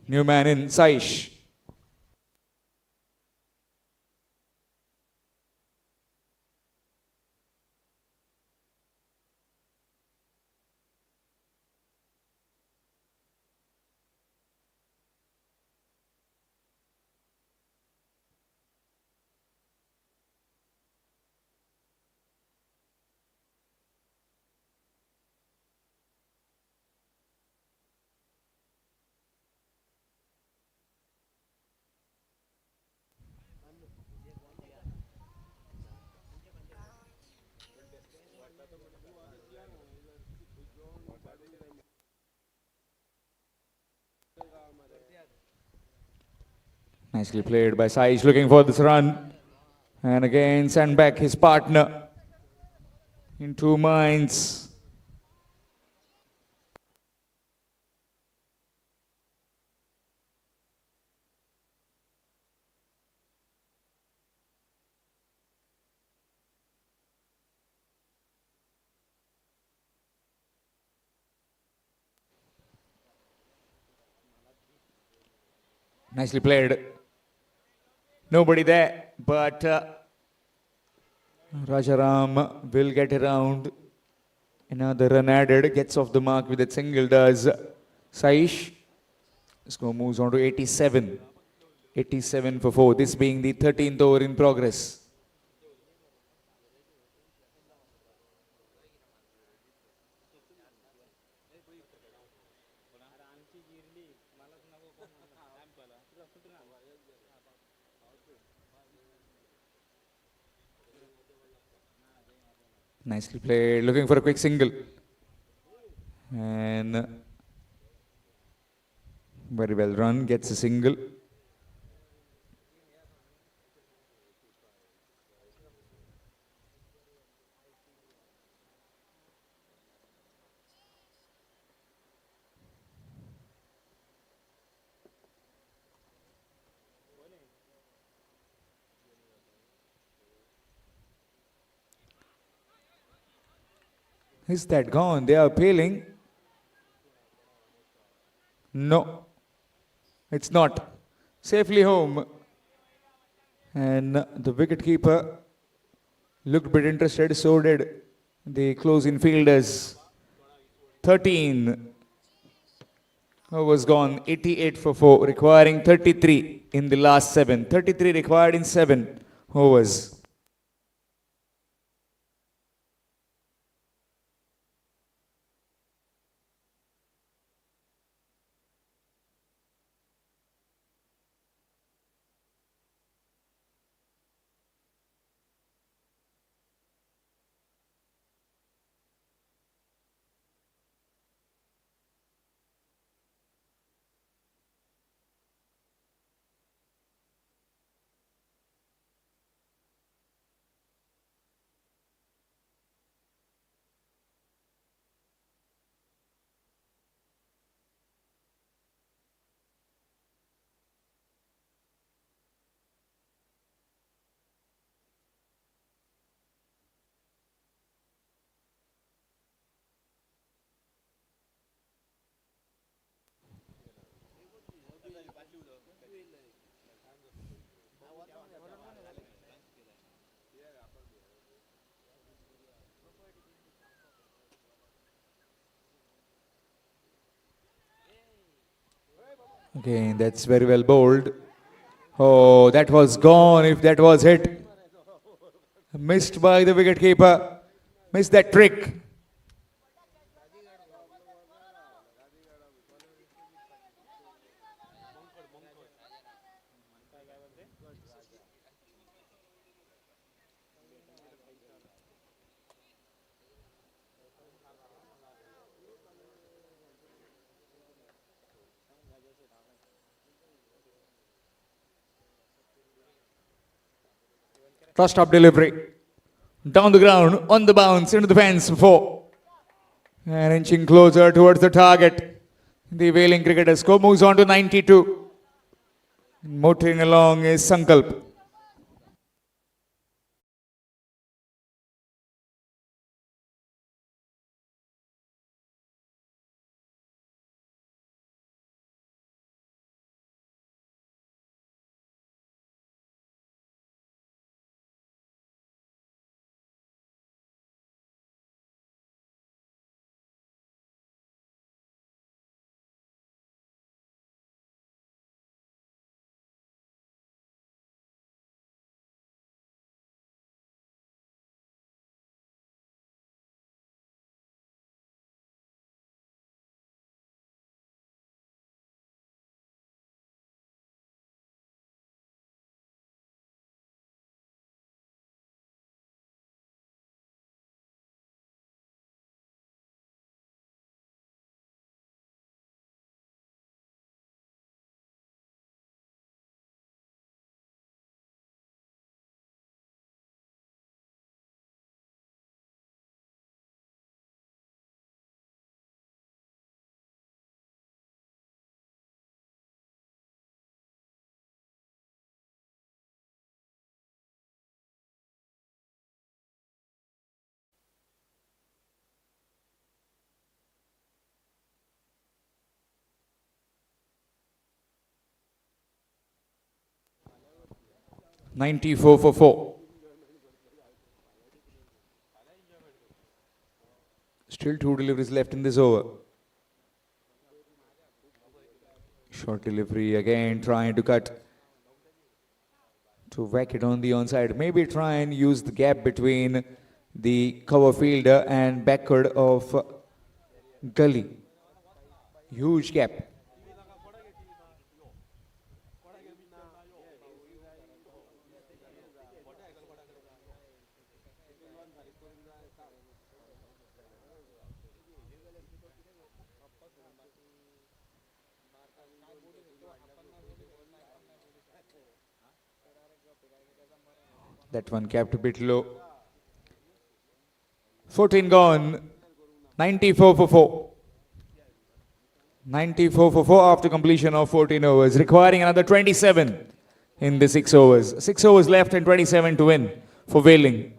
New man in, Saish. Nicely played by Saish, looking for this run. And again send back his partner in 2 minds. Nicely played. Nobody there, but Rajaram will get around. Another run added, gets off the mark with a single, does Saish. Score moves on to 87. 87 for 4, this being the 13th over in progress. Nicely played, looking for a quick single. And very well run, gets a single. Is that gone? They are appealing. No, it's not. Safely home. And the wicketkeeper looked a bit interested, so did the close-in fielders. 13 overs gone, 88 for 4, requiring 33 in the last 7. 33 required in 7 overs. Again, that's very well bowled. Oh, that was gone if that was hit. Missed by the wicketkeeper. Missed that trick. First up delivery. Down the ground, on the bounce, into the fence for 4. And inching closer towards the target. The Veling cricketer score moves on to 92. Motoring along is Sankalp. .94 for 4. Still 2 deliveries left in this over. Short delivery again, trying to cut to whack it on the onside. Maybe try and use the gap between the cover fielder and backward of gully. Huge gap. That one capped a bit low. 14 gone. 94 for 4. 94 for 4 after completion of 14 overs, requiring another 27 in the 6 overs. 6 overs left and 27 to win for Veling.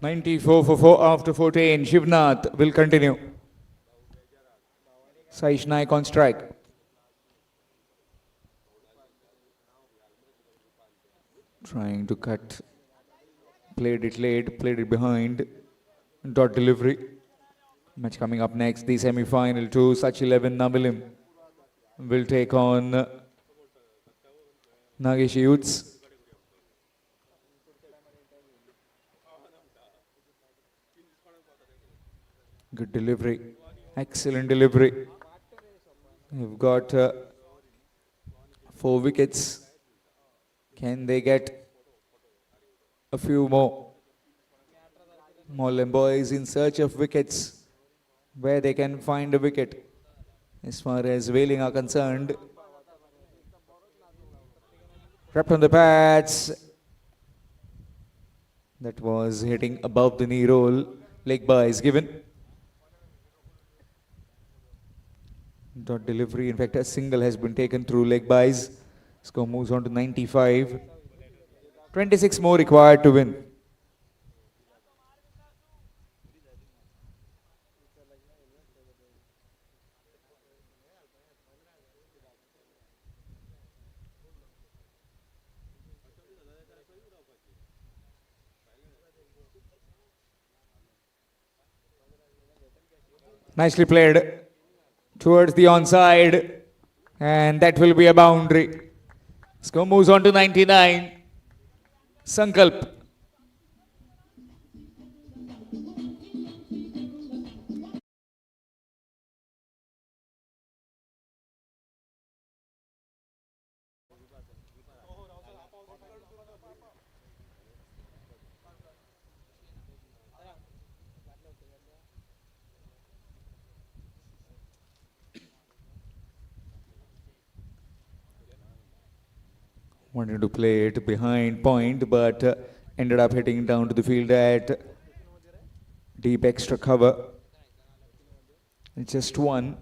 94 for 4 after 14. Shivnath will continue. Saish Naik on strike. Trying to cut. Played it late, played it behind. Dot delivery. Match coming up next, the semi-final to Such 11 Namilim will take on Nagesh Youths. Good delivery, excellent delivery. You've got 4 wickets. Can they get a few more? Morlem boys in search of wickets, where they can find a wicket. As far as Veling are concerned, wrapped on the pads. That was hitting above the knee roll. Leg by is given. Dot delivery. In fact, a single has been taken through leg buys. Score moves on to 95. 26 more required to win. Nicely played towards the onside, and that will be a boundary. Score moves on to 99. Sankalp. Wanted to play it behind point, but ended up hitting down to the field at deep extra cover. Just one.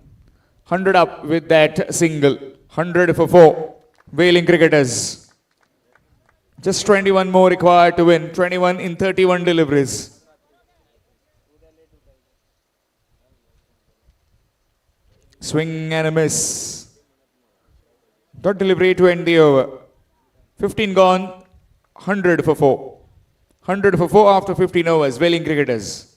100 up with that single. 100 for 4. Veling cricketers. Just 21 more required to win. 21 in 31 deliveries. Swing and a miss. Dot delivery to end the over. 15 gone. 100 for 4. 100 for 4 after 15 overs. Veling cricketers.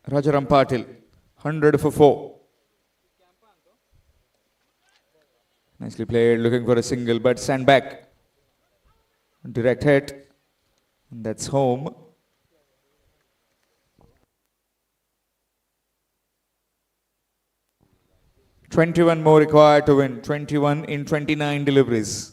Rajaram Patil, 100 for 4. Nicely played, looking for a single, but stand back. Direct hit. That's home. "21 more required to win. 21 in 29 deliveries.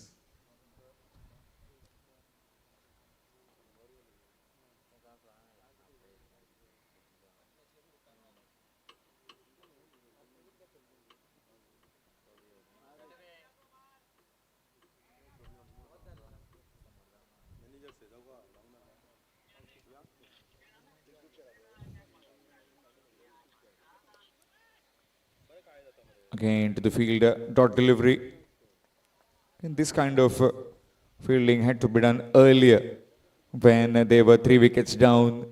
Again to the fielder, dot delivery. And this kind of fielding had to be done earlier when they were 3 wickets down.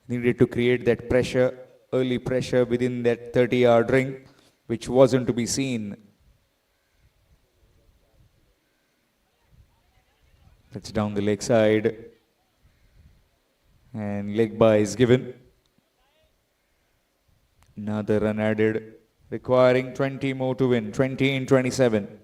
Needed to create that pressure, early pressure within that 30-yard ring, which wasn't to be seen. That's down the leg side. And leg by is given. Another run added, requiring 20 more to win. 20 in 27.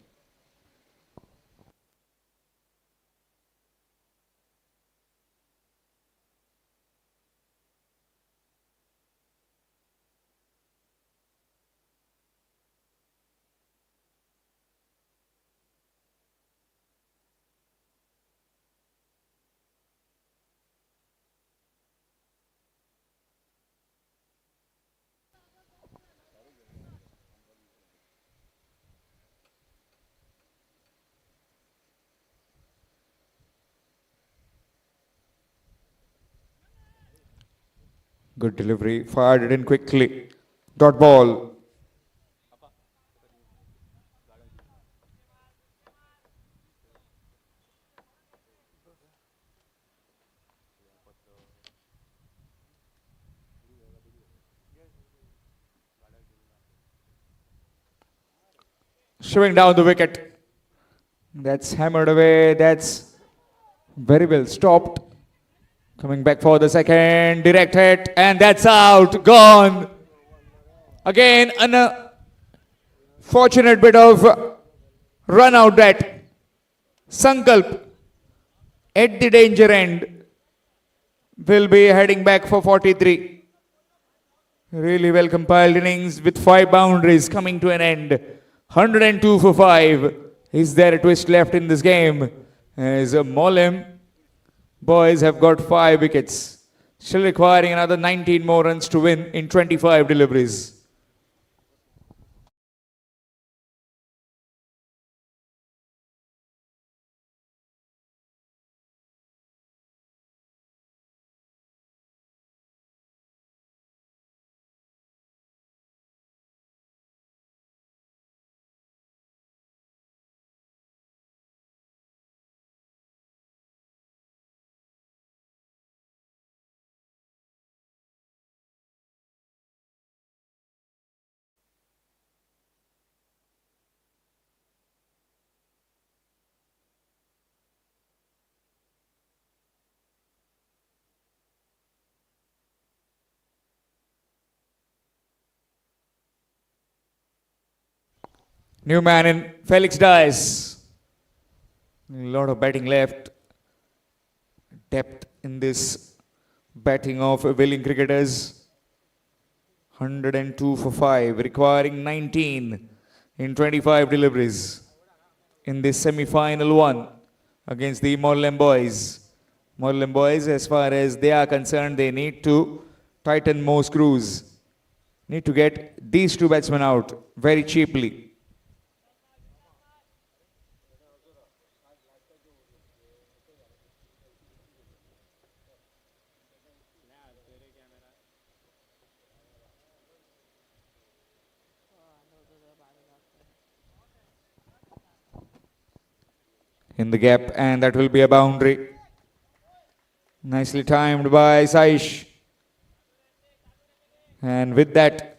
Good delivery, fired it in quickly. Dot ball. Shoving down the wicket. That's hammered away. That's very well stopped. Coming back for the second, direct hit, and that's out, gone. Again, an fortunate bit of run out that Sankalp at the danger end will be heading back for 43. Really well compiled innings with 5 boundaries coming to an end. 102 for 5. Is there a twist left in this game? As Morlem boys have got 5 wickets. Still requiring another 19 more runs to win in 25 deliveries. New man in Felix dies. A lot of batting left. Depth in this batting of Veling cricketers. 102 for 5, requiring 19 in 25 deliveries in this semi-final one against the Morlem boys. Morlem boys, as far as they are concerned, they need to tighten more screws. Need to get these 2 batsmen out very cheaply. In the gap, and that will be a boundary. Nicely timed by Saish. And with that,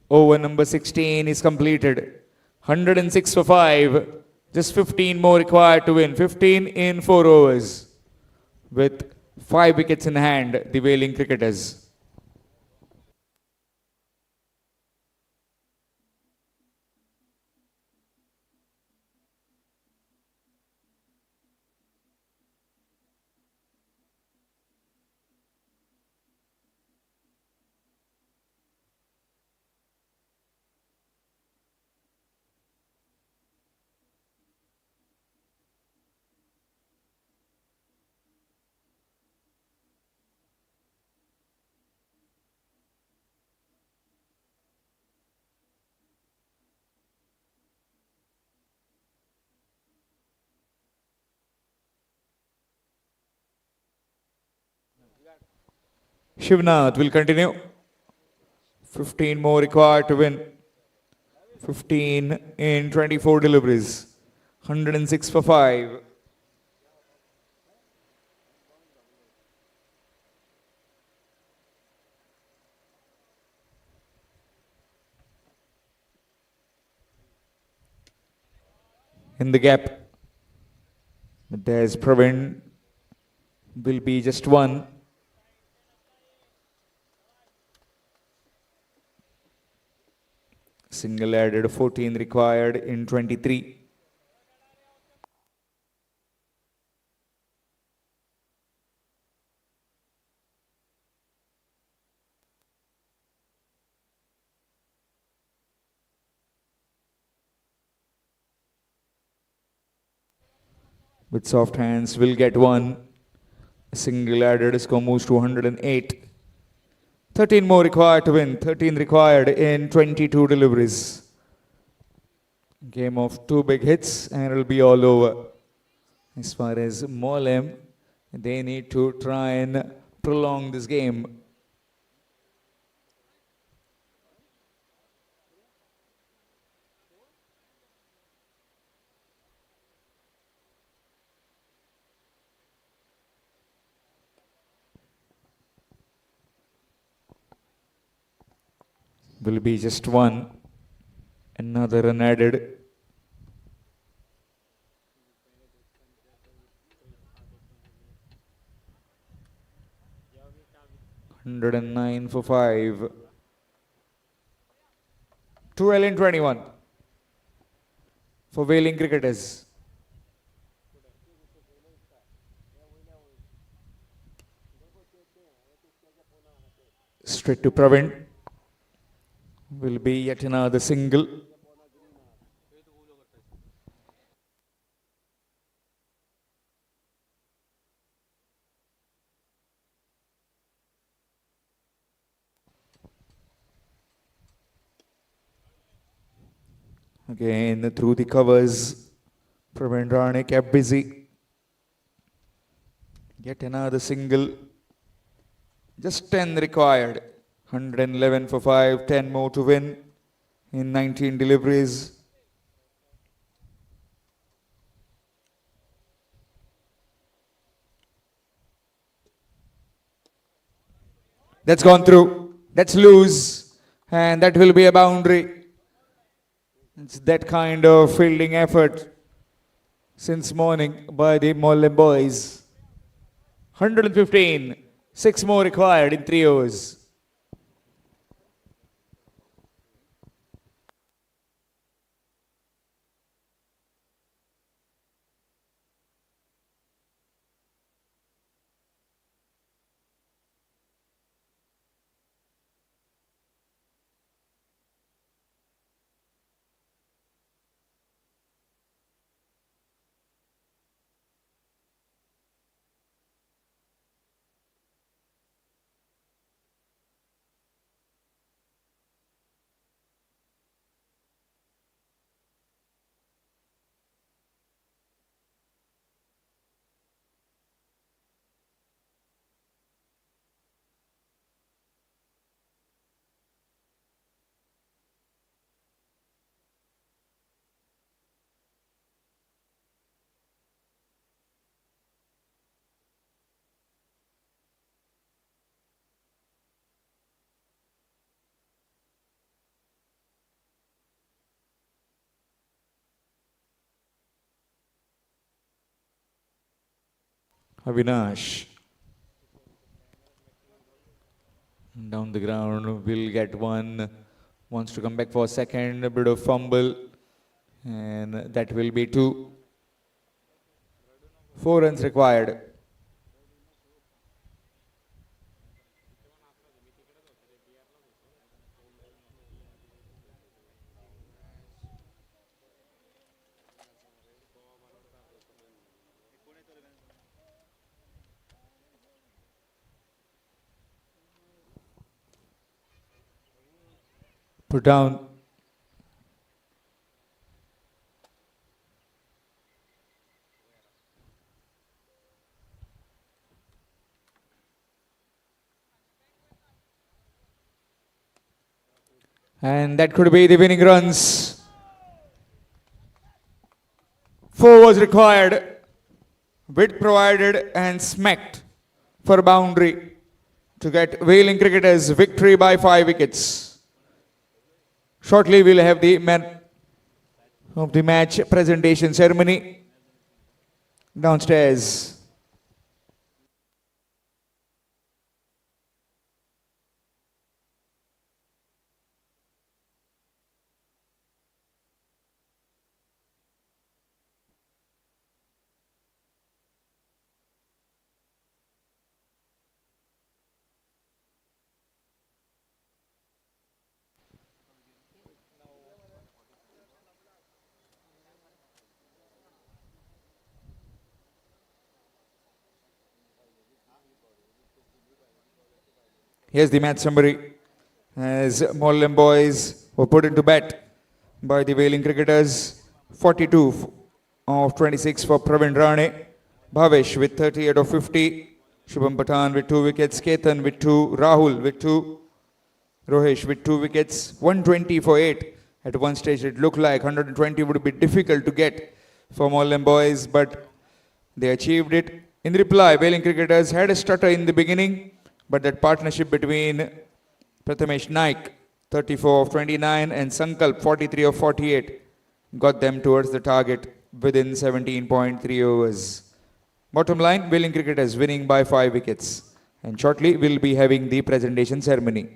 over number 16 is completed. 106 for 5. Just 15 more required to win. 15 in 4 overs. With 5 wickets in hand, the Veling cricketers. Shivnath will continue. 15 more required to win. 15 in 24 deliveries. 106 for 5. In the gap, there's Praveen. Will be just 1. Single added, 14 required in 23. With soft hands, will get one. Single added, score moves to 108. 13 more required to win. 13 required in 22 deliveries. Game of 2 big hits and it'll be all over. As far as Morlem, they need to try and prolong this game. Will be just one. Another run added. $109 for 5. 12 in 21 for Veling cricketers. Straight to Pravin. Will be yet another single. Again through the covers. Pravin Rane kept busy. Yet another single. Just 10 required. 111 for 5. 10 more to win in 19 deliveries. That's gone through. That's loose. And that will be a boundary. It's that kind of fielding effort since morning by the Morlem boys. 115. 6 more required in 3 overs. Avinash. Down the ground, will get one. Wants to come back for a second. A bit of fumble. And that will be 2. 4 runs required. Put down. And that could be the winning runs. 4 was required. Width provided and smacked for boundary to get Veling cricketers victory by 5 wickets. Shortly we'll have the man of the match presentation ceremony downstairs. Here's the match summary. As Morlem boys were put into bat by the Veling cricketers, 42 of 26 for Pravin Rane, Bhavesh with 38 of 50, Shubham Pathan with 2 wickets, Ketan with 2, Rahul with 2, Rohesh with 2 wickets, 120 for 8. At one stage it looked like 120 would be difficult to get for Morlem boys, but they achieved it. In reply, Veling cricketers had a stutter in the beginning, but that partnership between Prathamesh Naik, 34 of 29, and Sankalp, 43 of 48, got them towards the target within 17.3 overs. Bottom line, Veling cricketers winning by 5 wickets. And shortly, we'll be having the presentation ceremony.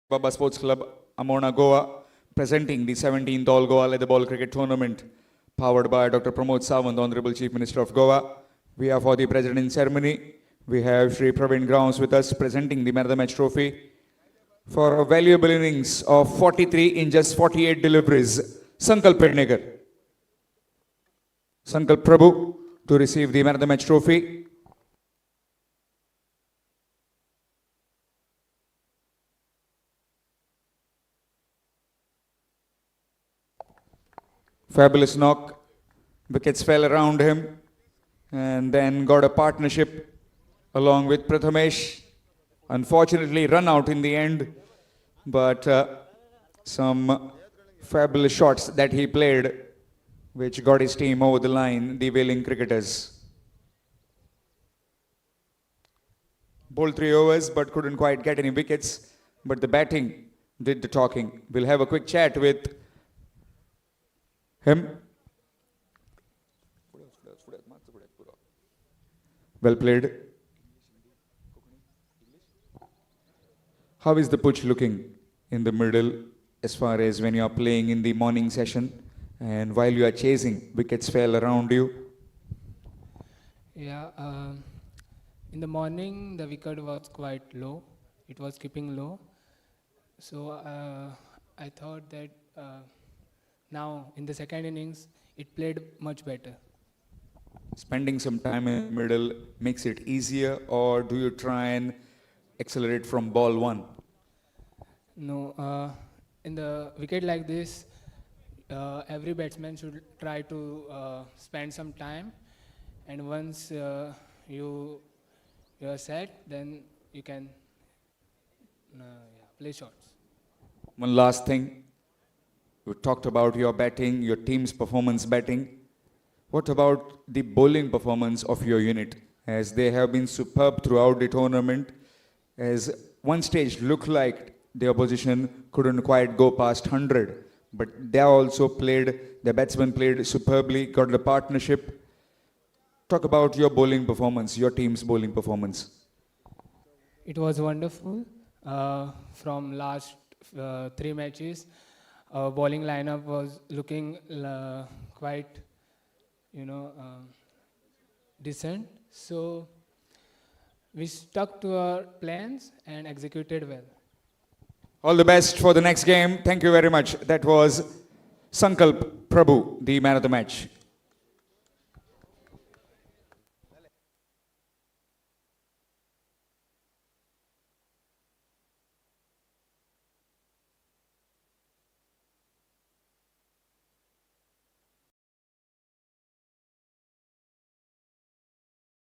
Baba Sports Club, Amona, Goa, presenting the 17th All Goa Leather Ball Cricket Tournament, powered by Dr. Pramod Sawant, Honorable Chief Minister of Goa. We are for the President's ceremony. We have Shri Praveen Grounds with us, presenting the Man of the Match trophy for a valuable innings of 43 in just 48 deliveries. Sankalp Pednekar. Sankalp Prabhu to receive the Man of the Match trophy. Fabulous knock. Wickets fell around him and then got a partnership along with Prathamesh. Unfortunately, run out in the end, but some fabulous shots that he played, which got his team over the line, the Veling cricketers. Bowled 3 overs, but couldn't quite get any wickets. But the batting did the talking. We'll have a quick chat with him. Well played. How is the pitch looking in the middle as far as when you are playing in the morning session and while you are chasing, wickets fell around you? Yeah, in the morning the wicket was quite low. It was keeping low. So I thought that now in the second innings it played much better. Spending some time in the middle makes it easier, or do you try and accelerate from ball one? No, in the wicket like this, every batsman should try to spend some time, and once you are set, then you can play shots. One last thing. You talked about your batting, your team's performance batting. What about the bowling performance of your unit? As they have been superb throughout the tournament, as one stage looked like the opposition couldn't quite go past 100, but they also played, the batsmen played superbly, got the partnership. Talk about your bowling performance, your team's bowling performance. It was wonderful. From last 3 matches, our bowling lineup was looking quite, decent. So we stuck to our plans and executed well. All the best for the next game. Thank you very much. That was Sankalp Prabhu, the man of the match.